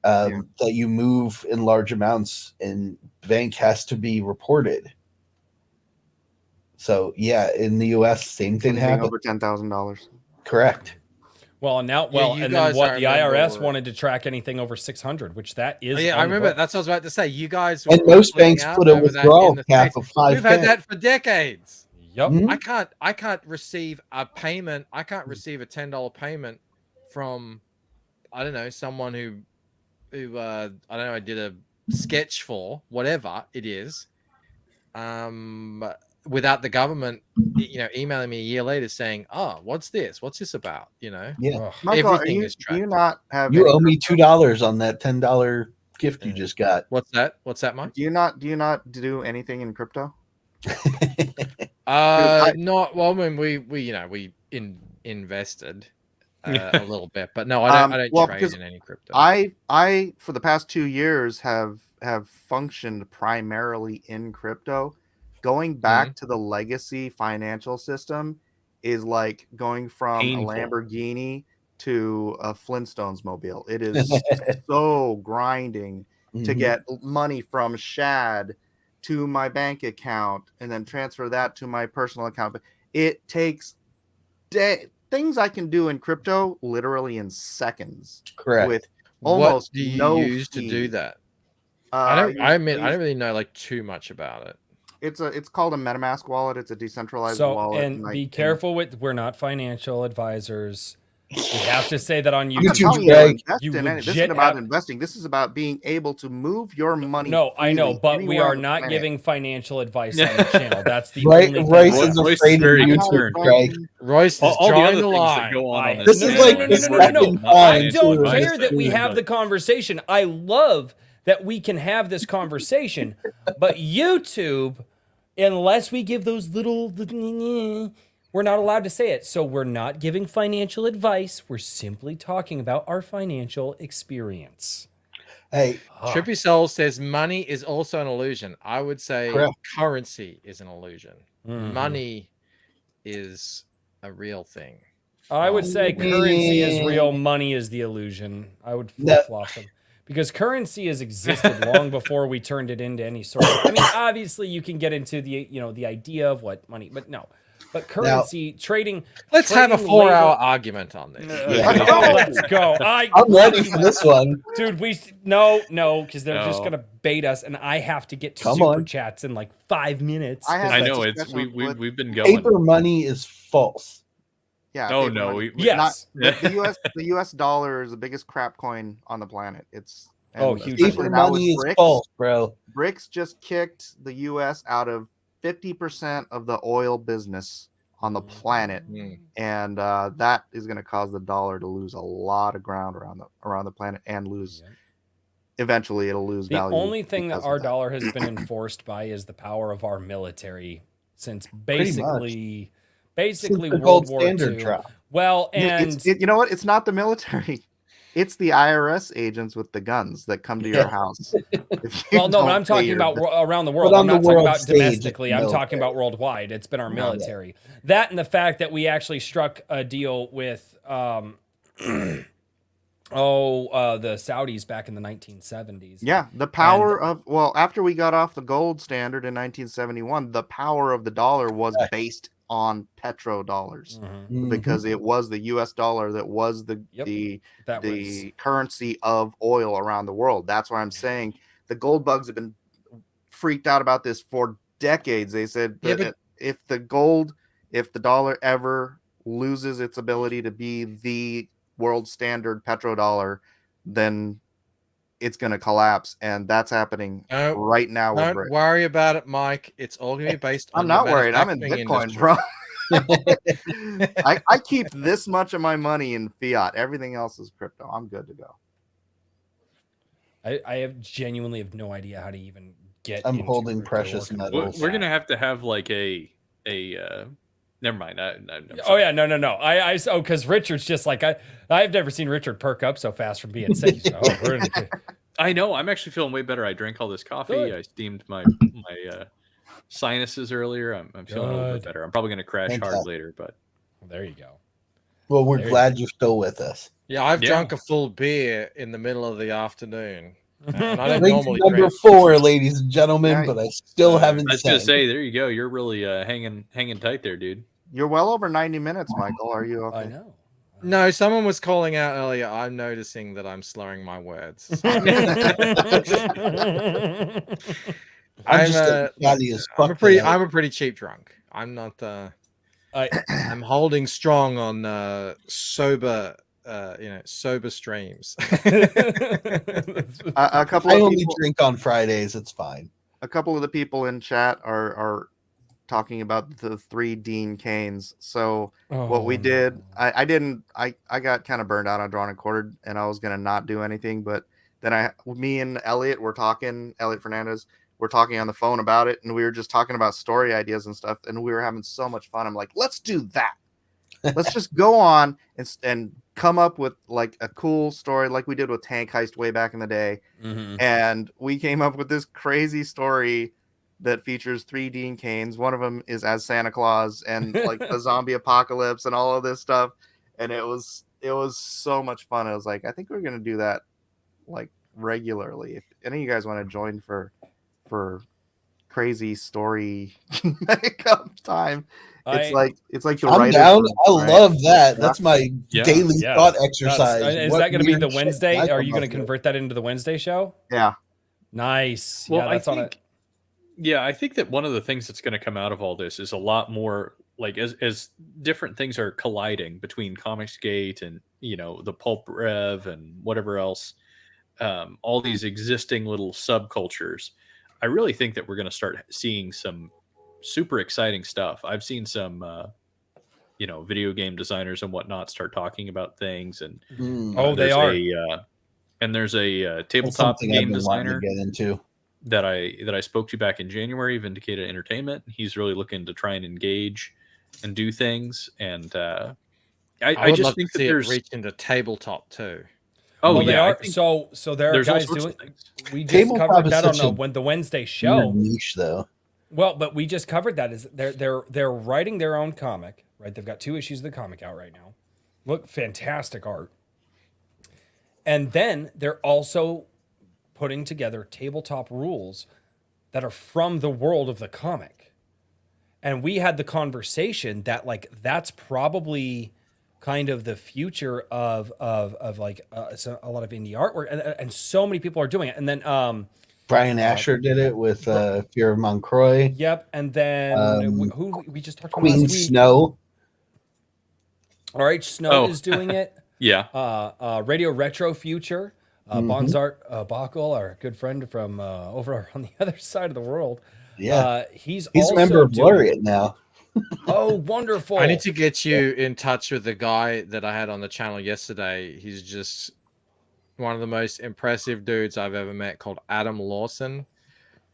that you move in large amounts, and bank has to be reported. So yeah, in the U.S., same thing Anything happens. over $10,000. Correct. Well, and now, Yeah, you and then guys, what? I The IRS remember- wanted to track anything over 600, which that is. Oh, yeah, on I the remember. books. That's what I was about to say. You guys, And were most flipping banks out put a over that withdrawal in the cap States. of 5K. We've had that for decades. Yep. Mhm. I can't receive a payment. I can't receive a $10 payment from, I don't know, someone who I don't know, I did a sketch for, whatever it is, without the government emailing me a year later saying, oh, what's this about? Yeah. Ugh. Michael, Everything is do tracked. you not have You any owe me $2 on that $10 gift you just got. What's that, Mike? Do you not do anything in crypto? Not well. I mean, we invested a little bit, but no, I don't trade because in any crypto. I for the past 2 years have functioned primarily in crypto. Going back to the legacy financial system is like going from Painful. a Lamborghini to a Flintstones mobile. It is so grinding to Mhm. get money from Shad to my bank account and then transfer that to my personal account. But it takes things I can do in crypto literally in seconds. Correct. With What almost do you no use to do fee. that? I I don't really know like too much about it. It's called a MetaMask wallet. It's a decentralized So, wallet. and be careful with, we're not financial advisors. We have to say that on I'm YouTube. telling you, invest you in it. This legit isn't about have- investing. This is about being able to move your money. No, I know, freely but we anywhere are on the not planet. giving financial advice on the channel. That's the Right, only thing. Royce I is have. Royce is afraid of very YouTube, concerned. Craig. Royce is All the drawing other the things that line. go on I- this This is channel, like I the mean, we're second not I time don't too. care that we But- have the conversation. I love that we can have this conversation, but YouTube, unless we give those little, we're not allowed to say it. So we're not giving financial advice. We're simply talking about our financial experience. Hey, Trippy Soul says money is also an illusion. I would say Correct. currency is an illusion. Mhm. Money is a real thing. I would say currency is real, Mm. money is the illusion. I would No. flip-flop them. Because currency has existed long before we turned it into any sort of, I mean, obviously you can get into the, the idea of what money, but no. But currency, trading. Let's have a trading 4-hour labor- argument on this. Let's go. I'm ready for this one. Dude, no, because they're just No. gonna bait us, and I have to get to Come super on. chats in like 5 minutes. I have I that know it's discussion with- we've been going. Paper money is false. Yeah. Oh paper no, money. Yes. The U.S. dollar is the biggest crap coin on the planet. It's Huge. especially Paper now with money is BRICS. false, bro. BRICS just kicked the U.S. out of 50% of the oil business on the planet, Mm. and that is going to cause the dollar to lose a lot of ground around the planet and lose. Eventually, it'll lose The value. only thing that because of our dollar has been enforced by is the power of our military since much. basically Since the World gold War standard II. drop. Well, Yeah, and you know what? It's not the military. It's the IRS agents with the guns that come to your house. If you well, no, but don't I'm pay talking your about bill. around the world. on I'm the not talking world about stage, it's domestically. I'm talking about worldwide. It's been our military. That and the fact that we actually struck a deal with the Saudis back in the 1970s. Yeah, the power of after we got off the gold standard in 1971, the power of the dollar was based on petrodollars Mhm. because it was the U.S. dollar that was the currency of oil around the world. That's why I'm saying the gold bugs have been freaked out about this for decades. They said that if the dollar ever loses its ability to be the world standard petrodollar, then it's going to collapse, and that's happening right now. Don't worry about it, Mike. It's all going to be based on I'm not the worried. I'm in manufacturing Bitcoin, industry. bro. I keep this much of my money in fiat. Everything else is crypto. I'm good to go. I genuinely have no idea how to even get. I'm into holding crypto precious or metals. We're gonna have to have like a never mind. I'm Oh sorry. yeah, no. Because Richard's just like I've never seen Richard perk up so fast from being sick. He's like, we're in the I know. I'm actually feeling way better. I drank all this coffee. Good. I steamed my sinuses earlier. I'm feeling a little bit better. I'm probably gonna crash hard Fantastic. later, but There you go. Well, we're There you glad you're still with us. Yeah, I've Yeah. drunk a full beer in the middle of the afternoon. And I don't Drink normally number drink. 4, ladies and gentlemen, Yeah. but I still haven't I was gonna sang. say, there you go. You're really hanging tight there, dude. You're well over 90 minutes, Michael. Are you okay? I know. No, someone was calling out earlier. I'm noticing that I'm slurring my words. I'm just fatty as fuck. I'm a pretty cheap drunk. I'm not. I'm holding strong on sober. Sober streams. A couple I of only people, drink on Fridays. It's fine. a couple of the people in chat are talking about the 3 Dean Canes. So what we did, I got kind of burned out on Drawn and Quartered, and I was gonna not do anything, but then me and Elliot Fernandez were talking on the phone about it, and we were just talking about story ideas and stuff, and we were having so much fun. I'm like, let's do that. Let's just go on and come up with like a cool story like we did with Tank Heist way back in the day. Mhm. And we came up with this crazy story that features 3 Dean Canes. One of them is as Santa Claus and like the zombie apocalypse and all of this stuff. And it was so much fun. I was like, I think we're going to do that like regularly. If any of you guys want to join for crazy story makeup time, it's like the I'm writer's down. room, I right? love that. Yeah. That's my Yeah. daily Yeah. thought exercise. Is What that going to be weird the shit Wednesday? I Are you come going up to with. convert that into the Wednesday show? Yeah. Nice. Well, Yeah, that's I think that one of the things that's going to come out of all this is a lot more like as different things are colliding between Comicsgate and the Pulp Rev and whatever else, all these existing little subcultures, I really think that we're going to start seeing some super exciting stuff. I've seen some video game designers and whatnot start talking about things, and Oh, they are. There's a That's tabletop something I've game been wanting to designer get into. that I spoke to back in January, Vindicated Entertainment. He's really looking to try and engage and do things, and I I would just love think to that see there's it reach into tabletop too. oh Well, they yeah, I are. think So there are there's all guys sorts doing. of things. We just Tabletop covered is that on such a the Wednesday Weird show. niche, though. Well, but we just covered that. Is they're writing their own comic, right? They've got 2 issues of the comic out right now. Look, fantastic art. And then they're also putting together tabletop rules that are from the world of the comic. And we had the conversation that like that's probably kind of the future of like so a lot of indie artwork, and so many people are doing it. And then Brian Asher did it with Fear of Moncroy. yep, and then who we just talked about Queen last week. Snow. All right, Snow Oh. is doing it. Yeah. Radio Retro Future. Mhm. Bonzart Bachl, our good friend from over on the other side of the world. Yeah, He's he's also a member of doing- Laureate now. Oh, wonderful! I need to get you in touch with the guy that I had on the channel yesterday. He's just one of the most impressive dudes I've ever met, called Adam Lawson,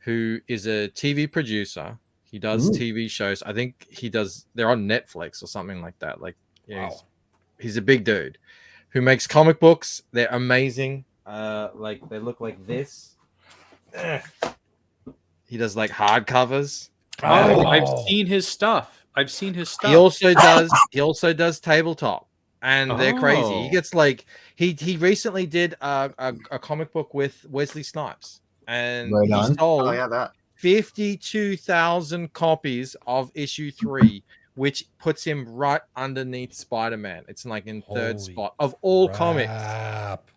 who is a TV producer. He does TV shows. I think they're on Netflix or something like that. Like, yeah, Wow. he's a big dude who makes comic books. They're amazing. Like they look like this. He does like hardcovers. Oh, Oh. I've seen his stuff. He also does tabletop, and they're crazy. He Oh. gets like he recently did a comic book with Wesley Snipes, and Right he on. sold Oh yeah, that. 52,000 copies of issue 3, which puts him right underneath Spider-Man. It's like in third Holy spot of all comics. crap.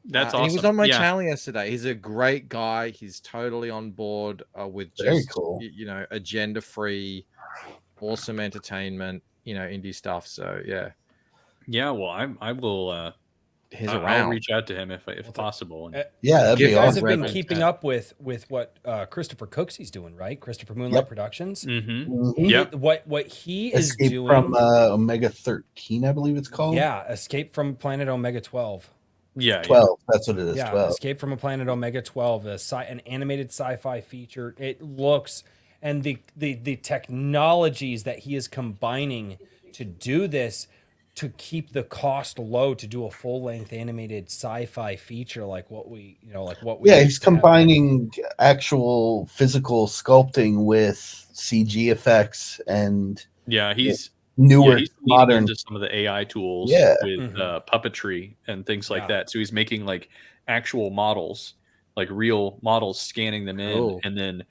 That's And awesome. he was on my Yeah. channel yesterday. He's a great guy. He's totally on board with Very just cool. agenda-free, awesome entertainment, indie stuff. So yeah, Yeah, well, I will. he's I'll around. reach out to him if possible. And Yeah, that'd Give be You guys awesome. have been Reverend keeping Ted. up with what Christopher Cooksey's doing, right? Christopher Moonlight Yep. Productions. Mhm. Mhm. Yep. What he is Escape doing. from Omega 13, I believe it's called. Yeah, Escape from Planet Omega 12. Yeah, 12. That's what it is. Yeah, 12. Escape from a Planet Omega 12, an animated sci-fi feature. It looks, and the technologies that he is combining to do this, to keep the cost low, to do a full-length animated sci-fi feature like what we Yeah, he's used to have. combining actual physical sculpting with CG effects and yeah. He's newer, he's leaning modern. into some of the AI tools Yeah. with puppetry and things like Yeah. that. So he's making like actual models, like real models, scanning them in, Cool. and then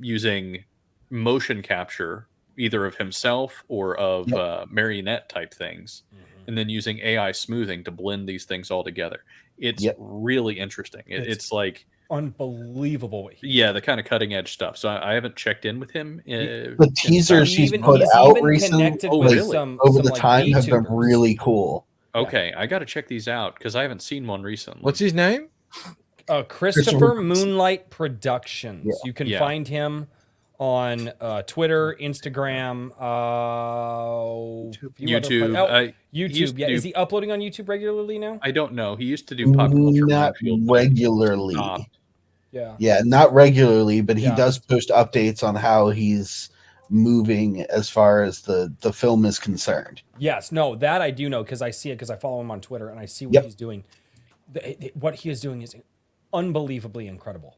using motion capture either of himself or of marionette type things, and then using AI smoothing to blend these things all together. It's really interesting. It's like Unbelievable what he the kind of cutting edge stuff. So I haven't checked in with him. The teasers He's he's put out recently connected Oh, with really? some over some, the like, time have been VTubers. really cool. Okay, I got to check these out because I haven't seen one recently. What's his name? Christopher Christopher- Moonlight Productions. Yeah. You can Yeah. find him on Twitter, Instagram, YouTube? used YouTube. to Yeah, do- is he uploading on YouTube regularly now? I don't know. He used to do pop culture Not Minefield, but regularly. stopped. Yeah. Yeah, not regularly, but he Yeah. does post updates on how he's moving as far as the film is concerned. Yes. No, that I do know because I see it because I follow him on Twitter and I see what Yep. he's doing. What he is doing is unbelievably incredible.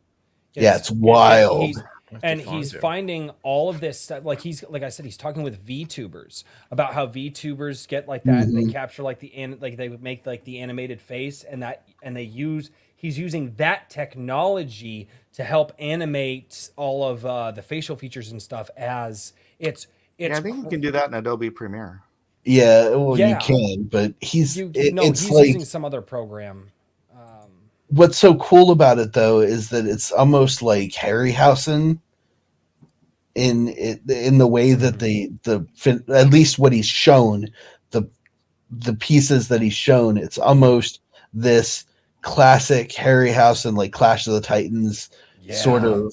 Yeah, it's wild. He's finding all of this stuff. Like like I said, he's talking with VTubers about how VTubers get like that. And they capture like they would make like the animated face he's using that technology to help animate all of the facial features and stuff as it's Yeah, I think you can do that in Adobe Premiere. Yeah, well, Yeah. you can, but he's it's like using some other program. what's so cool about it though is that it's almost like Harryhausen in the way that at least what he's shown, the pieces that he's shown, it's almost this classic Harryhausen, like Clash of the Titans sort of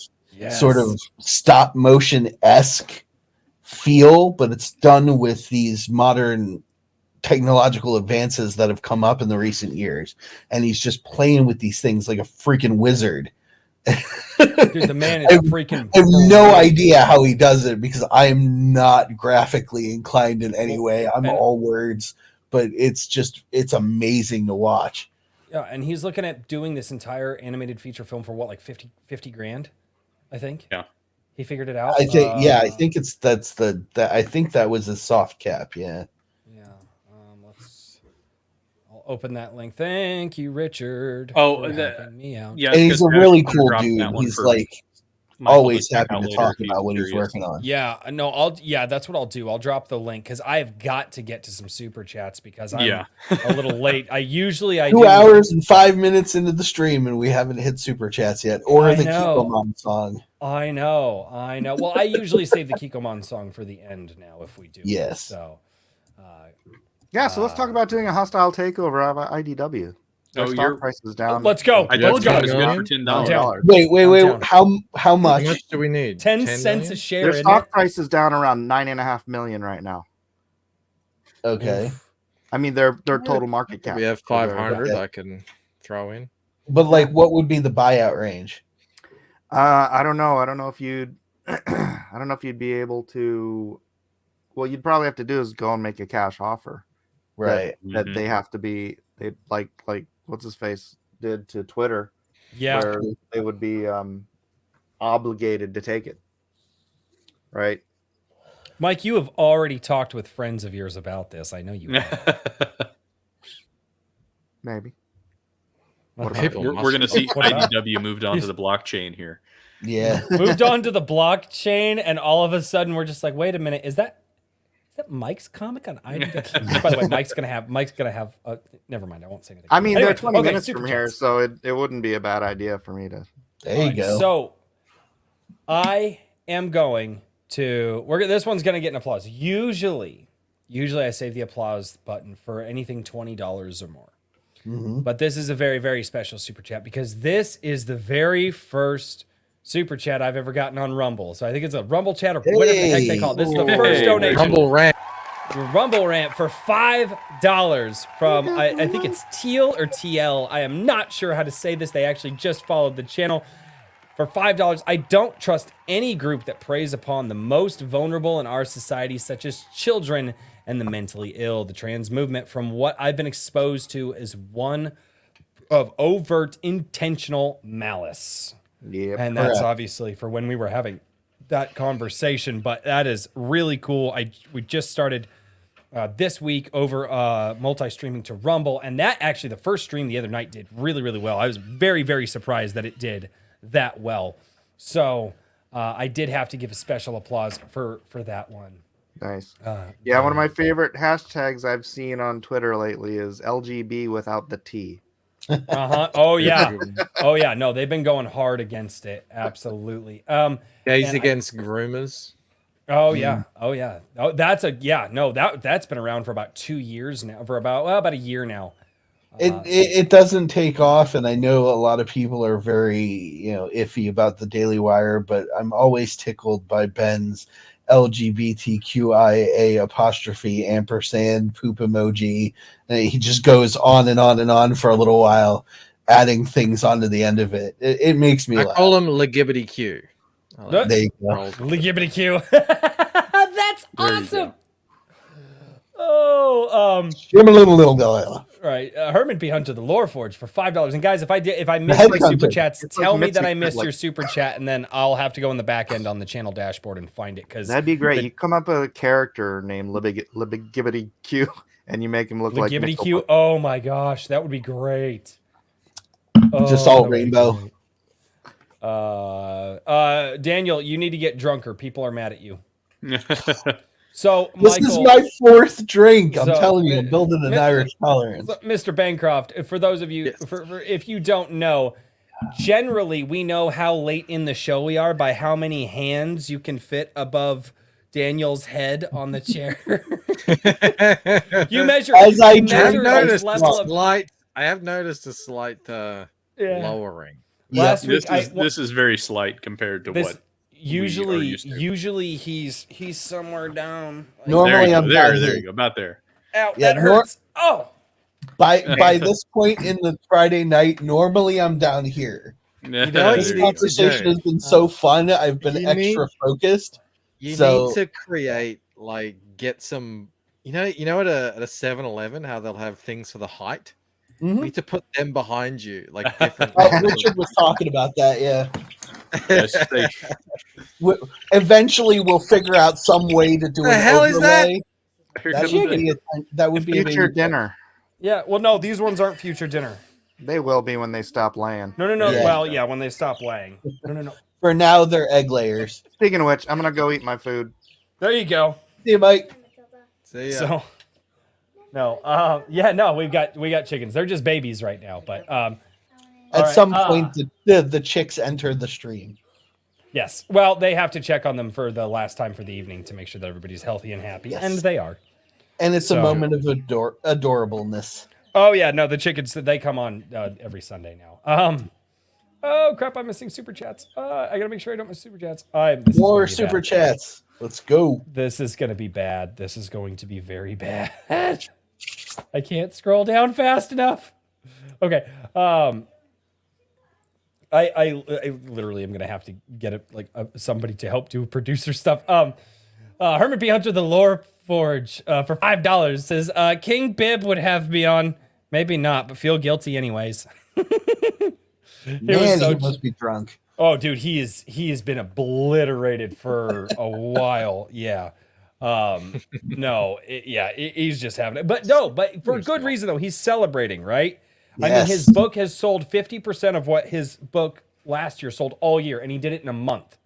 stop motion esque feel, but it's done with these modern technological advances that have come up in the recent years, and he's just playing with these things like a freaking wizard. Dude, the man is freaking. I have no idea how he does it because I am not graphically inclined in any way. I'm all words, but it's amazing to watch. Yeah, and he's looking at doing this entire animated feature film for what, like 50 grand, I think. Yeah, he figured it out. I think I think I think that was a soft cap. Yeah. I'll open that link. Thank you, Richard. Oh, for helping me out. Yeah, and he's a really cool dude. He's like Michael always to check happy out to later talk if he's about what he's curious. working on. Yeah, no, that's what I'll do. I'll drop the link because I've got to get to some super chats because I'm a little late. I 2 hours and 5 minutes into the stream and we haven't hit super chats yet, or the Kikomon song. I know. Well, I usually save the Kikomon song for the end now if we do. Yes. So. Yeah, so let's talk about doing a hostile takeover of IDW. Their stock price is down. Let's go. I Let's go. It's good for $10. Wait. How much? How much do we need? 10 cents a share. Their stock price is down around 9.5 million right now. Okay. I mean, their total market cap. We have 500 I can throw in. But like, what would be the buyout range? I don't know. I don't know if you'd be able to. Well, you'd probably have to do is go and make a cash offer. Right. That they have to be. They like what's his face did to Twitter. Yeah. Where they would be obligated to take it. Right. Mike, you have already talked with friends of yours about this. I know you have. Maybe. We're going to see IDW moved on to the blockchain here. Yeah. Moved on to the blockchain, and all of a sudden we're just like, wait a minute, is that Mike's comic on IDW? By the way, Mike's gonna have never mind, I won't say anything. I mean, anyway, they're 20 minutes from here, so it wouldn't be a bad idea for me to. There you go. So I am going to this one's gonna get an applause. Usually I save the applause button for anything $20 or more. Mm-hmm. But this is a very, very special super chat because this is the very first super chat I've ever gotten on Rumble. So I think it's a Rumble chat or whatever the heck they call it. This is the first donation. Rumble rant For $5 from, I think it's Teal or TL. I am not sure how to say this. They actually just followed the channel. For $5, I don't trust any group that preys upon the most vulnerable in our society, such as children and the mentally ill. The trans movement, from what I've been exposed to, is one of overt intentional malice. Yep. And that's obviously for when we were having that conversation, but that is really cool. We just started this week over multi-streaming to Rumble, and that actually, the first stream the other night did really, really well. I was very, very surprised that it did that well. So I did have to give a special applause for that one. Nice. Yeah, one of my favorite hashtags I've seen on Twitter lately is LGB without the T. Oh yeah. Oh yeah. No, they've been going hard against it. Absolutely. Gays against groomers. Oh yeah. Oh yeah. Oh, that's been around for about 2 years now. For about a year now. It doesn't take off, and I know a lot of people are very iffy about the Daily Wire, but I'm always tickled by Ben's LGBTQIA apostrophe ampersand poop emoji. And he just goes on and on and on for a little while, adding things onto the end of it. It makes me laugh. I call him Legibbity Q. There you go. Legibbity Q. That's awesome. Oh, right. Herman P. Hunter, the Lore Forge, for $5. And guys, if I missed my super chats, tell me that I missed your super chat, and then I'll have to go in the back end on the channel dashboard and find it. Because that'd be great. You come up with a character named Libigibbity Q, and you make him look like Libigibbity Q. Oh my gosh, that would be great. Just all rainbow. Daniel, you need to get drunker. People are mad at you. So, this Michael, is my fourth drink. I'm telling you, I'm building an Irish tolerance. Mr. Bancroft, for those of you, for if you don't know, generally we know how late in the show we are by how many hands you can fit above Daniel's head on the chair. You measure. As I you drink, measure I his smell. level of. I have noticed a slight Yeah. lowering. Last week, This is very slight compared to what. Usually used to. he's somewhere down. Like, Normally I'm there down you here. go, about there. ow, Yeah, that hurts. Oh, By this point in the Friday night, normally I'm down here. You know what This you need to conversation do? has been so fun. I've been You extra focused. You So- need to create get some. You know at a 7-Eleven how they'll have things for the height. Mhm. You need to put them behind you, like different. Oh, levels of- Richard was talking about that. Yeah. Yes, Eventually, we'll figure out some way to do The an hell is that? overlay. Here That comes would the- be that would be a Future baby dinner. yeah. Well, no, these ones aren't future dinner. They will be when they stop laying. No. Yeah. Well, yeah, when they stop laying. No. For now, they're egg layers. Speaking of which, I'm gonna go eat my food. There you go. See you, Mike. See ya. So, no, we got chickens. They're just babies right now, but At right, some point, the chicks enter the stream. yes. Well, they have to check on them for the last time for the evening to make sure that everybody's healthy and happy, Yes. and they are. And it's So- a moment of adorableness. Oh yeah, no, the chickens they come on every Sunday now. Oh crap, I'm missing super chats. I gotta make sure I don't miss super chats. This is More gonna be super bad. chats. Let's go. This is gonna be bad. This is going to be very bad. I can't scroll down fast enough. Okay. I literally am gonna have to get somebody to help do producer stuff. Herman P. Hunter, the Lore Forge, for $5 says, King Bib would have me on. Maybe not, but feel guilty anyways. Man, he must be drunk. Oh, dude, he has been obliterated for a while. Yeah. He's just having it. But for good reason though. He's celebrating, right? I mean, his book has sold 50% of what his book last year sold all year, and he did it in a month.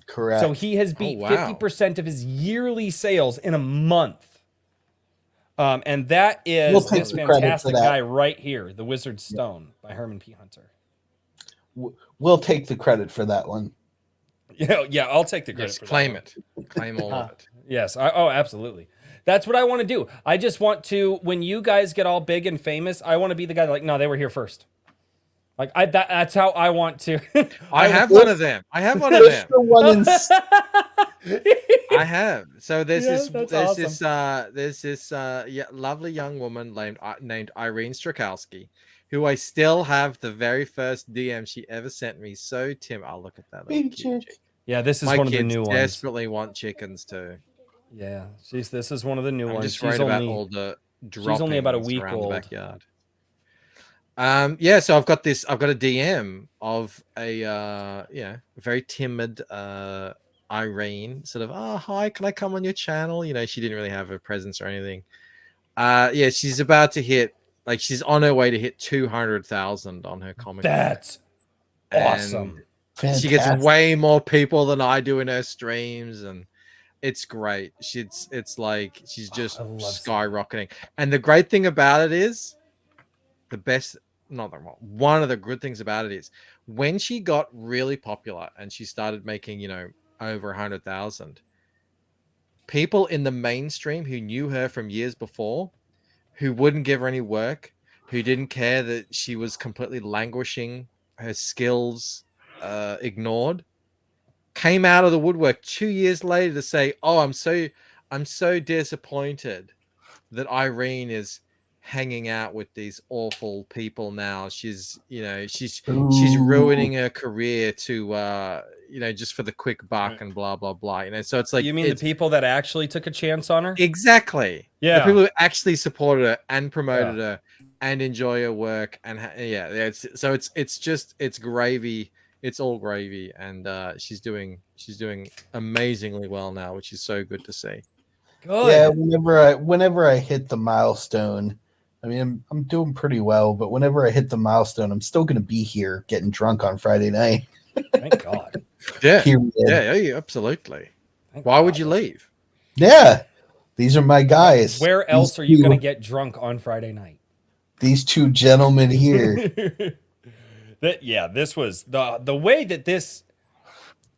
Correct. So he has beat 50% of his yearly sales in a month. And that is this fantastic guy right here, The Wizard's Stone by Herman P. Hunter. We'll take the credit for that one. Yeah, I'll take the credit. Yes, for claim that it. Claim all of it. Yes. Absolutely. That's what I want to do. I just want to, when you guys get all big and famous, I want to be the guy like, no, they were here first. Like that's how I want to. I have one of them. I have one of them. The one in I have. So there's this lovely young woman named Irene Strakowski, who I still have the very first DM she ever sent me. So Tim, I'll look at that. Baby chick. Yeah, this is My one of the kids new ones. desperately want chickens too. Yeah, this is one of the new I'm ones. just worried about all the droppings she's only about a week around old. the backyard. So I've got a DM of a very timid Irene, sort of, oh hi, can I come on your channel? You know, she didn't really have a presence or anything. She's about to hit, like, she's on her way to hit 200,000 on her comic. That's awesome. Fantastic. She gets way more people than I do in her streams, and it's great. It's like she's just skyrocketing. And the great thing about it is, one of the good things about it is, when she got really popular and she started making, over 100,000, people in the mainstream who knew her from years before, who wouldn't give her any work, who didn't care that she was completely languishing, her skills ignored, came out of the woodwork 2 years later to say, oh, I'm so disappointed that Irene is hanging out with these awful people now. She's ruining her career to just for the quick buck and blah blah blah. So it's like, you mean the people that actually took a chance on her? Exactly. Yeah. The people who actually supported her and promoted her and enjoy her work, and it's gravy. It's all gravy, and she's doing amazingly well now, which is so good to see. Good. Yeah, whenever I hit the milestone, I mean, I'm doing pretty well, but whenever I hit the milestone, I'm still going to be here getting drunk on Friday night. Thank God. Yeah. Period. Yeah, absolutely. Why would you leave? Yeah, these are my guys. Where else are you going to get drunk on Friday night? These two gentlemen here. This was the way that this.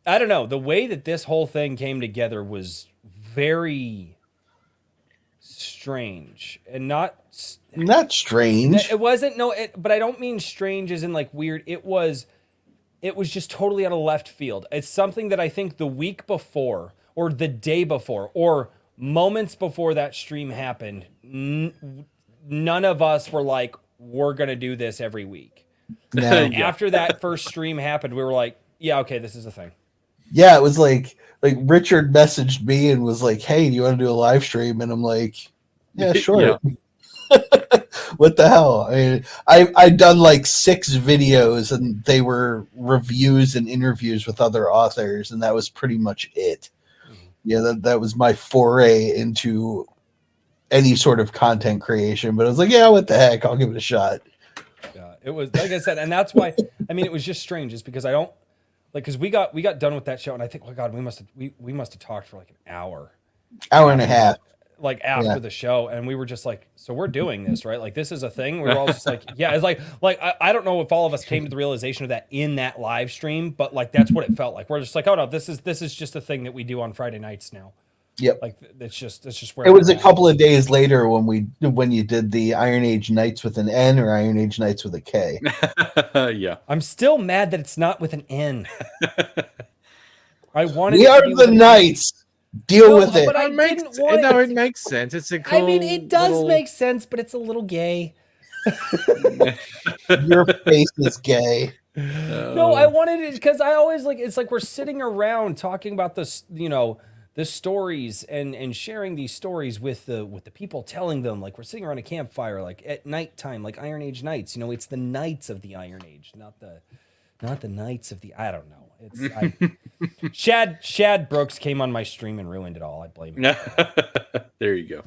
I don't know. The way that this whole thing came together was very strange and not. Not strange. It wasn't but I don't mean strange as in like weird. It was just totally out of left field. It's something that I think the week before or the day before or moments before that stream happened, none of us were like, we're going to do this every week. No. After that first stream happened, we were like, yeah, okay, this is a thing. Yeah, it was like Richard messaged me and was like, hey, do you want to do a live stream? And I'm like, yeah, sure. Yeah. What the hell? I mean, I'd done like 6 videos and they were reviews and interviews with other authors, and that was pretty much it. Yeah, that was my foray into any sort of content creation. But I was like, yeah, what the heck? I'll give it a shot. Yeah, it was like I said, and that's why I mean it was just strange, just because I don't like because we got done with that show, and I think, oh God, we must have talked for like an hour and a half. Like after the show, and we were just like, so we're doing this, right? Like this is a thing. We were all just like, yeah, it's like I don't know if all of us came to the realization of that in that live stream, but like that's what it felt like. We're just like, oh no, this is just a thing that we do on Friday nights now. Yep. Like that's just where it was. A couple of days later when you did the Iron Age Nights with an N or Iron Age Nights with a K. Yeah. I'm still mad that it's not with an N. I wanted. We are the Knights. Deal with it. But I didn't want no, it. It makes sense. It's a cool. I mean, it does make sense, but it's a little gay. Your face is gay. No, I wanted it because I always like. It's like we're sitting around talking about this, the stories and sharing these stories with the people telling them. Like we're sitting around a campfire, like at nighttime, like Iron Age Nights. It's the Knights of the Iron Age, not the Knights of the. I don't know. It's Shad Brooks came on my stream and ruined it all. I blame him. There you go.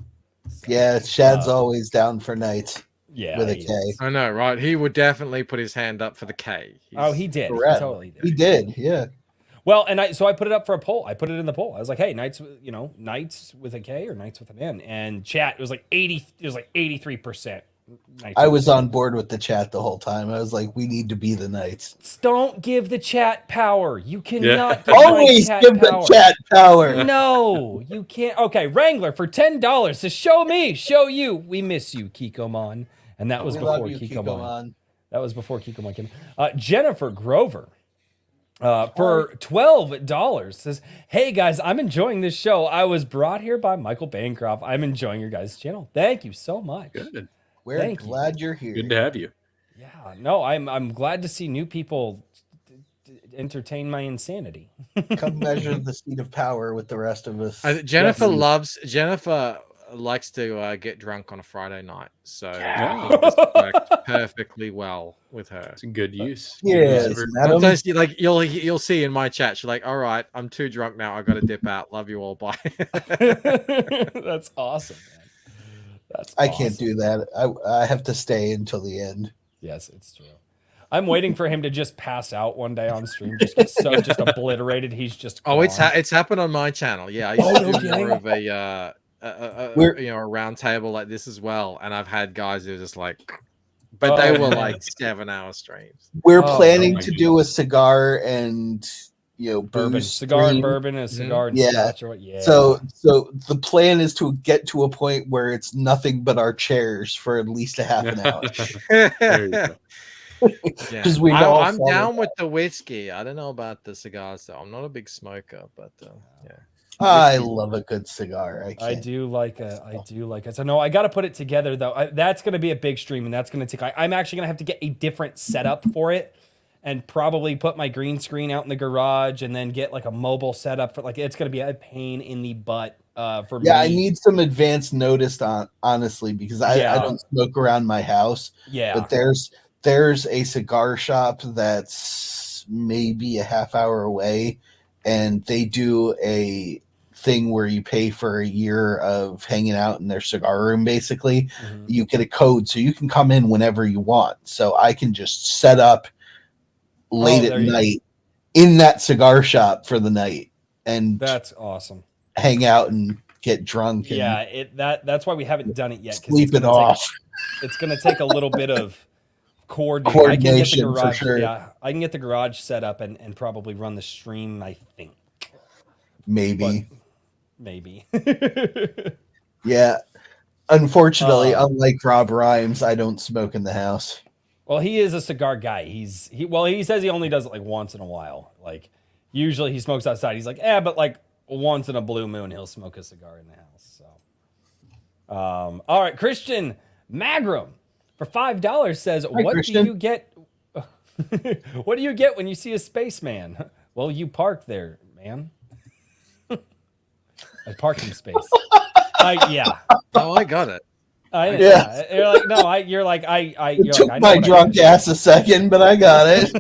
So, Yeah, Shad's always down for Knights. Yeah, with a he K. is. I know, right? He would definitely put his hand up for the K. He did. He Correct. totally did. He did. Yeah. Well, and I put it up for a poll. I put it in the poll. I was like, hey, Knights, Knights with a K or Knights with an N? And chat, it was like 83%. I was on board with the chat the whole time. I was like, we need to be the Knights. Don't give the chat power. You cannot always chat give power. the chat power. No, you can't. Okay, Wrangler for $10 says, show me, show you. We miss you, Kikomon. And that was before Kikomon. That was before Kikomon came. Jennifer Grover for $12 says, hey guys, I'm enjoying this show. I was brought here by Michael Bancroft. I'm enjoying your guys' channel. Thank you so much. Good. We're glad you're here. Good to have you. Yeah, no, I'm glad to see new people entertain my insanity. Come measure the seat of power with the rest of us. Jennifer likes to get drunk on a Friday night, so Yeah. this worked perfectly well with her. It's a good use. Yes, madam. Sometimes you'll see in my chat, she's like, all right, I'm too drunk now, I gotta dip out. Love you all, bye. That's awesome, man. I can't do that. I have to stay until the end. Yes, it's true. I'm waiting for him to just pass out one day on stream, just obliterated. He's just it's happened on my channel. Yeah, I used to do more of a round table like this as well, and I've had guys who are just like, but they were like 7-hour streams. We're planning to do a cigar and bourbon, booze cigar and stream. bourbon, and cigar and Yeah. scotch. Yeah. So the plan is to get to a point where it's nothing but our chairs for at least a half an hour. There you go. Because I'm down with the whiskey. I don't know about the cigars though. I'm not a big smoker, but yeah. I love a good cigar. I do like it. So no, I got to put it together though. That's going to be a big stream, and that's going to take. I'm actually going to have to get a different setup for it, and probably put my green screen out in the garage, and then get like a mobile setup for like. It's going to be a pain in the butt for me. Yeah, I need some advance notice honestly, because I don't smoke around my house. Yeah, but there's a cigar shop that's maybe a half hour away, and they do a thing where you pay for a year of hanging out in their cigar room. Basically, you get a code so you can come in whenever you want. So I can just set up late at night in that cigar shop for the night, and that's awesome. Hang out and get drunk. And that's why we haven't done it yet. Sleep it off. It's going to take a little bit of coordination. I can get the Coordination, for garage. sure. Yeah, I can get the garage set up and probably run the stream. I think Maybe. But maybe. Yeah. Unfortunately, unlike Rob Rhymes, I don't smoke in the house. Well, he is a cigar guy. He says he only does it like once in a while. Like usually he smokes outside. He's like, but like once in a blue moon he'll smoke a cigar in the house. So, all right, Christian Magram for $5 says, Hi, "What Christian. do you get? What do you get when you see a spaceman?" Well, you park there, man. A parking space. Yeah. Oh, I got it. Yeah. You're like, no, you're like, It you're took like, I know my what I drunk did. ass a second, but I got it.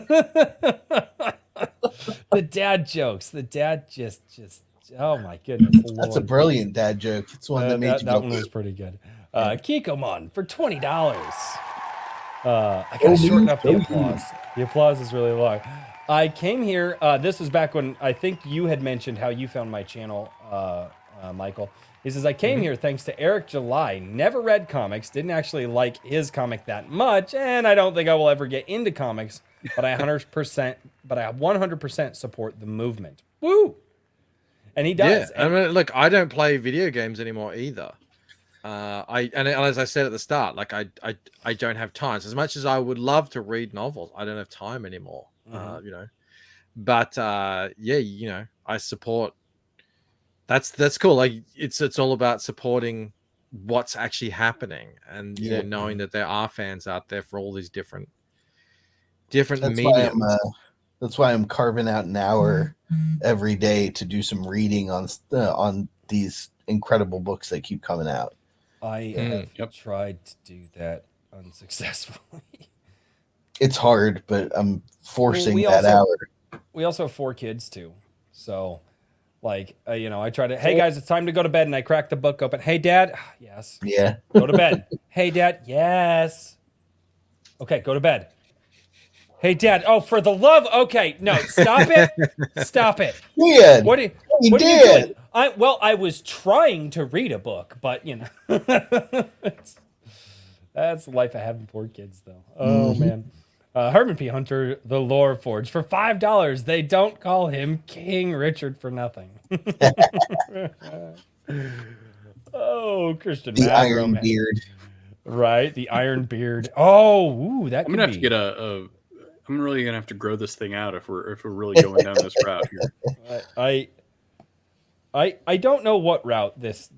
The dad jokes. The dad just, oh my goodness. That's a Lord. brilliant dad joke. It's one that made you that go, one was pretty good. Kikomon for $20. I gotta shorten up the applause. The applause is really long. I came here. This was back when I think you had mentioned how you found my channel, Michael. He says, I came here thanks to Eric July. Never read comics, didn't actually like his comic that much, and I don't think I will ever get into comics, but I 100% support the movement. Woo! And he does. Yeah, I mean, look, I don't play video games anymore either. And as I said at the start, like I don't have time. So as much as I would love to read novels, I don't have time anymore. You know, but yeah, you know, I support. That's cool. Like it's all about supporting what's actually happening, and you know, knowing that there are fans out there for all these different mediums. That's why I'm carving out an hour every day to do some reading on these incredible books that keep coming out. I have tried to do that unsuccessfully. It's hard, but I'm forcing that hour. We also have 4 kids too, so like you know, I try to. Hey guys, it's time to go to bed, and I crack the book open. Hey Dad, yes. Yeah. Go to bed. Hey Dad, yes. Okay, go to bed. Hey Dad, oh for the love. Okay, no, stop it, stop it. Yeah. What are you doing? I was trying to read a book, but you know, that's the life of having 4 kids, though. Oh man. Herman P. Hunter, the Lore Forge, for $5. They don't call him King Richard for nothing. Oh, Christian The Magram. Iron Beard. Right, the Iron Beard. Oh, ooh, that I'm could gonna have be. to get I'm really gonna have to grow this thing out if we're really going down this route here. I don't know what route this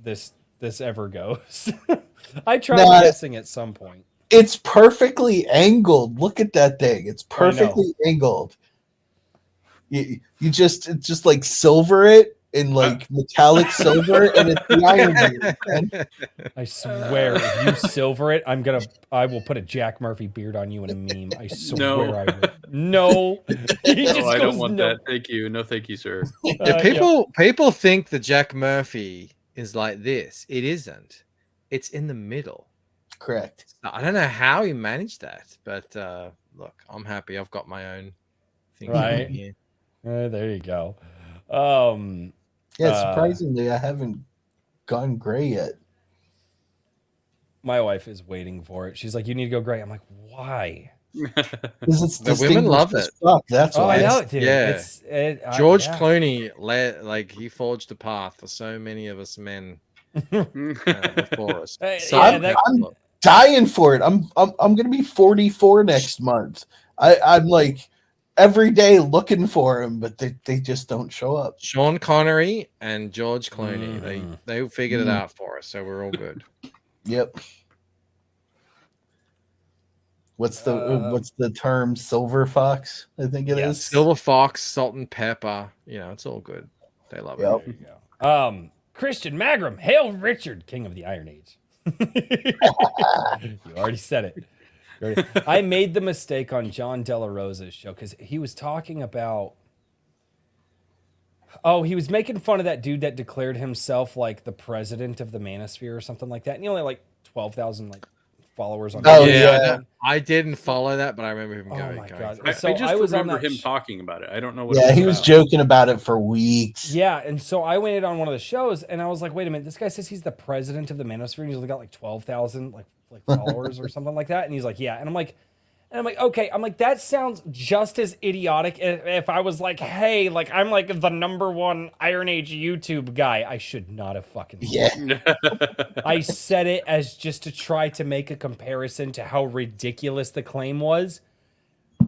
ever goes. I tried guessing at some point. It's perfectly angled. Look at that thing. It's perfectly angled. You just like silver it in like metallic silver, and it's the Iron Beard. Man. I swear, if you silver it, I will put a Jack Murphy beard on you in a meme. I swear I will. No. I don't want that. Thank you. No, thank you, sir. People think the Jack Murphy is like this. It isn't. It's in the middle. Correct. I don't know how he managed that, but look, I'm happy. I've got my own thing right here. There you go. Surprisingly, I haven't gone gray yet. My wife is waiting for it. She's like, "You need to go gray." I'm like, "Why?" Because the women love it. That's why. I know, dude. Yeah. George Clooney like he forged a path for so many of us men before us. So I'm dying for it. I'm gonna be 44 next month. I'm like every day looking for him, but they just don't show up. Sean Connery and George Clooney, they figured it out for us, so we're all good. Yep. What's the term? Silver fox, I think it is. Silver fox, salt and pepper. You know, it's all good. They love it. There you go. Christian Magram, Hail Richard, King of the Iron Age. You already said it. I made the mistake on John De La Rosa's show because he was talking about. Oh, he was making fun of that dude that declared himself like the president of the Manosphere or something like that, and he only had like 12,000 like followers on. I didn't follow that, but I remember him going. Oh my god! So I just remember him talking about it. I don't know what. Yeah, he was joking about it for weeks. Yeah, and so I went in on one of the shows, and I was like, "Wait a minute! This guy says he's the president of the Manosphere, and he's only got like 12,000 like followers or something like that." And he's like, "Yeah," and I'm like, And I'm like, okay, I'm like, that sounds just as idiotic if I was like, hey, like I'm like the #1 Iron Age YouTube guy. I should not have fucking said Yeah. it. I said it as just to try to make a comparison to how ridiculous the claim was.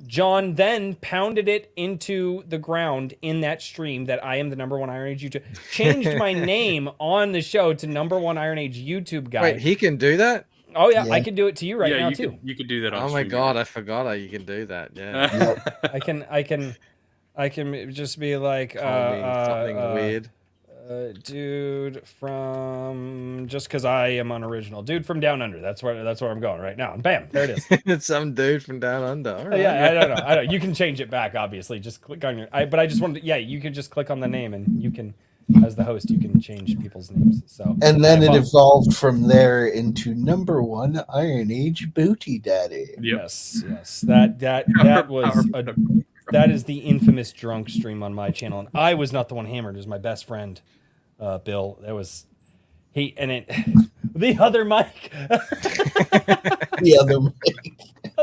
John then pounded it into the ground in that stream that I am the #1 Iron Age YouTube. Changed my name on the show to #1 Iron Age YouTube guy. Wait, he can do that? Oh yeah, Yeah. I can do it to you right now you too. you could do that on Oh my StreamYard. god, I forgot how you can do that. Yeah. I can just be like Call me something weird. Dude from just because I am unoriginal. Dude from Down Under. That's where I'm going right now. And bam, there it is. It's some dude from down under. All right. Yeah, I don't know. I don't. You can change it back, obviously. Just click on your. But I just wanted. Yeah, you can just click on the name, and you can, as the host, you can change people's names. So. And then it I- evolved from there into #1 Iron Age Booty Daddy. Yep. Yes. That was that is the infamous drunk stream on my channel, and I was not the one hammered. It was my best friend, Bill. That was he, and it the other Mike. The other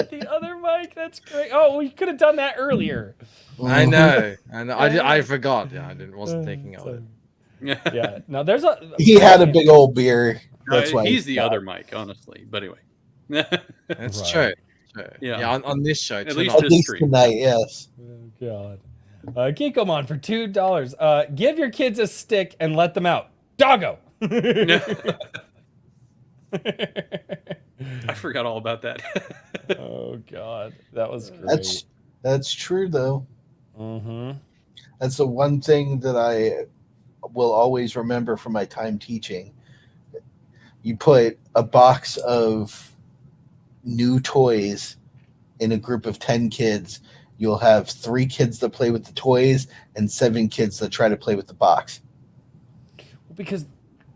The other Mike. That's great. Oh, we could have done that earlier. I know. I forgot. Yeah, wasn't thinking of it. Yeah. No, there's a. He had a big old beer. That's why He's the other Mike, honestly. But anyway. That's Right. true. Yeah. Yeah, on this show. At tonight. least At this least stream. tonight, yes. Oh, God. Geekomon for $2. Give your kids a stick and let them out. Doggo. I forgot all about that. Oh God, that was great. That's true though. Mm-hmm. That's the one thing that I will always remember from my time teaching. You put a box of new toys in a group of 10 kids, you'll have 3 kids that play with the toys and 7 kids that try to play with the box. Because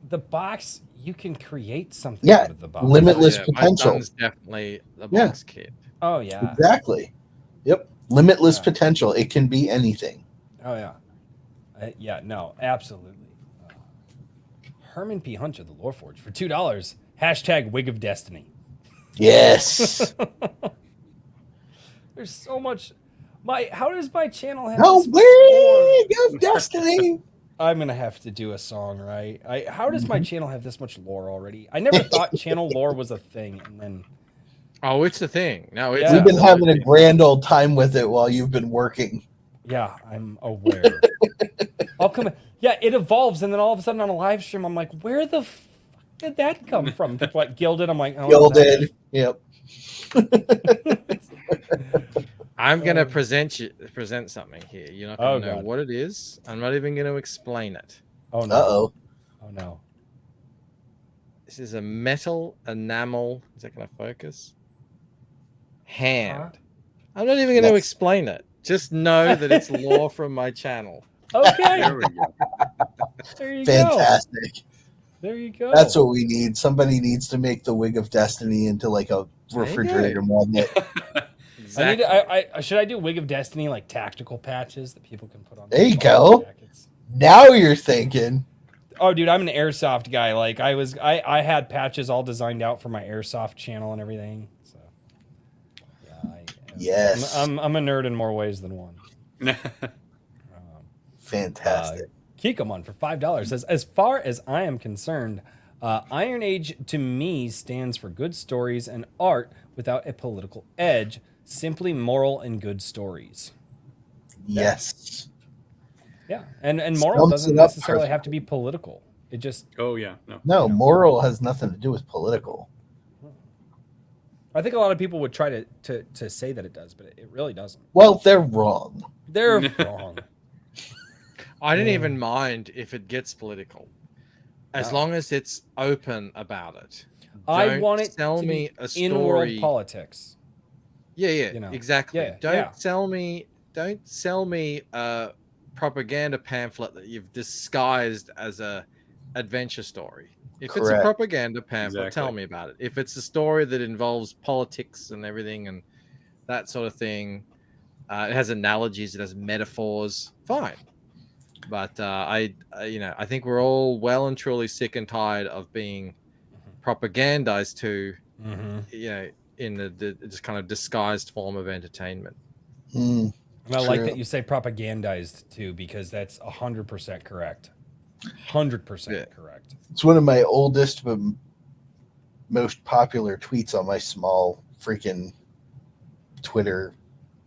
the box, you can create something Yeah, out of the box. limitless My potential. son's definitely the box kid. Oh yeah. Exactly. Yep. Limitless Yeah. potential. It can be anything. Oh yeah. Yeah. No. Absolutely. Herman P. Hunter, the Lore Forge, for $2. # Wig of Destiny. Yes. There's so much. How does my channel have? No this much lore? Wig of Destiny. I'm gonna have to do a song, right? How does my channel have this much lore already? I never thought channel lore was a thing, and then Oh, it's a thing. No, it's Yeah. We've been having a absolutely- grand old time with it while you've been working. yeah, I'm aware. I'll come. Yeah, it evolves, and then all of a sudden on a live stream, I'm like, where the fuck did that come from? Like Gilded, I'm like, oh, Gilded. Yep. I'm gonna present something here. You're not gonna Oh, know God. what it is. I'm not even gonna explain it. Oh no. Uh-oh. Oh no. This is a metal enamel. Is that gonna focus? Hand. I'm not even gonna Yes. explain it. Just know that it's lore from my channel. Okay. There we go. There you go. Fantastic. There you go. That's what we need. Somebody needs to make the Wig of Destiny into like a There you refrigerator magnet. Exactly. Should I do Wig of Destiny like tactical patches that people can put on? There you their go. jackets? Now you're thinking. Oh, dude, I'm an airsoft guy. Like I had patches all designed out for my airsoft channel and everything. So yeah, Yes. I'm a nerd in more ways than one. Fantastic. Kikomon for $5 says, as far as I am concerned, Iron Age to me stands for good stories and art without a political edge, simply moral and good stories. Yes. Yeah, and moral Sums doesn't it up necessarily have to perfectly. be political. It just, Oh yeah, no. No, moral has nothing to do with political. I think a lot of people would try to say that it does, but it really doesn't. Well, they're wrong. They're wrong. I didn't even mind if it gets political, as No. long as it's open about it. I Don't want it sell to me be a in-world story. politics. Yeah, you know. exactly. Yeah, Don't yeah. sell me a propaganda pamphlet that you've disguised as a adventure story. If it's a Correct. propaganda pamphlet, tell Exactly. me about it. If it's a story that involves politics and everything and that sort of thing, it has analogies, it has metaphors, fine. But I think we're all well and truly sick and tired of being propagandized to, Mm-hmm. in this kind of disguised form of entertainment. Mm, And I like true. that you say propagandized too, because that's 100% correct. 100% Yeah. correct. It's one of my oldest but most popular tweets on my small freaking Twitter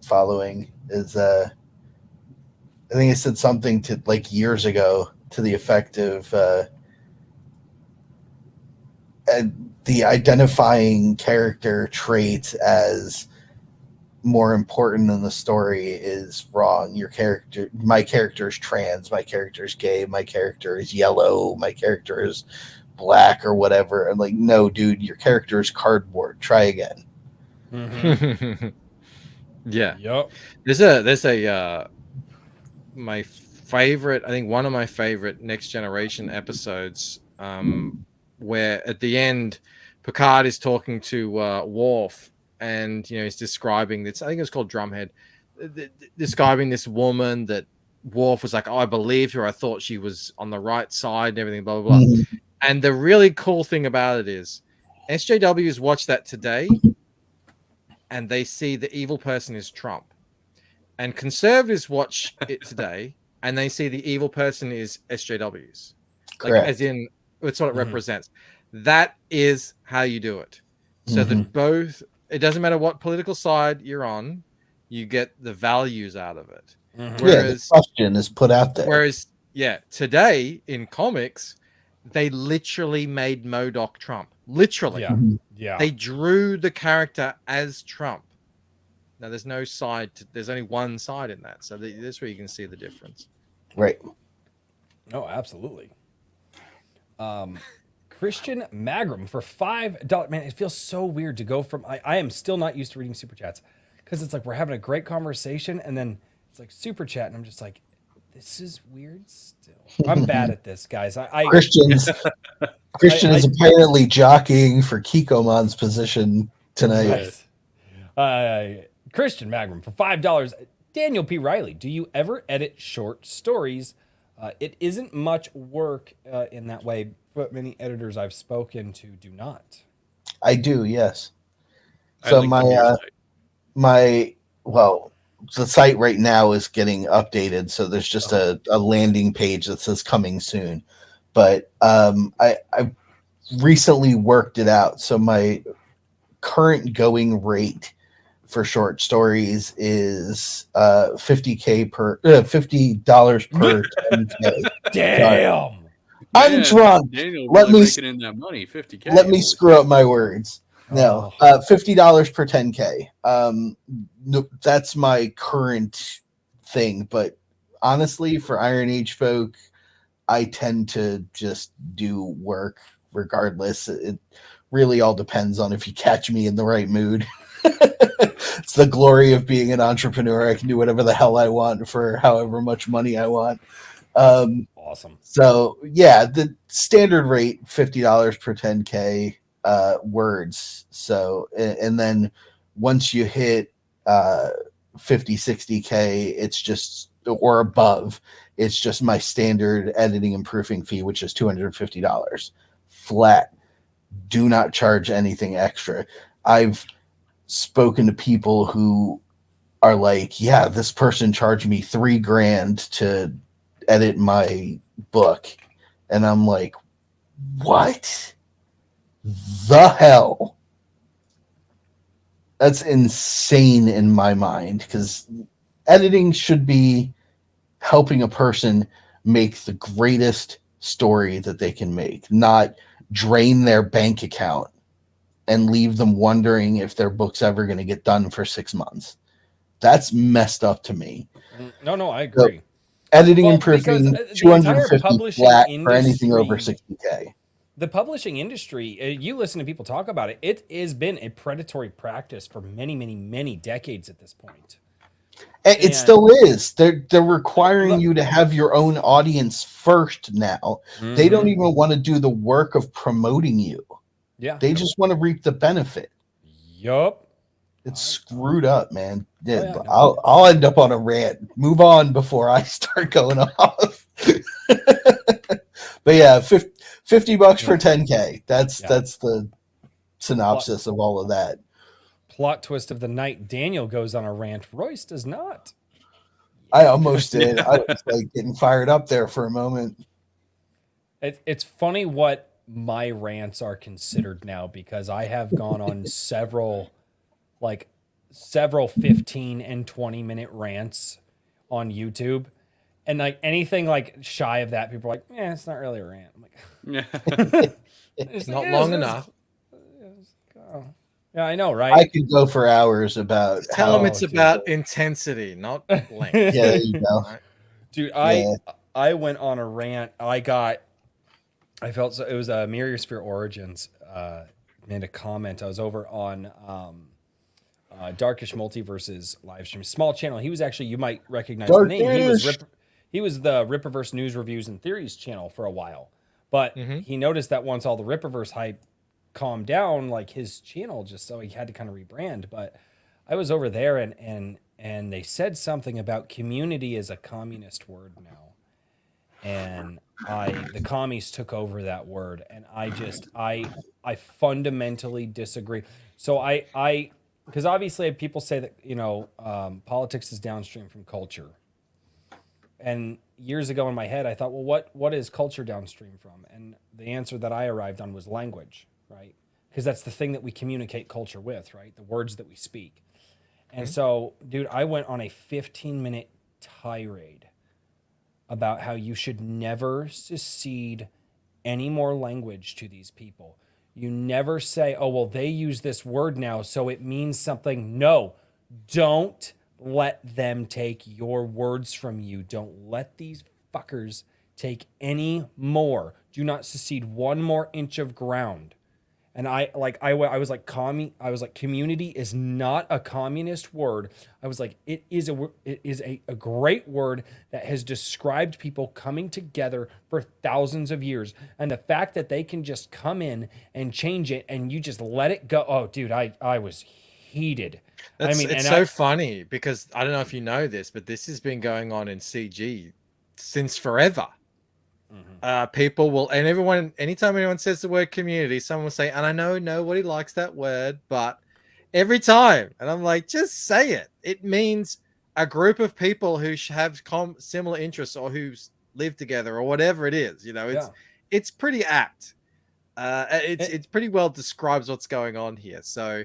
following is I think I said something to like years ago to the effect of the identifying character trait as more important than the story is wrong. My character is trans, my character is gay, my character is yellow, my character is black or whatever. I'm like, no, dude, your character is cardboard. Try again. Mm-hmm. Yeah. Yep. There's a my favorite, I think one of my favorite Next Generation episodes, where at the end Picard is talking to Worf, and he's describing this. I think it was called Drumhead, describing this woman that Worf was like, "Oh, I believed her. I thought she was on the right side and everything." Blah blah blah. Mhm. And the really cool thing about it is, SJWs watch that today, and they see the evil person is Trump. And conservatives watch it today, and they see the evil person is SJWs, like Correct. as in it's what it Mhm. represents. That is how you do it. So that both, it doesn't matter what political side you're on, you get the values out of it. Mhm. Yeah, the Whereas, question is put out there. today in comics, they literally made MODOK Trump. Literally, Yeah. Mhm. Yeah. they drew the character as Trump. Now, there's no side. There's only one side in that. So that's where you can see the difference. Right. Oh, absolutely. Christian Magram for $5. Man, it feels so weird to go from. I am still not used to reading super chats because it's like we're having a great conversation and then it's like super chat and I'm just like, this is weird still. I'm bad at this, guys. Christian is apparently jockeying for Kikomon's position tonight. Right. Christian Magram for $5. Daniel P. Riley, do you ever edit short stories? It isn't much work in that way, but many editors I've spoken to do not. I do, yes. I So linked to your site. the site right now is getting updated, so there's just a landing page that says coming soon. But I recently worked it out. So my current going rate for short stories is $50 per 10K. Damn. I'm drunk. Daniel Let really me- making in that money, 50K. Let me screw up my words. No, $50 per 10K. No, that's my current thing. But honestly, for Iron Age folk, I tend to just do work regardless. It really all depends on if you catch me in the right mood. It's the glory of being an entrepreneur. I can do whatever the hell I want for however much money I want. Awesome. So yeah, the standard rate $50 per 10K words. So and then once you hit 50, 60K, it's just or above, it's just my standard editing and proofing fee, which is $250 flat. Do not charge anything extra. I've spoken to people who are like, yeah, this person charged me $3,000 to edit my book. And I'm like, what the hell? That's insane in my mind, because editing should be helping a person make the greatest story that they can make, not drain their bank account and leave them wondering if their book's ever going to get done for 6 months. That's messed up to me. No, I agree. Editing Well, and proofing, because the entire 250 publishing flat for anything industry- over 60K. The publishing industry, you listen to people talk about it, it has been a predatory practice for many, many, many decades at this point. It And- still is. They're requiring you to have your own audience first now. They don't even want to do the work of promoting you. Yeah. They just want to reap the benefit. Yup. It's screwed up, man. Yeah, yeah, no, I'll end up on a rant. Move on before I start going off. But yeah, $50 for 10K. That's the synopsis of all of that. Plot twist of the night: Daniel goes on a rant. Royce does not. I almost did. I was like getting fired up there for a moment. It's funny what my rants are considered now, because I have gone on several 15 and 20-minute rants on YouTube. And like anything like shy of that, people are like, "Yeah, it's not really a rant." I'm like, It's not long enough. Oh. Yeah, I know, right? I could go for hours about. Tell them it's dude. about intensity, not length. Yeah, there you go. Dude, Yeah. I went on a rant. I felt so. It was a Mirror Sphere Origins made a comment. I was over on Darkish Multiverse's live stream, small channel. He was actually, you might recognize the name. He was the Rippaverse News Reviews and Theories channel for a while, but he noticed that once all the Rippaverse hype calmed down, like his channel just, so he had to kind of rebrand. But I was over there, and they said something about community is a communist word now, and the commies took over that word, and I fundamentally disagree. So I because obviously people say that, you know, politics is downstream from culture. And years ago in my head, I thought, well, what is culture downstream from? And the answer that I arrived on was language, right? Because that's the thing that we communicate culture with, right? The words that we speak. And so, dude, I went on a 15-minute tirade about how you should never secede any more language to these people. You never say, oh, well, they use this word now, so it means something. No, don't let them take your words from you. Don't let these fuckers take any more. Do not secede one more inch of ground. And I was like, community is not a communist word. I was like, it is a great word that has described people coming together for thousands of years. And the fact that they can just come in and change it and you just let it go. Oh, dude, I was heated. It's so funny because I don't know if you know this, but this has been going on in CG since forever. People will, and everyone, anytime anyone says the word community, someone will say, and I know nobody likes that word, but every time, and I'm like, just say it. It means a group of people who have similar interests or who live together or whatever it is. You know, it's pretty apt. It's pretty well describes what's going on here. So,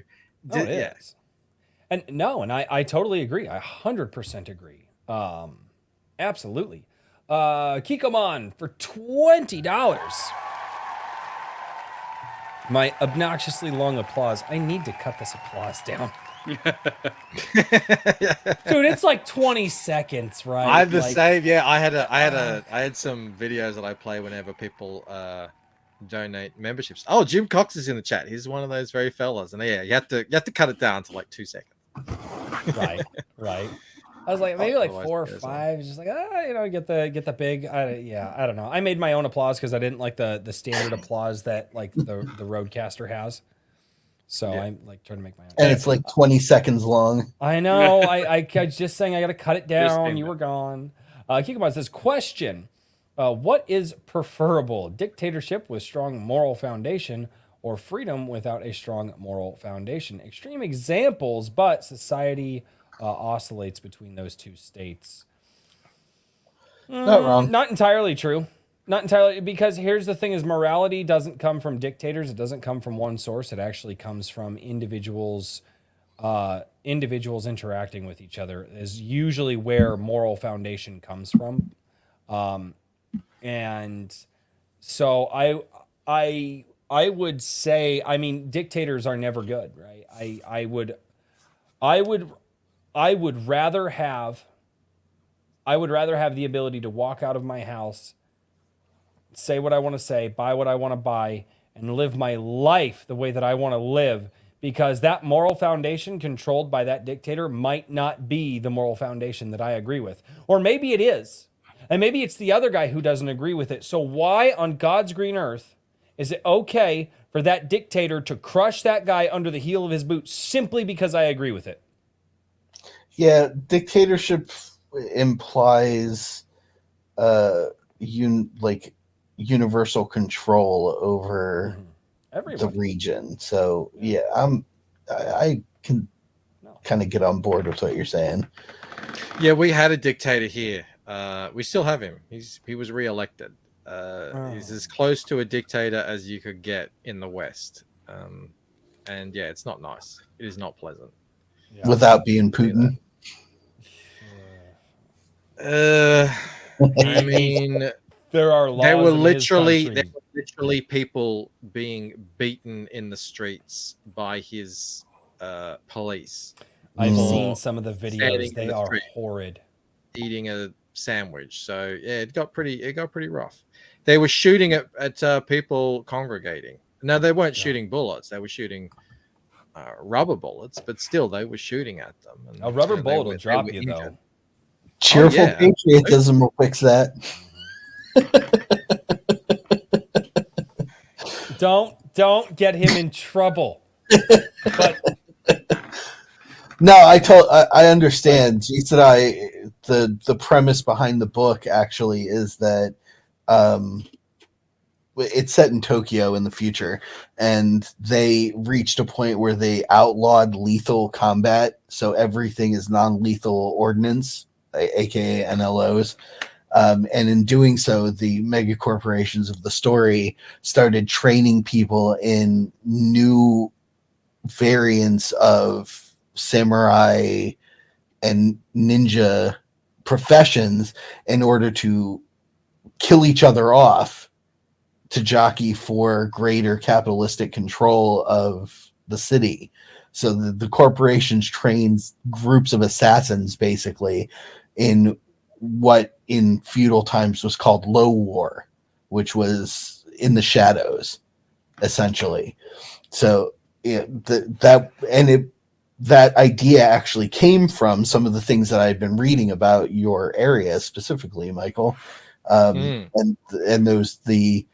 it is. And no, and I totally agree. I 100% agree. Absolutely. Kikomon for $20. My obnoxiously long applause. I need to cut this applause down. Dude, it's like 20 seconds, right? I have the same. Yeah, I had some videos that I play whenever people donate memberships. Oh, Jim Cox is in the chat. He's one of those very fellas, and yeah, you have to cut it down to like 2 seconds. Right. I was like, maybe like 4 or 5, just like, you know, get the big, I don't know. I made my own applause because I didn't like the standard applause that like the Roadcaster has. So I'm like trying to make my own. And it's like 20 seconds long. I know. I just saying I got to cut it down. You were gone. Kikomon says, question, what is preferable? Dictatorship with strong moral foundation or freedom without a strong moral foundation? Extreme examples, but society oscillates between those two states. Not wrong. Not entirely true. Not entirely, because here's the thing: is morality doesn't come from dictators. It doesn't come from one source. It actually comes from individuals. Individuals interacting with each other is usually where moral foundation comes from. And so I would say, I mean, dictators are never good, right? I would rather have the ability to walk out of my house, say what I want to say, buy what I want to buy, and live my life the way that I want to live, because that moral foundation controlled by that dictator might not be the moral foundation that I agree with. Or maybe it is. And maybe it's the other guy who doesn't agree with it. So why on God's green earth is it okay for that dictator to crush that guy under the heel of his boot simply because I agree with it? Yeah, dictatorship implies universal control over Everyone. the region. So yeah, I can kind of get on board with what you're saying. Yeah, we had a dictator here. We still have him. He was re-elected. He's as close to a dictator as you could get in the West. And yeah, it's not nice. It is not pleasant. Yeah. Without being Putin. I mean, there are laws. They were in his country. literally people being beaten in the streets by his police. I've Mm. seen some of the Standing videos. in They the are street. horrid. Eating a sandwich. So yeah, it got pretty rough. They were shooting at people congregating. No, they weren't shooting bullets. They were shooting rubber bullets, but still they were shooting at them. And, A rubber they bullet were- will drop they were you, injured. though. Cheerful yeah. patriotism will fix that. Don't get him in trouble. But No, I understand. Jason, the premise behind the book actually is that it's set in Tokyo in the future, and they reached a point where they outlawed lethal combat, so everything is non-lethal ordnance, aka NLOs. And in doing so, the mega corporations of the story started training people in new variants of samurai and ninja professions in order to kill each other off to jockey for greater capitalistic control of the city. So the corporations trains groups of assassins basically in what in feudal times was called low war, which was in the shadows, essentially. So that idea actually came from some of the things that I've been reading about your area specifically, Michael, and those the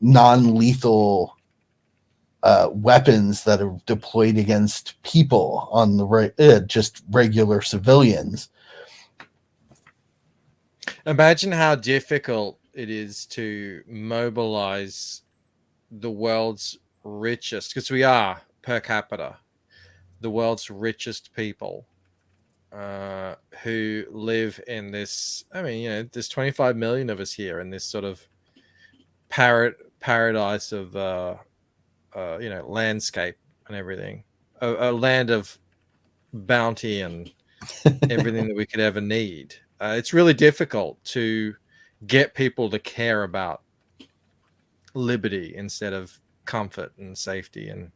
non-lethal weapons that are deployed against people on the just regular civilians. Imagine how difficult it is to mobilize the world's richest, because we are per capita the world's richest people who live in this. I mean, there's 25 million of us here in this sort of paradise of landscape and everything, a land of bounty and everything that we could ever need. It's really difficult to get people to care about liberty instead of comfort and safety. And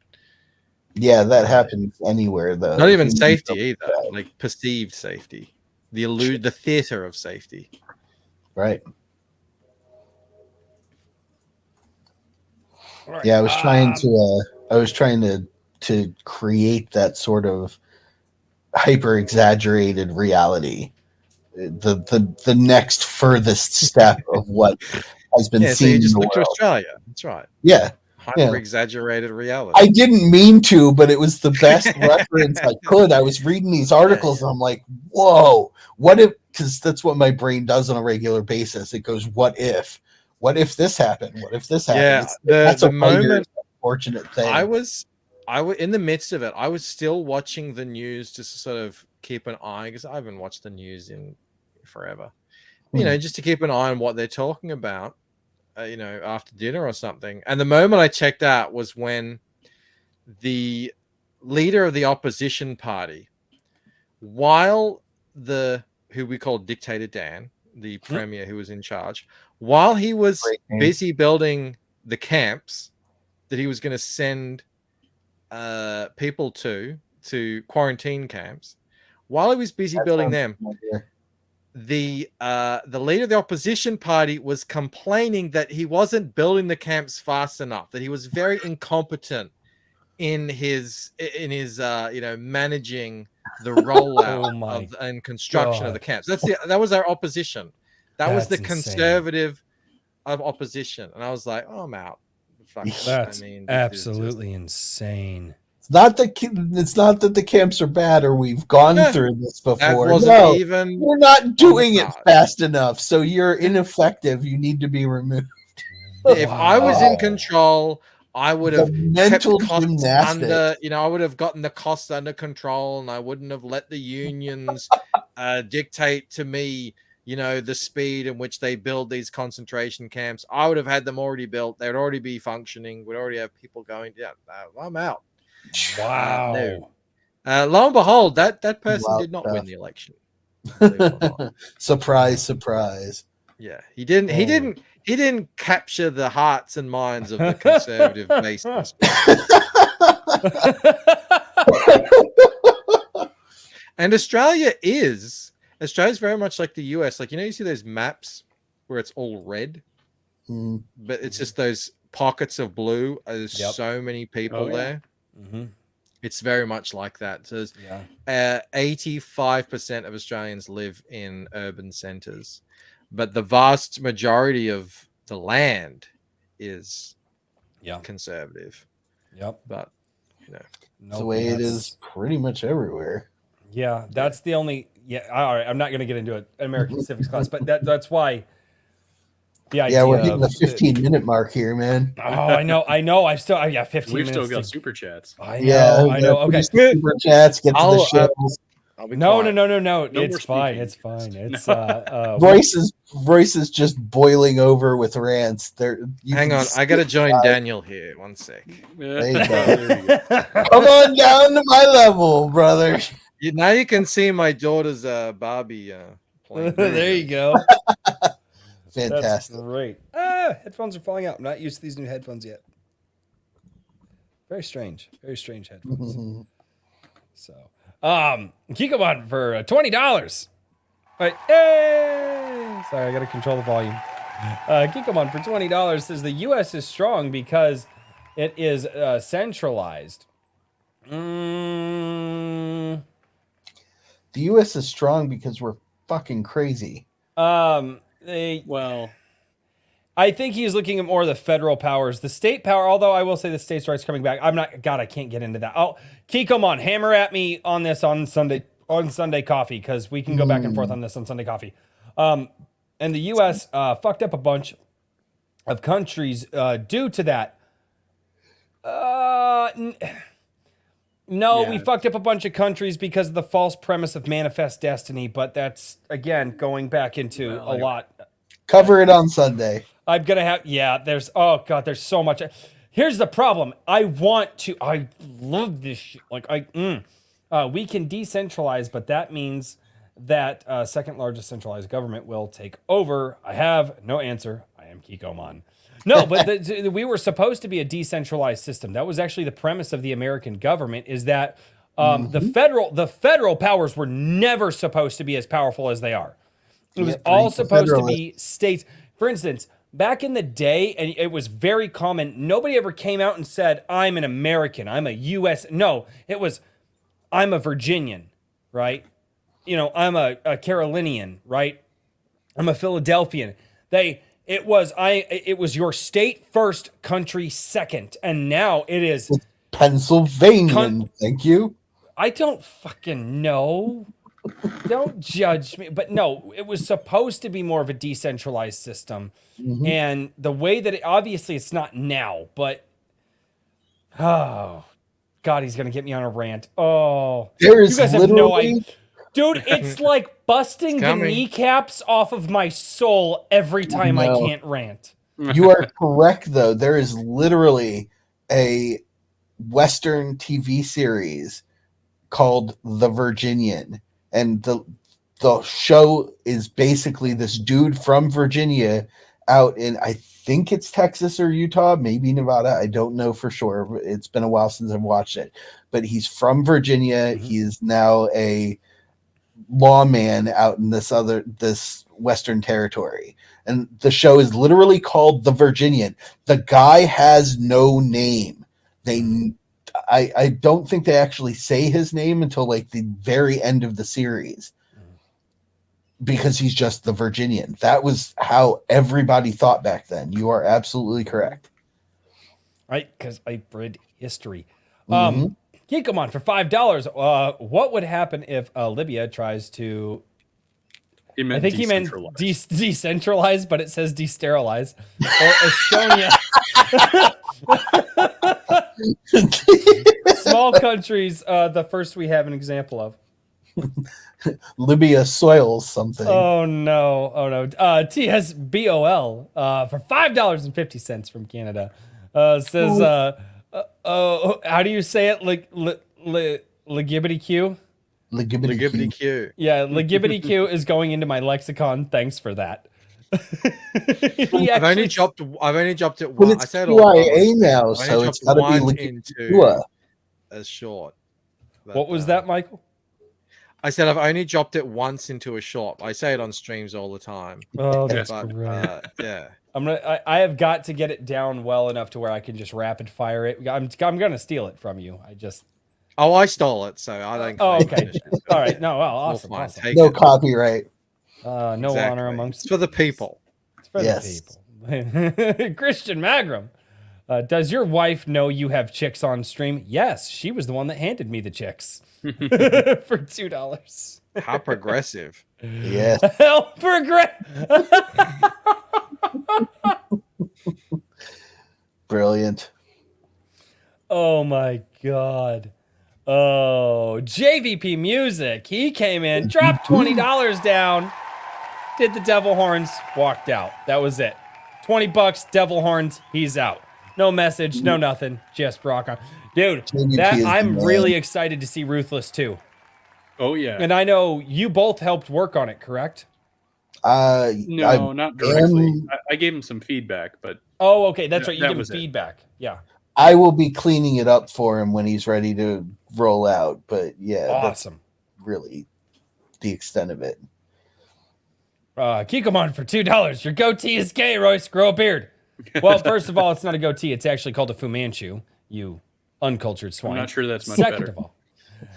yeah, that happens anywhere though. Not even safety either, like perceived safety, the theater of safety. Right. Yeah, I was trying to create that sort of hyper exaggerated reality, the next furthest step of what has been So seen you just in the look to world. Australia. That's right. Yeah, Hyper exaggerated reality. I didn't mean to, but it was the best reference I could. I was reading these articles and I'm like, whoa, what if, because that's what my brain does on a regular basis. It goes, what if this happened? What if this happened? Yeah, that's the a moment unfortunate thing. I was in the midst of it. I was still watching the news just to sort of keep an eye, because I haven't watched the news in forever. Just to keep an eye on what they're talking about, after dinner or something. And the moment I checked out was when the leader of the opposition party, while who we call Dictator Dan, the premier who was in charge, while he was busy building the camps that he was going to send people to quarantine camps, while he was busy building them, the leader of the opposition party was complaining that he wasn't building the camps fast enough, that he was very incompetent in his managing the rollout and construction of the camps. That was our opposition. That was the conservative of opposition, and I was like, oh, I'm out. That's absolutely insane. It's not that the camps are bad or we've gone through this before. We're not doing it fast enough, so you're ineffective. You need to be removed. If I was in control, I would The have mental kept costs gymnastics. under, I would have gotten the costs under control, and I wouldn't have let the unions dictate to me, the speed in which they build these concentration camps. I would have had them already built. They'd already be functioning. We'd already have people going. Yeah, I'm out. Wow. No. Lo and behold, that person Wow, did not win stuff. the election. Believe it or not. Surprise, surprise. Yeah, he didn't. He Holy. didn't capture the hearts and minds of the conservative base. And Australia's very much like the US. Like, you see those maps where it's all red, Mm. but it's just those pockets of blue. There's Yep. so many people Oh, yeah. there. Mm-hmm. It's very much like that. So Yeah. 85% of Australians live in urban centers, but the vast majority of the land is conservative. Yep. But That's the way it is pretty much everywhere. Yeah, that's the only. Yeah, all right. I'm not going to get into an American civics class, but that's why. The idea. Yeah, we're hitting the 15-minute mark here, man. Oh, I know. I've still. 15 We've minutes. still got super chats. I know. Okay. Super chats. Get to the shows. No. No It's more fine. speaking. It's fine. It's Royce is just boiling over with rants. Hang on, I gotta join Daniel here. 1 sec. There you go. Come on down to my level, brother. Now you can see my daughter's Barbie playing. There you go. Fantastic. That's great. Headphones are falling out. I'm not used to these new headphones yet. Very strange headphones. So, Kikomon for $20. Right. Hey! Sorry, I got to control the volume. Kikomon for $20 says the U.S. is strong because it is centralized. The U.S. is strong because we're fucking crazy. I think he's looking at more of the federal powers, the state power. Although I will say the states' rights coming back. I can't get into that. Oh, Kikomon, hammer at me on this on Sunday Coffee, because we can go back and forth on this on Sunday Coffee. And the U.S. Fucked up a bunch of countries due to that. We fucked up a bunch of countries because of the false premise of manifest destiny. But that's, again, going back into a lot. Cover it on Sunday. I'm going to have, there's so much. Here's the problem. I love this shit. We can decentralize, but that means that second largest centralized government will take over. I have no answer. I am Kikomon. No, but we were supposed to be a decentralized system. That was actually the premise of the American government, is that the federal powers were never supposed to be as powerful as they are. It was all supposed to be states. For instance, back in the day, and it was very common, nobody ever came out and said, I'm an American, I'm a U.S. No, it was, I'm a Virginian, right? I'm a Carolinian, right? I'm a Philadelphian. It was your state first, country second, and now it is Pennsylvania. Thank you. I don't fucking know. Don't judge me. But no, it was supposed to be more of a decentralized system. Mm-hmm. And the way that obviously it's not now, but oh God, he's gonna get me on a rant. Oh, there is, you guys have no idea. Dude, it's like busting the kneecaps off of my soul every time I can't rant. You are correct, though. There is literally a Western TV series called The Virginian. And the show is basically this dude from Virginia out in, I think it's Texas or Utah, maybe Nevada. I don't know for sure. It's been a while since I've watched it. But he's from Virginia. Mm-hmm. He is now a lawman out in this Western territory. And the show is literally called The Virginian. The guy has no name. I don't think they actually say his name until like the very end of the series, because he's just the Virginian. That was how everybody thought back then. You are absolutely correct. Right, because I read history. Come on, for $5. What would happen if Libya tries to He meant I think he meant decentralized. decentralized, but it says desterilize. Or Estonia. Small countries, the first we have an example of. Libya soils something. Oh no. TSBOL for $5.50 from Canada. Says how do you say it? Ligibbity Q? Ligibbity Q. Yeah, Ligibbity Q is going into my lexicon. Thanks for that. I've only dropped it But once. I it's said it all the time. QIA now, I've only so it's dropped got to be one Ligibua. as short. But, What was that, Michael? I said I've only dropped it once into a short. I say it on streams all the time. Oh, that's But great. yeah. I have got to get it down well enough to where I can just rapid fire it. I'm gonna steal it from you. Oh, I stole it, so I don't. Oh, claim okay. ownership. All right. No, well, All awesome. fine. Awesome. Take No it. copyright. No Exactly. honor amongst It's for the people. It's for Yes. the people. Christian Magram. Does your wife know you have chicks on stream? Yes, she was the one that handed me the chicks for $2. How progressive. Yes. How Brilliant. Oh my god. Oh, JVP Music. He came in, dropped $20 down, did the devil horns, walked out. That was it. $20, devil horns, he's out. No message, no nothing, just rock on. Dude, JVP is I'm the man. really excited to see Ruthless 2. Oh yeah. And I know you both helped work on it, correct? No, not directly. am- I gave him some feedback, but Oh, okay, that's Yeah, right. You that give him was it. feedback. Yeah. I will be cleaning it up for him when he's ready to roll out. But yeah, that's Awesome. really the extent of it. Kikomon for $2. Your goatee is gay, Royce. Grow a beard. Well, first of all, it's not a goatee. It's actually called a Fu Manchu, you uncultured swine. I'm not sure that's much Second better. of all,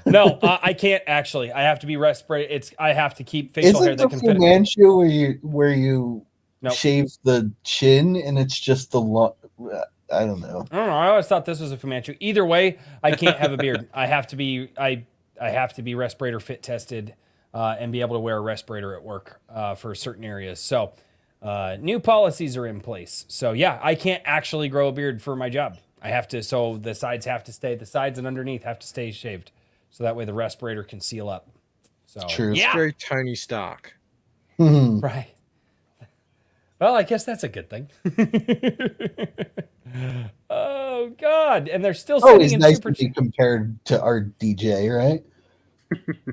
no, I can't actually. I have to be respirated. I have to keep facial hair Isn't that the can Fu fit. Manchu where you Nope. shave the chin and it's just the I don't know. I don't know. I always thought this was a Fu Manchu. Either way, I can't have a beard. I have to be. I have to be respirator fit tested and be able to wear a respirator at work for certain areas. So new policies are in place. So yeah, I can't actually grow a beard for my job. I have to. So the sides have to stay. The sides and underneath have to stay shaved. So that way the respirator can seal up. So True. yeah, Very Tony Stark. right. Well, I guess that's a good thing. Oh God! And they're still sending Always in nice super to be compared to our DJ, right?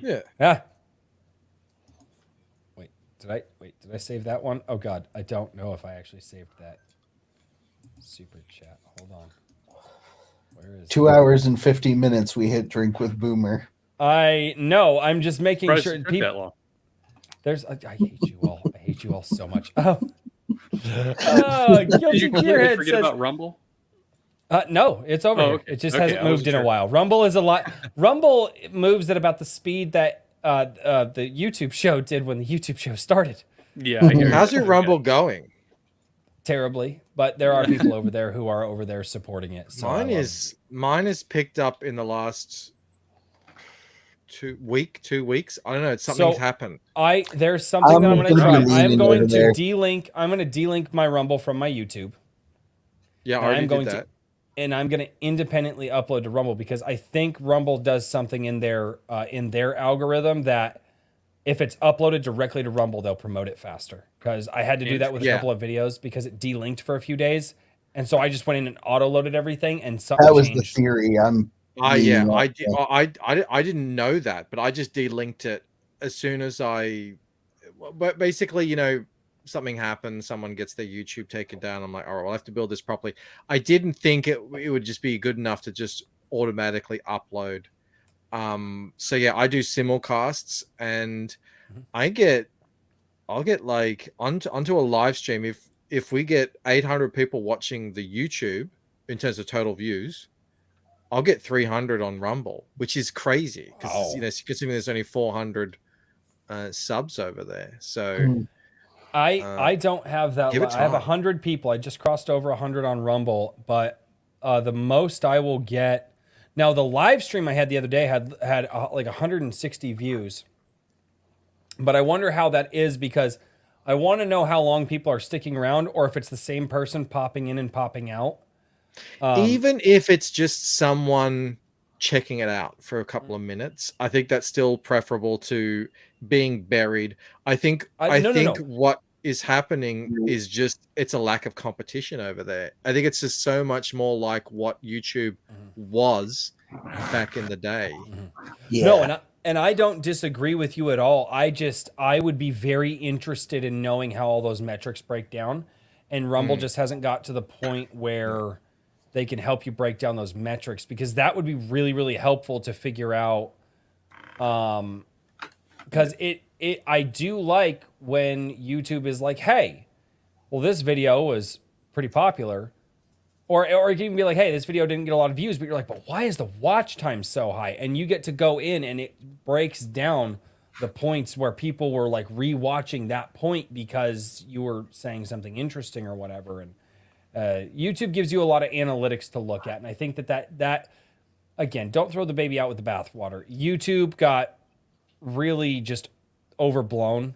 Yeah. Ah. Did I save that one? Oh God, I don't know if I actually saved that super chat. Hold on. Where is 2 hours and 50 minutes we hit drink with Boomer. I know. I'm just making Surprised sure it took people. that long. I hate you all. I hate you all so much. Oh. Guilty Did you completely Gearhead forget says, about Rumble? no, it's over Oh, here. okay. It just Okay, hasn't I moved wasn't in a sure. while. Rumble is a lot. Rumble moves at about the speed that the YouTube show did when the YouTube show started. Yeah, I hear you. How's your Rumble going? Terribly, but there are people over there who are over there supporting it. So Mine is picked up in the last 2 weeks. I don't know. Something's So- happened. There's something that I'm going to gonna be try. I'm leaning going over to there. delink. I'm going to delink my Rumble from my YouTube. Yeah, I And already I'm going did that. and I'm going to independently upload to Rumble because I think Rumble does something in their algorithm that if it's uploaded directly to Rumble, they'll promote it faster. Because I had to do that with a Yeah. couple of videos because it delinked for a few days, and so I just went in and auto loaded everying, and something That was the changed. theory. I'm Yeah, leaning I on did. that. I didn't know that, but I just delinked it as soon as But basically, something happens, someone gets their YouTube taken down. I'm like, all right, well, I have to build this properly. I didn't think it would just be good enough to just automatically upload. So yeah, I do simulcasts, and I'll get like onto a live stream if we get 800 people watching the YouTube in terms of total views. I'll get 300 on Rumble, which is crazy because considering there's only 400 subs over there. So I don't have that. give it I have time. 100 people. I just crossed over 100 on Rumble, but the most I will get now. The live stream I had the other day had like 160 views, But I wonder how that is, because I want to know how long people are sticking around, or if it's the same person popping in and popping out. Even if it's just someone checking it out for a couple of minutes, I think that's still preferable to being buried. I think No. what is happening is just it's a lack of competition over there. I think it's just so much more like what YouTube was back in the day. Yeah. No, and I don't disagree with you at all. I would be very interested in knowing how all those metrics break down, and Rumble just hasn't got to the point where they can help you break down those metrics, because that would be really, really helpful to figure out. Because I do like when YouTube is like, hey, well, this video was pretty popular. Or you can be like, hey, this video didn't get a lot of views, but you're like, but why is the watch time so high? And you get to go in and it breaks down the points where people were like rewatching that point because you were saying something interesting or whatever. And YouTube gives you a lot of analytics to look at. And I think that again, don't throw the baby out with the bathwater. YouTube got really just overblown,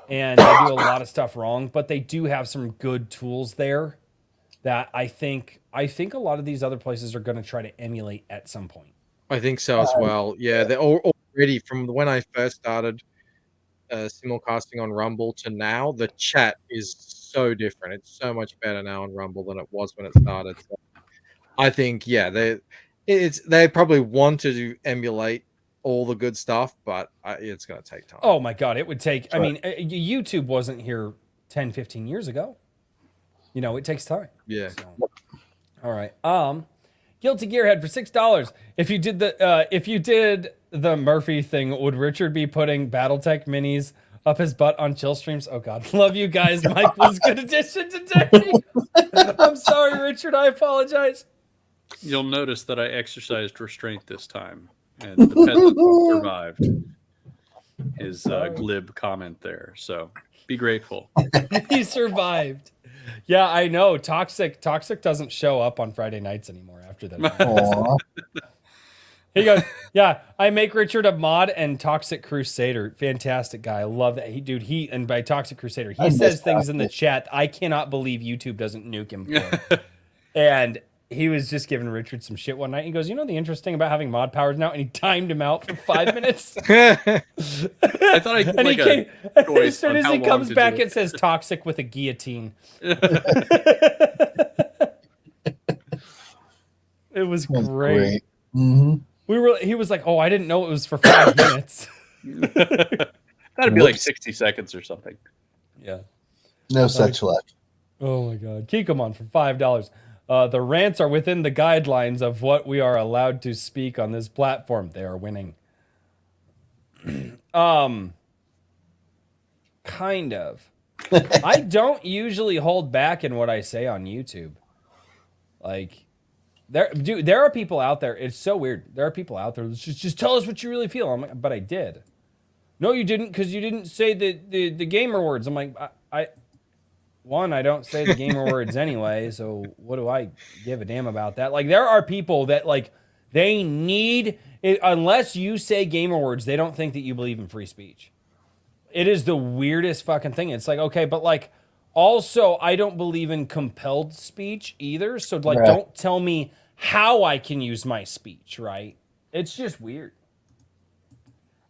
and they do a lot of stuff wrong, but they do have some good tools there that I think a lot of these other places are going to try to emulate at some point. I think so as well. Yeah, they're already, from when I first started simulcasting on Rumble to now, the chat is so different. It's so much better now on Rumble than it was when it started. So I think, yeah, they probably want to emulate all the good stuff, but it's going to take time. Oh my God, it would take, I mean, YouTube wasn't here 10, 15 years ago. You know, it takes time. Yeah. So, all right. Guilty Gearhead for $6. If you did the Murphy thing, would Richard be putting BattleTech minis up his butt on chill streams? Oh God, love you guys. Mike was a good addition today. I'm sorry, Richard. I apologize. You'll notice that I exercised restraint this time, and the peasant survived his glib comment there. So be grateful. He survived. Yeah, I know. Toxic doesn't show up on Friday nights anymore after that. He goes, yeah, I make Richard a mod and Toxic Crusader. Fantastic guy. I love that. And by Toxic Crusader, he says things in the chat I cannot believe YouTube doesn't nuke him for. And he was just giving Richard some shit one night. He goes, you know the interesting about having mod powers now? And he timed him out for 5 minutes. I thought I could as soon as he comes back, it says Toxic with a guillotine. It was great. Mm-hmm. He was like, oh, I didn't know it was for 5 minutes. That'd be like 60 seconds or something. Yeah. No such luck. Oh my God. Kikomon for $5. The rants are within the guidelines of what we are allowed to speak on this platform. They are winning. Kind of. I don't usually hold back in what I say on YouTube. Like, there are people out there. It's so weird. There are people out there. Just tell us what you really feel. I'm like, but I did. No, you didn't, because you didn't say the gamer words. I'm like, I don't say the gamer words anyway, so what do I give a damn about that? Like, there are people that, like, they need it, unless you say gamer words, they don't think that you believe in free speech. It is the weirdest fucking thing. It's like, okay, but like, also, I don't believe in compelled speech either. So like, right. Don't tell me how I can use my speech, right? It's just weird.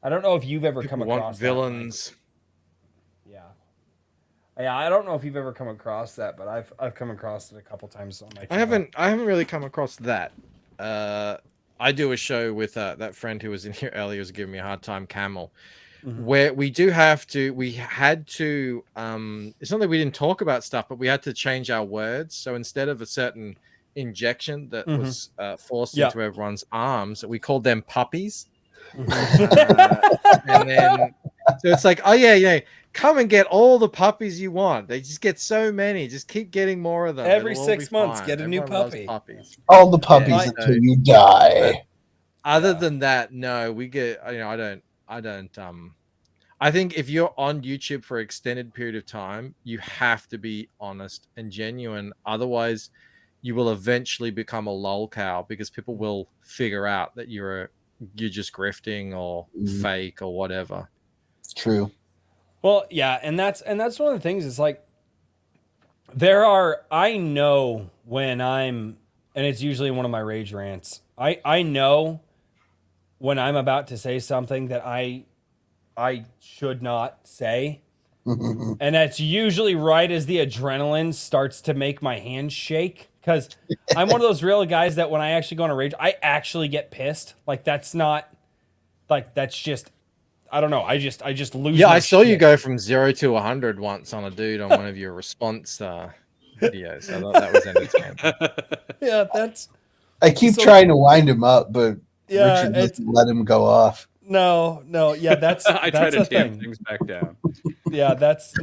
I don't know if you've ever come across villains. Yeah, I don't know if you've ever come across that, but I've come across it a couple times on my channel. I haven't really come across that. I do a show with that friend who was in here earlier, was giving me a hard time, Camel, where we had to it's not that we didn't talk about stuff, but we had to change our words. So instead of a certain injection that was forced into everyone's arms, we called them puppies. And then so it's like, oh yeah, come and get all the puppies you want. They just get so many. Just keep getting more of them. Every 6 months, get a new puppy. All the puppies until you die. Other than that, no, we get. I don't. I think if you're on YouTube for an extended period of time, you have to be honest and genuine. Otherwise, you will eventually become a lolcow, because people will figure out that you're just grifting or fake or whatever. True. Well, yeah, and that's one of the things. Is like I know when I'm, and it's usually one of my rage rants. I know when I'm about to say something that I should not say. And that's usually right as the adrenaline starts to make my hands shake. Because I'm one of those real guys that when I actually go on a rage, I actually get pissed. Like that's not, like that's just, I don't know. I just lose. Yeah, my I saw you shit. go from 0 to 100 once on a dude on one of your response videos. So that was entertaining. Yeah, that's. I keep So- trying to wind him up, but Yeah, Richard doesn't let him go off. No, yeah, that's I try that's to a tamp thing. things back down. Yeah, that's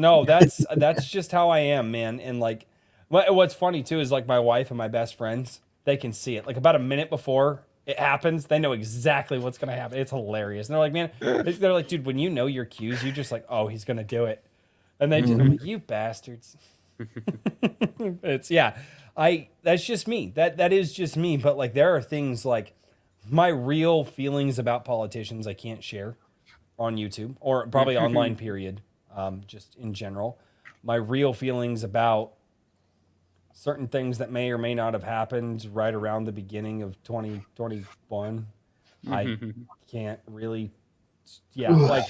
just how I am, man. And like, what's funny too is like my wife and my best friends, they can see it. Like about a minute before it happens, they know exactly what's gonna happen. It's hilarious. And they're like, man, they're like, dude, when you know your cues, you just like, oh, he's gonna do it. And they just, I'm like, you bastards. It's that's just me. That is just me. But like, there are things like my real feelings about politicians I can't share on YouTube or probably online, period. Just in general, my real feelings about certain things that may or may not have happened right around the beginning of 2021. I can't really, like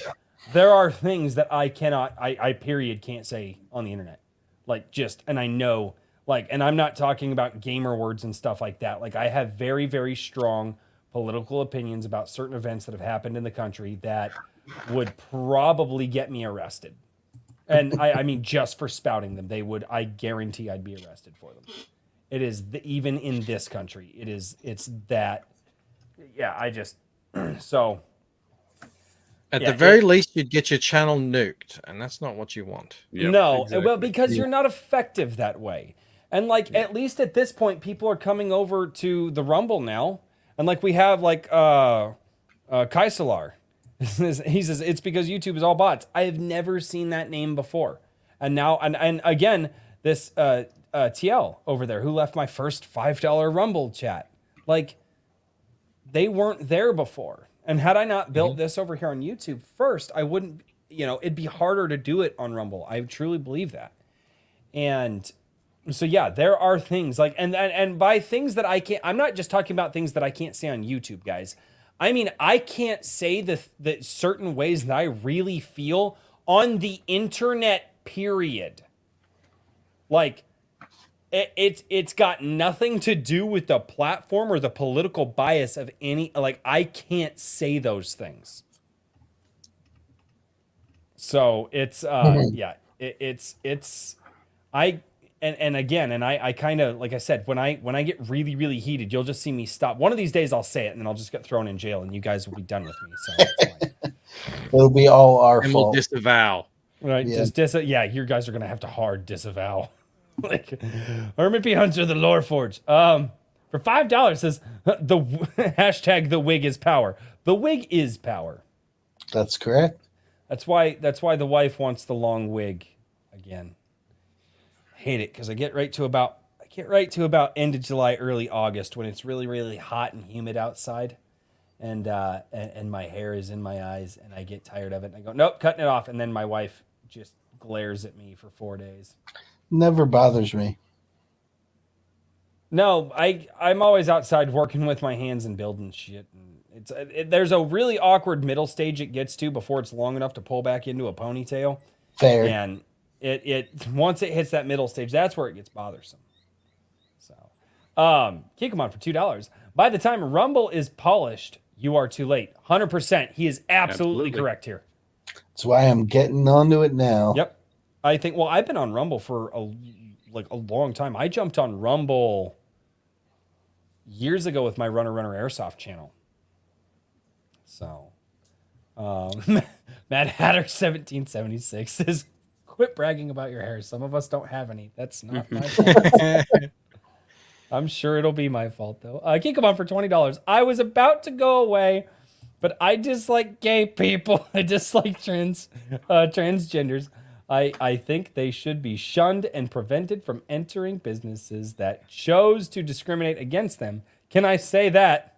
there are things that I cannot, I period can't say on the internet. Like just, and I know, like, and I'm not talking about gamer words and stuff like that. Like I have very, very strong political opinions about certain events that have happened in the country that would probably get me arrested. And I mean, just for spouting them, I guarantee I'd be arrested for them. It is even in this country, it's that, yeah, so. At the very least, you'd get your channel nuked, and that's not what you want. Yep, No, exactly. well, because you're not effective that way. And like, at least at this point, people are coming over to the Rumble now. And like, we have like, Kaisalar. He says, it's because YouTube is all bots. I have never seen that name before. And now, and again, this, TL over there who left my first $5 Rumble chat. Like, they weren't there before. And had I not built this over here on YouTube first, I wouldn't, it'd be harder to do it on Rumble. I truly believe that. And so, yeah, there are things like, and by things that I can't, I'm not just talking about things that I can't say on YouTube, guys. I mean, I can't say the certain ways that I really feel on the internet, period. Like, it's got nothing to do with the platform or the political bias of any, like, I can't say those things. So it's I kind of, like I said, when I get really, really heated, you'll just see me stop. One of these days I'll say it and then I'll just get thrown in jail and you guys will be done with me. So it's fine. It'll be all our And we'll fault. disavow. Right? Yeah. You guys are gonna have to hard disavow. Like, Hermit P. Hunter, the Lore Forge. For $5 says the hashtag the wig is power. The wig is power. That's correct. That's why the wife wants the long wig again. Hate it because I get right to about end of July, early August when it's really, really hot and humid outside, and my hair is in my eyes and I get tired of it and I go, nope, cutting it off, and then my wife just glares at me for 4 days. Never bothers me. No, I'm always outside working with my hands and building shit. And there's a really awkward middle stage it gets to before it's long enough to pull back into a ponytail. Fair. And it once it hits that middle stage, that's where it gets bothersome. So, kick him on for $2. By the time Rumble is polished, you are too late. 100%. He is absolutely correct here. That's why I'm getting onto it now. Yep. I think. Well, I've been on Rumble for a long time. I jumped on Rumble years ago with my Runner Airsoft channel. So, Mad Hatter 1776 says, "Quit bragging about your hair. Some of us don't have any. That's not my fault." I'm sure it'll be my fault though. Kick him on for $20. I was about to go away, but I dislike gay people. I dislike transgenders. I think they should be shunned and prevented from entering businesses that chose to discriminate against them. Can I say that?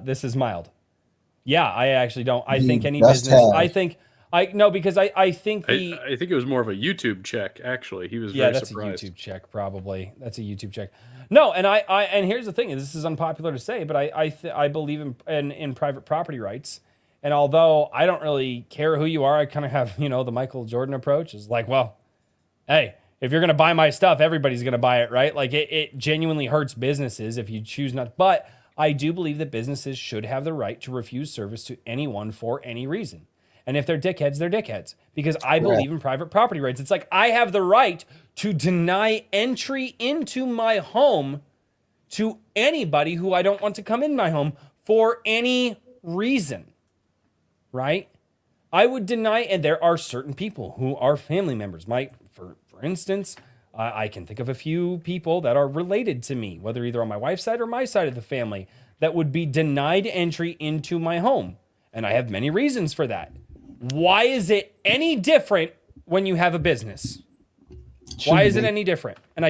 This is mild. Yeah, I actually don't. I think any business. No, because I think I think it was more of a YouTube check. Actually, he was yeah, very that's surprised. a YouTube check probably. That's a YouTube check. No, and and here's the thing: this is unpopular to say, but I believe in private property rights. And although I don't really care who you are, I kind of have the Michael Jordan approach is like, well, hey, if you're gonna buy my stuff, everybody's gonna buy it, right? Like it genuinely hurts businesses if you choose not. But I do believe that businesses should have the right to refuse service to anyone for any reason. And if they're dickheads, they're dickheads. Because I believe in private property rights. It's like I have the right to deny entry into my home to anybody who I don't want to come in my home for any reason, right? I would deny, and there are certain people who are family members. For instance, I can think of a few people that are related to me, whether either on my wife's side or my side of the family, that would be denied entry into my home. And I have many reasons for that. Why is it any different when you have a business? Why is it any different? And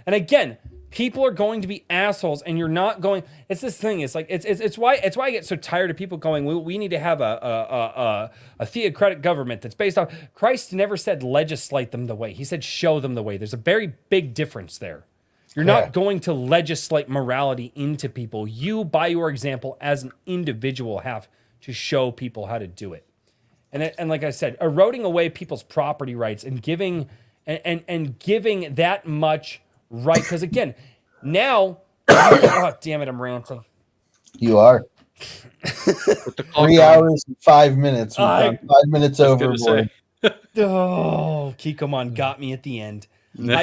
again, people are going to be assholes, and you're not going. It's this thing. It's like it's why I get so tired of people going. We need to have a theocratic government that's based on. Christ never said legislate them the way. He said show them the way. There's a very big difference there. You're not going to legislate morality into people. You, by your example, as an individual, have to show people how to do it. And like I said, eroding away people's property rights and giving giving that much right, because again, now, oh damn it, I'm ranting. You are. 3 hours and 5 minutes. We've gone 5 minutes overboard. Oh, Kikoman got me at the end. Yeah.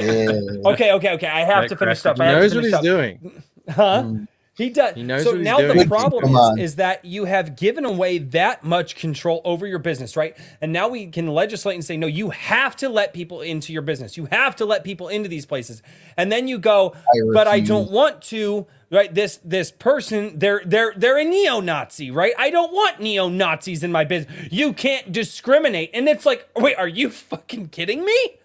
Okay. I have to finish stuff. He knows what he's doing. Huh? He does. He knows so what he's now doing. the problem is that you have given away that much control over your business, right? And now we can legislate and say, no, you have to let people into your business. You have to let people into these places. And then you go, but I don't want to, right? This person, they're a neo-Nazi, right? I don't want neo-Nazis in my business. You can't discriminate. And it's like, wait, are you fucking kidding me?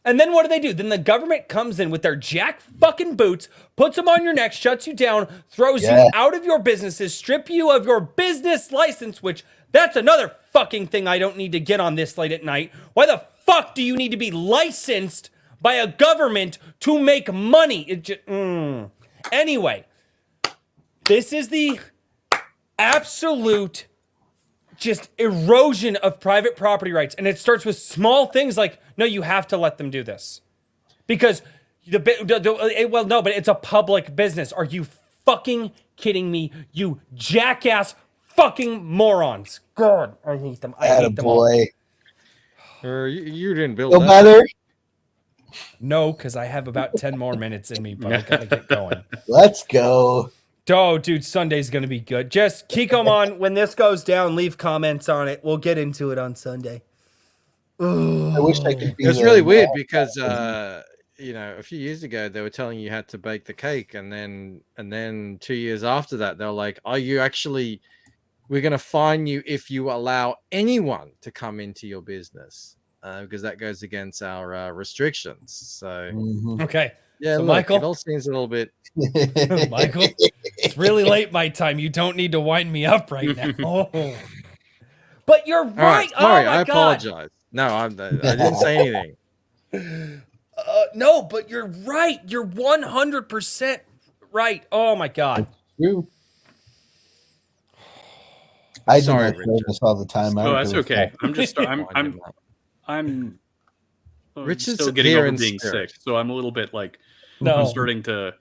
And then what do? Then the government comes in with their jack fucking boots, puts them on your neck, shuts you down, throws you out of your businesses, strip you of your business license, which that's another fucking thing I don't need to get on this late at night. Why the fuck do you need to be licensed by a government to make money? Anyway, this is the absolute just erosion of private property rights. And it starts with small things like, no, you have to let them do this. Because, well, no, but it's a public business. Are you fucking kidding me? You jackass fucking morons. God, I hate them. I hate them all. You didn't build No that. matter. No, because I have about 10 more minutes in me, but I gotta get going. Let's go. Oh, dude, Sunday's gonna be good. Just Kikomon, when this goes down, leave comments on it. We'll get into it on Sunday. I wish I could be It's there. really weird because a few years ago they were telling you had to bake the cake, and then 2 years after that they were like, "Are you actually? We're going to fine you if you allow anyone to come into your business because that goes against our restrictions." So Okay. yeah, So look, Michael, it all seems a little bit. Michael, it's really late my time. You don't need to wind me up right now. But you're right. All right, sorry, oh my I God. apologize. No, I didn't say anything. No, but you're right. You're 100% right. Oh my God. True. I do Sorry, not know this all the time. I Oh, don't that's give a okay. fuck. I'm just I'm Richard's still getting here over in being spirit. sick, so I'm a little bit like No. I'm starting to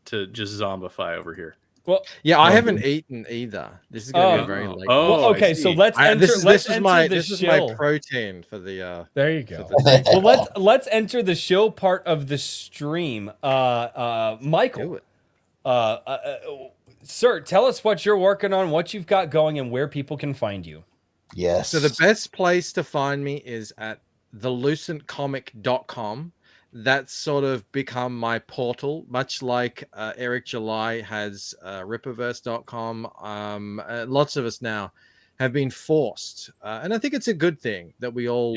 just zombify over here. Well, Yeah, I haven't eaten either. This is going to be very late. Oh, well, okay, I so see. let's enter. This is my the my protein for the. There you go. for the- Well, let's enter the show part of the stream. Michael, sir, tell us what you're working on, what you've got going, and where people can find you. Yes. So the best place to find me is at thelucentcomic.com. That's sort of become my portal, much like Eric July has ripperverse.com. Lots of us now have been forced. And I think it's a good thing that we all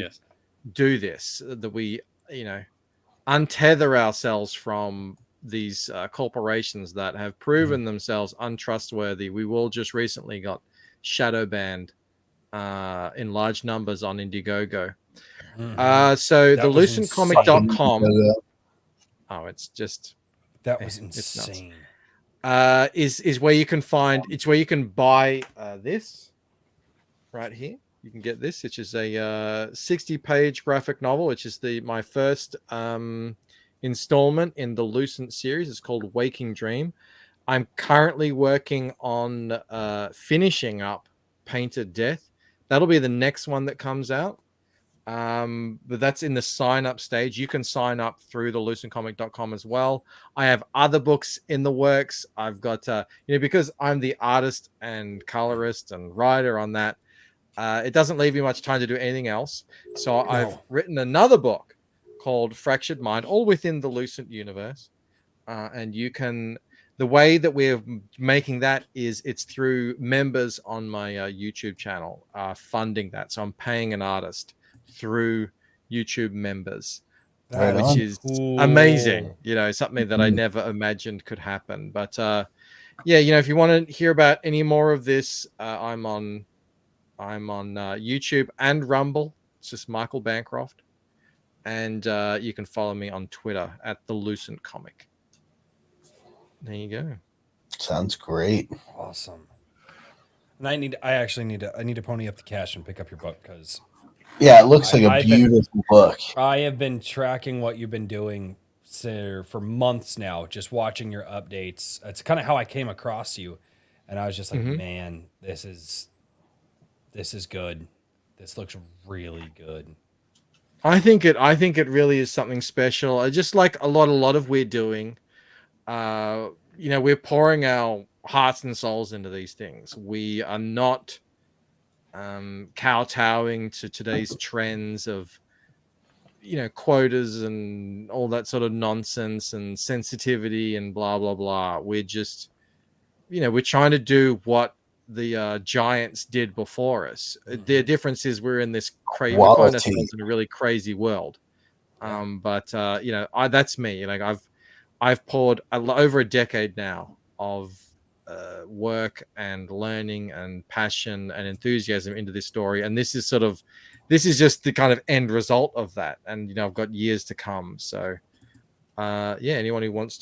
do this, that we, untether ourselves from these corporations that have proven themselves untrustworthy. We all just recently got shadow banned in large numbers on Indiegogo. Mhm. So That the was lucencomic.com. Oh, it's just That was it's nuts. insane. Is where you can find. It's where you can buy this right here. You can get this, which is a 60-page graphic novel, which is my first installment in the Lucent series. It's called Waking Dream. I'm currently working on finishing up Painted Death. That'll be the next one that comes out. But that's in the sign up stage. You can sign up through the lucencomic.com as well. I have other books in the works. I've got, because I'm the artist and colorist and writer on that, it doesn't leave me much time to do anything else. So I've written another book called Fractured Mind, all within the Lucent universe. And you can, the way that we're making that is it's through members on my YouTube channel funding that. So I'm paying an artist through YouTube members, which is amazing. Something that I never imagined could happen. But if you want to hear about any more of this, I'm on YouTube and Rumble. It's just Michael Bancroft, and you can follow me on Twitter at the Lucent Comic. There you go. Sounds great. Awesome. And I need to pony up the cash and pick up your book because it looks like a beautiful book. I have been tracking what you've been doing for months now, just watching your updates. It's kind of how I came across you, and I was just like, man, this is good. This looks really good. I think it really is something special. I just like a lot of we're doing. We're pouring our hearts and souls into these things. We are not kowtowing to today's trends of quotas and all that sort of nonsense and sensitivity and blah blah blah. We're just we're trying to do what the giants did before us. The difference is we're in this crazy, we find ourselves in a really crazy world. That's me. I've poured over a decade now of work and learning and passion and enthusiasm into this story, and this is just the kind of end result of that. And I've got years to come. So anyone who wants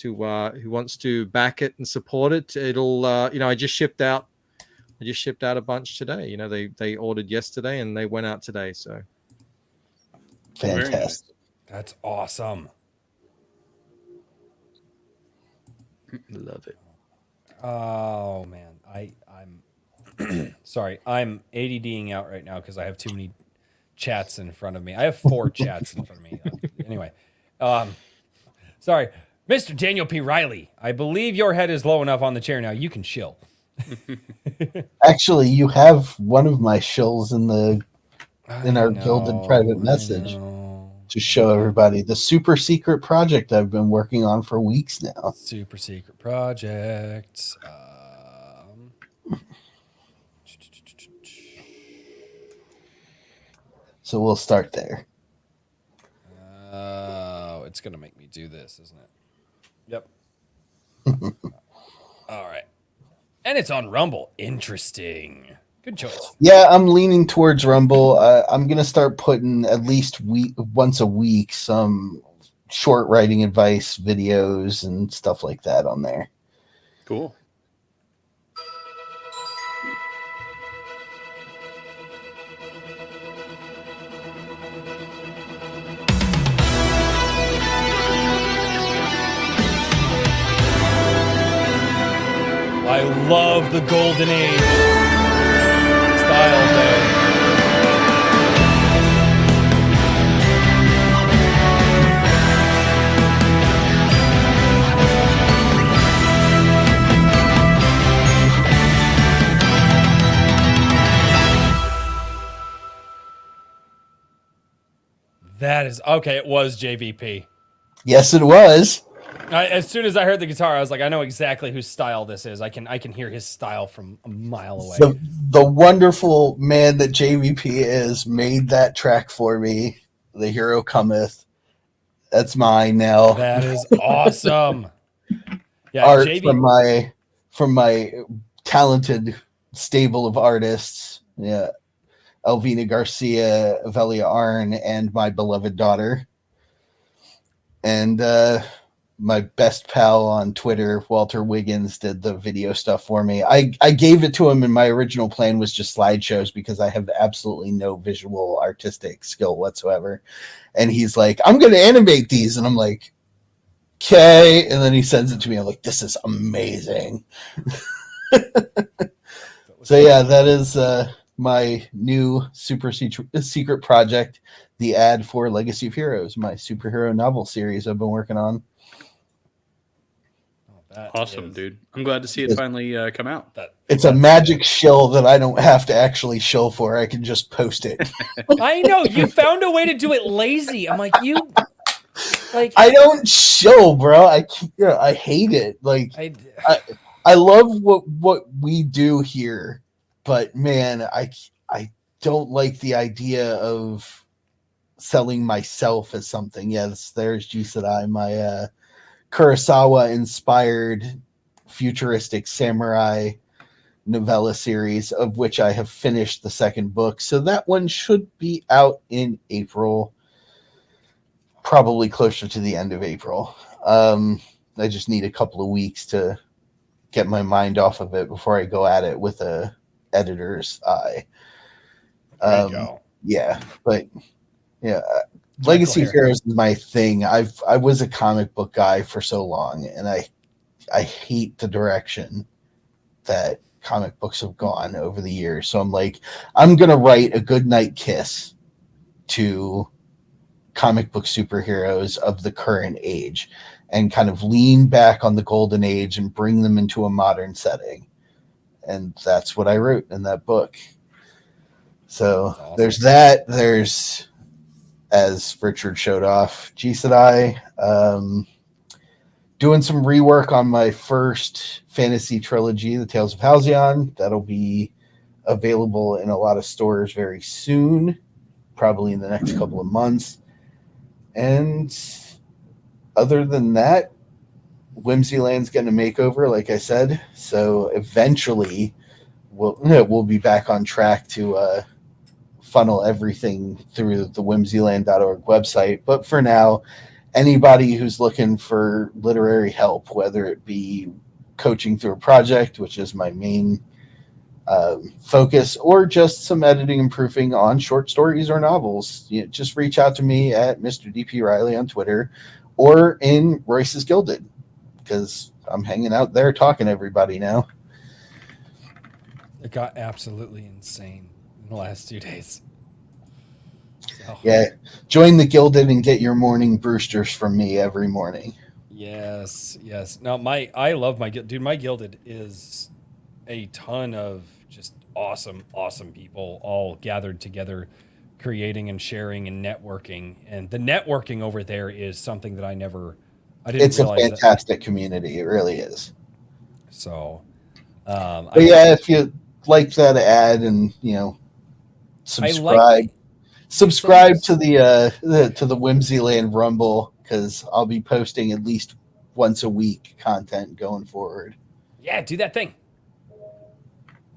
to back it and support it, it'll I just shipped out a bunch today. They ordered yesterday and they went out today. So fantastic. Nice. That's awesome. Love it. Oh man, I'm sorry. I'm ADDing out right now because I have too many chats in front of me. I have 4 chats in front of me. Anyway, sorry, Mr. Daniel P. Riley. I believe your head is low enough on the chair now. You can chill. Actually, you have one of my shills in our gilded private message to show everybody the super secret project I've been working on for weeks now. Super secret project. So we'll start there. Oh, it's gonna make me do this, isn't it? Yep. All right. And it's on Rumble. Interesting. Good choice. Yeah, I'm leaning towards Rumble. I'm going to start putting at least once a week some short writing advice videos and stuff like that on there. Cool. I love the golden age style there. That is okay. It was JVP. Yes, it was. As soon as I heard the guitar, I was like, I know exactly whose style this is. I can hear his style from a mile away. The wonderful man that JVP is made that track for me. The Hero Cometh. That's mine now. That is awesome. Yeah, Art from my talented stable of artists. Yeah. Elvina Garcia, Avelia Arn, and my beloved daughter. And my best pal on Twitter, Walter Wiggins, did the video stuff for me. I gave it to him, and my original plan was just slideshows because I have absolutely no visual artistic skill whatsoever. And he's like, I'm going to animate these. And I'm like, okay. And then he sends it to me. I'm like, this is amazing. So yeah, that is my new super secret project, the ad for Legacy of Heroes, my superhero novel series I've been working on. Awesome, dude. I'm glad to see it finally come out. It's a magic shill that I don't have to actually shill for. I can just post it. I know, you found a way to do it lazy. I'm like, I don't shill, bro. I hate it. Like I love what we do here, but man, I don't like the idea of selling myself as something. Yes, there's G Sedai, my Kurosawa inspired futuristic samurai novella series, of which I have finished the second book. So that one should be out in April, probably closer to the end of April. I just need a couple of weeks to get my mind off of it before I go at it with a editor's eye. There you go. Yeah, but yeah. Legacy of Heroes is my thing. I was a comic book guy for so long, and I hate the direction that comic books have gone over the years. So I'm like, I'm gonna write a goodnight kiss to comic book superheroes of the current age, and kind of lean back on the golden age and bring them into a modern setting. And that's what I wrote in that book. So awesome. There's that. There's, as Richard showed off, G Sedai, doing some rework on my first fantasy trilogy, The Tales of Halcyon. That'll be available in a lot of stores very soon, probably in the next couple of months. And other than that, Whimsyland's getting a makeover, like I said. So eventually we'll be back on track to funnel everything through the whimsyland.org website. But for now, anybody who's looking for literary help, whether it be coaching through a project, which is my main focus, or just some editing and proofing on short stories or novels, just reach out to me at Mr. DP Riley on Twitter or in Royce's Gilded, because I'm hanging out there talking to everybody now. It got absolutely insane in the last 2 days. So. Yeah, join the Gilded and get your morning Brewsters from me every morning. Yes. Now, I love my Gilded. Dude, my Gilded is a ton of just awesome people all gathered together, creating and sharing and networking. And the networking over there is something that I didn't it's realize. It's a fantastic community. It really is. So, but yeah, if you like that ad and, subscribe to the Whimsyland Rumble, because I'll be posting at least once a week content going forward. Yeah, do that thing.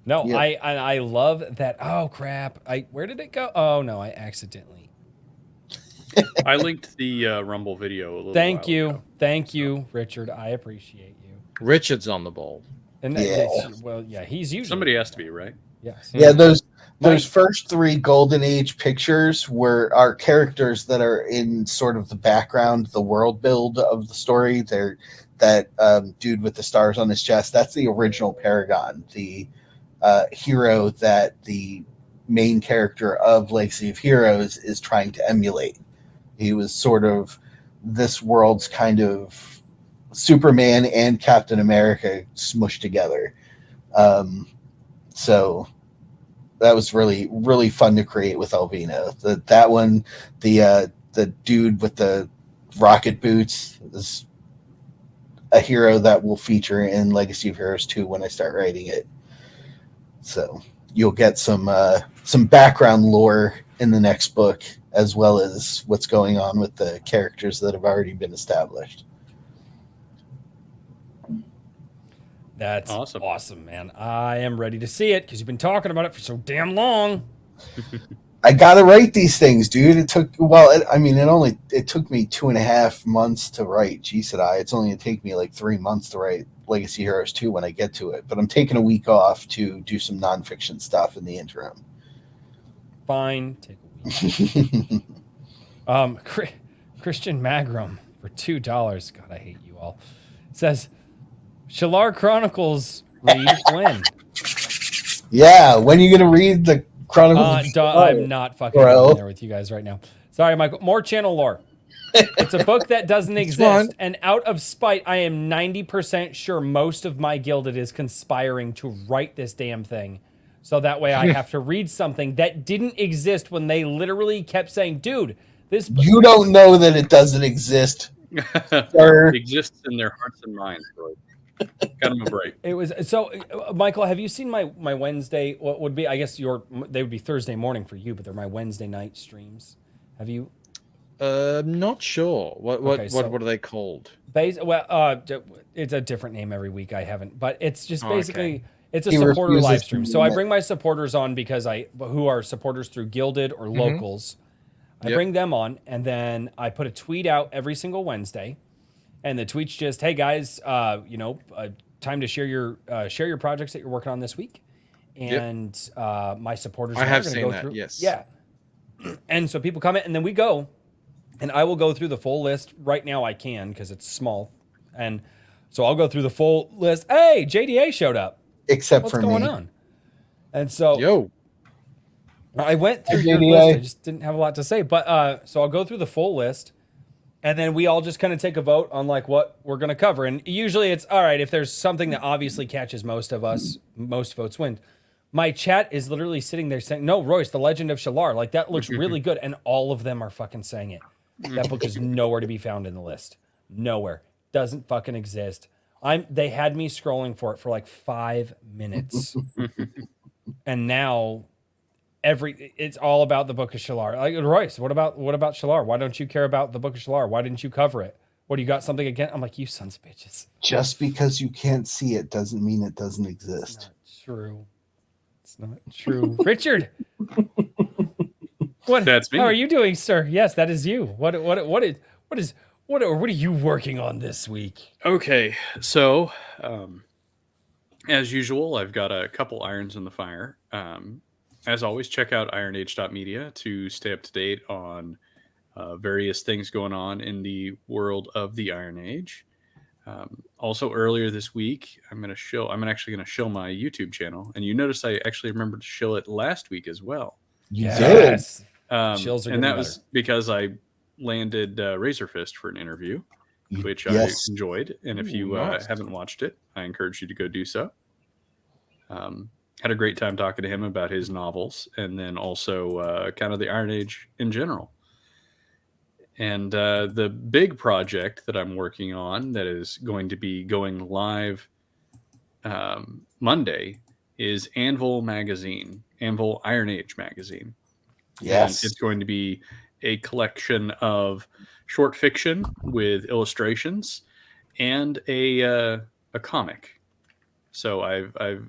No, yep. I love that. Oh crap! Where did it go? Oh no, I accidentally. I linked the Rumble video a little Thank while you, ago. Thank you, Richard. I appreciate you. Richard's on the ball. And he's usually somebody has to be, right? Yes. Yeah, those first 3 Golden Age pictures are characters that are in sort of the background, the world build of the story. They're that dude with the stars on his chest. That's the original Paragon, the hero that the main character of Legacy of Heroes is trying to emulate. He was sort of this world's kind of Superman and Captain America smushed together. So that was really, really fun to create with Elvina. That one, the dude with the rocket boots is a hero that will feature in Legacy of Heroes 2 when I start writing it. So you'll get some background lore in the next book, as well as what's going on with the characters that have already been established. That's awesome, man. I am ready to see it because you've been talking about it for so damn long. I gotta write these things, dude. It took it took me 2.5 months to write G said I. It's only gonna take me like 3 months to write Legacy Heroes 2 when I get to it. But I'm taking a week off to do some nonfiction stuff in the interim. Fine, take a week. Christian Magram for $2. God, I hate you all. Says Shalar Chronicles read when? Yeah, when are you gonna read the Chronicles? I'm not fucking going there with you guys right now. Sorry, Michael. More channel lore. It's a book that doesn't exist, and out of spite, I am 90% sure most of my gilded is conspiring to write this damn thing. So that way I have to read something that didn't exist when they literally kept saying, dude, this... You don't know that it doesn't exist, sir. It exists in their hearts and minds, bro. Got them a break. It was so. Michael, have you seen my Wednesday? What would be? I guess they would be Thursday morning for you, but they're my Wednesday night streams. Have you? Not sure. What are they called? It's a different name every week. I haven't, but it's just basically it's a He supporter refuses live to stream. do So I that. bring my supporters on because who are supporters through Gilded or locals. I bring them on, and then I put a tweet out every single Wednesday. And the tweet's just, hey guys, time to share your projects that you're working on this week. And my supporters I have are going to seen go that, through. yes. Yeah. And so people comment, and then we go, and I will go through the full list. Right now I can because it's small. And so I'll go through the full list. Hey, JDA showed up. Except What's for going me. on? And so Yo. I went through Hi, your JDA. list. I just didn't have a lot to say. But so I'll go through the full list. And then we all just kind of take a vote on like what we're going to cover. And usually it's all right. If there's something that obviously catches most of us, most votes win. My chat is literally sitting there saying, no, Royce, The Legend of Shalar. Like that looks really good. And all of them are fucking saying it. That book is nowhere to be found in the list. Nowhere. Doesn't fucking exist. They had me scrolling for it for like 5 minutes. And now it's all about the Book of Shalar. Like, Royce, what about Shalar? Why don't you care about the Book of Shalar? Why didn't you cover it? What, do you got something against? I'm like, you sons of bitches. Just because you can't see it doesn't mean it doesn't exist. It's not true. Richard. What? That's me. How are you doing, sir? Yes, that is you. What are you working on this week? Okay, so as usual, I've got a couple irons in the fire. As always, check out ironage.media to stay up to date on various things going on in the world of the Iron Age. Also, earlier this week, I'm actually going to show my YouTube channel, and you notice I actually remembered to show it last week as well. Yes. Chills are and that was because I landed Razor Fist for an interview, which I enjoyed. And if you haven't watched it, I encourage you to go do so. Had a great time talking to him about his novels, and then also kind of the Iron Age in general. And the big project that I'm working on that is going to be going live Monday is Anvil Magazine, Anvil Iron Age Magazine. Yes. And it's going to be a collection of short fiction with illustrations and a comic. So I've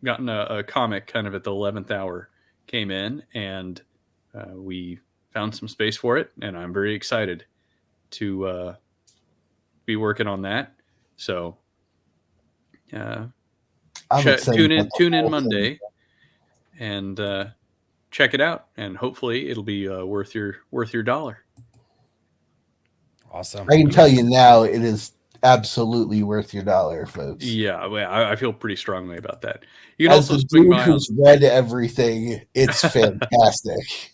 gotten a comic kind of at the 11th hour, came in, and we found some space for it, and I'm very excited to be working on that. So tune in Monday and check it out, and hopefully it'll be worth your dollar. Awesome. I can tell you now, it is absolutely worth your dollar, folks. Yeah, well, I feel pretty strongly about that. You can As also the swing dude by. who's read everything, it's fantastic.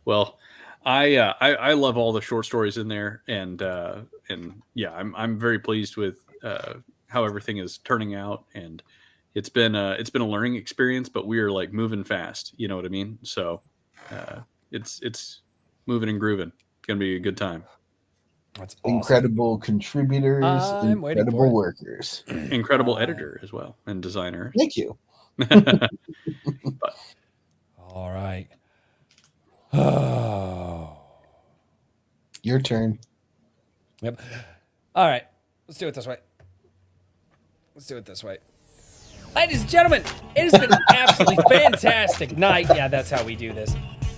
Well, I love all the short stories in there, and yeah, I'm very pleased with how everything is turning out, and it's been a learning experience, but we are like moving fast. You know what I mean? So it's moving and grooving. It's gonna be a good time. That's awesome. Incredible contributors, incredible workers, incredible editor as well, and designer. Thank you. All right. Oh. Your turn. Yep. All right. Let's do it this way. Ladies and gentlemen, it has been an absolutely fantastic night. Yeah, that's how we do this.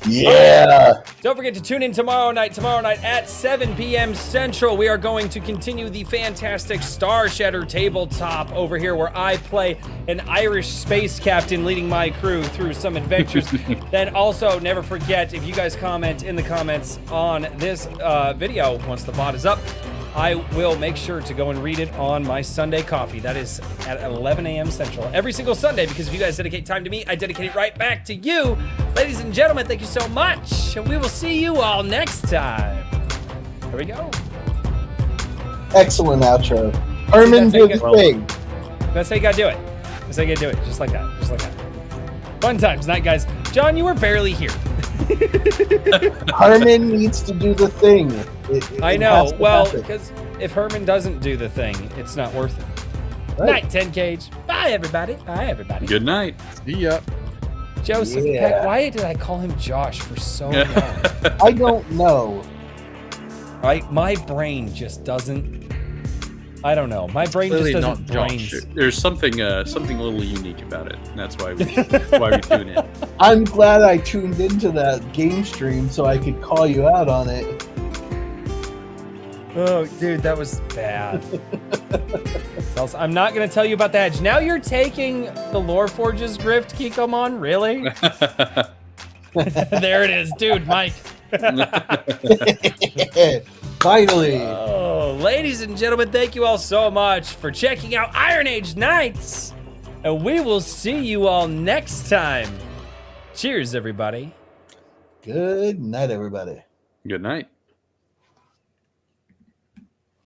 Yeah. Don't forget to tune in tomorrow night at 7 p.m. Central. We are going to continue the fantastic Star Shatter tabletop over here where I play an Irish space captain leading my crew through some adventures. Then also, never forget, if you guys comment in the comments on this video, once the VOD is up, I will make sure to go and read it on my Sunday coffee. That is at 11 a.m. Central every single Sunday, because if you guys dedicate time to me, I dedicate it right back to you. Ladies and gentlemen, thank you so much, and we will see you all next time. Here we go. Excellent outro. Herman, do the thing. That's how you gotta do it. That's how you gotta do it. Just like that. Just like that. Fun times. Night, guys. John, you were barely here. Herman needs to do the thing. I know. Well, because if Herman doesn't do the thing, it's not worth it. Right. Night, 10 Cage. Bye, everybody. Bye, everybody. Good night. See ya. Joseph, Yeah. heck, why did I call him Josh for so long? I don't know. My brain just doesn't. I don't know. My brain Clearly just doesn't not brain. Josh. There's something a little unique about it. And that's why we tune in. I'm glad I tuned into that game stream so I could call you out on it. Oh, dude, that was bad. I'm not gonna tell you about the hedge. Now you're taking the Loreforge's Rift, Kikomon? Really? There it is, dude, Mike. Finally. Oh, ladies and gentlemen, thank you all so much for checking out Iron Age Nights. And we will see you all next time. Cheers, everybody. Good night, everybody. Good night.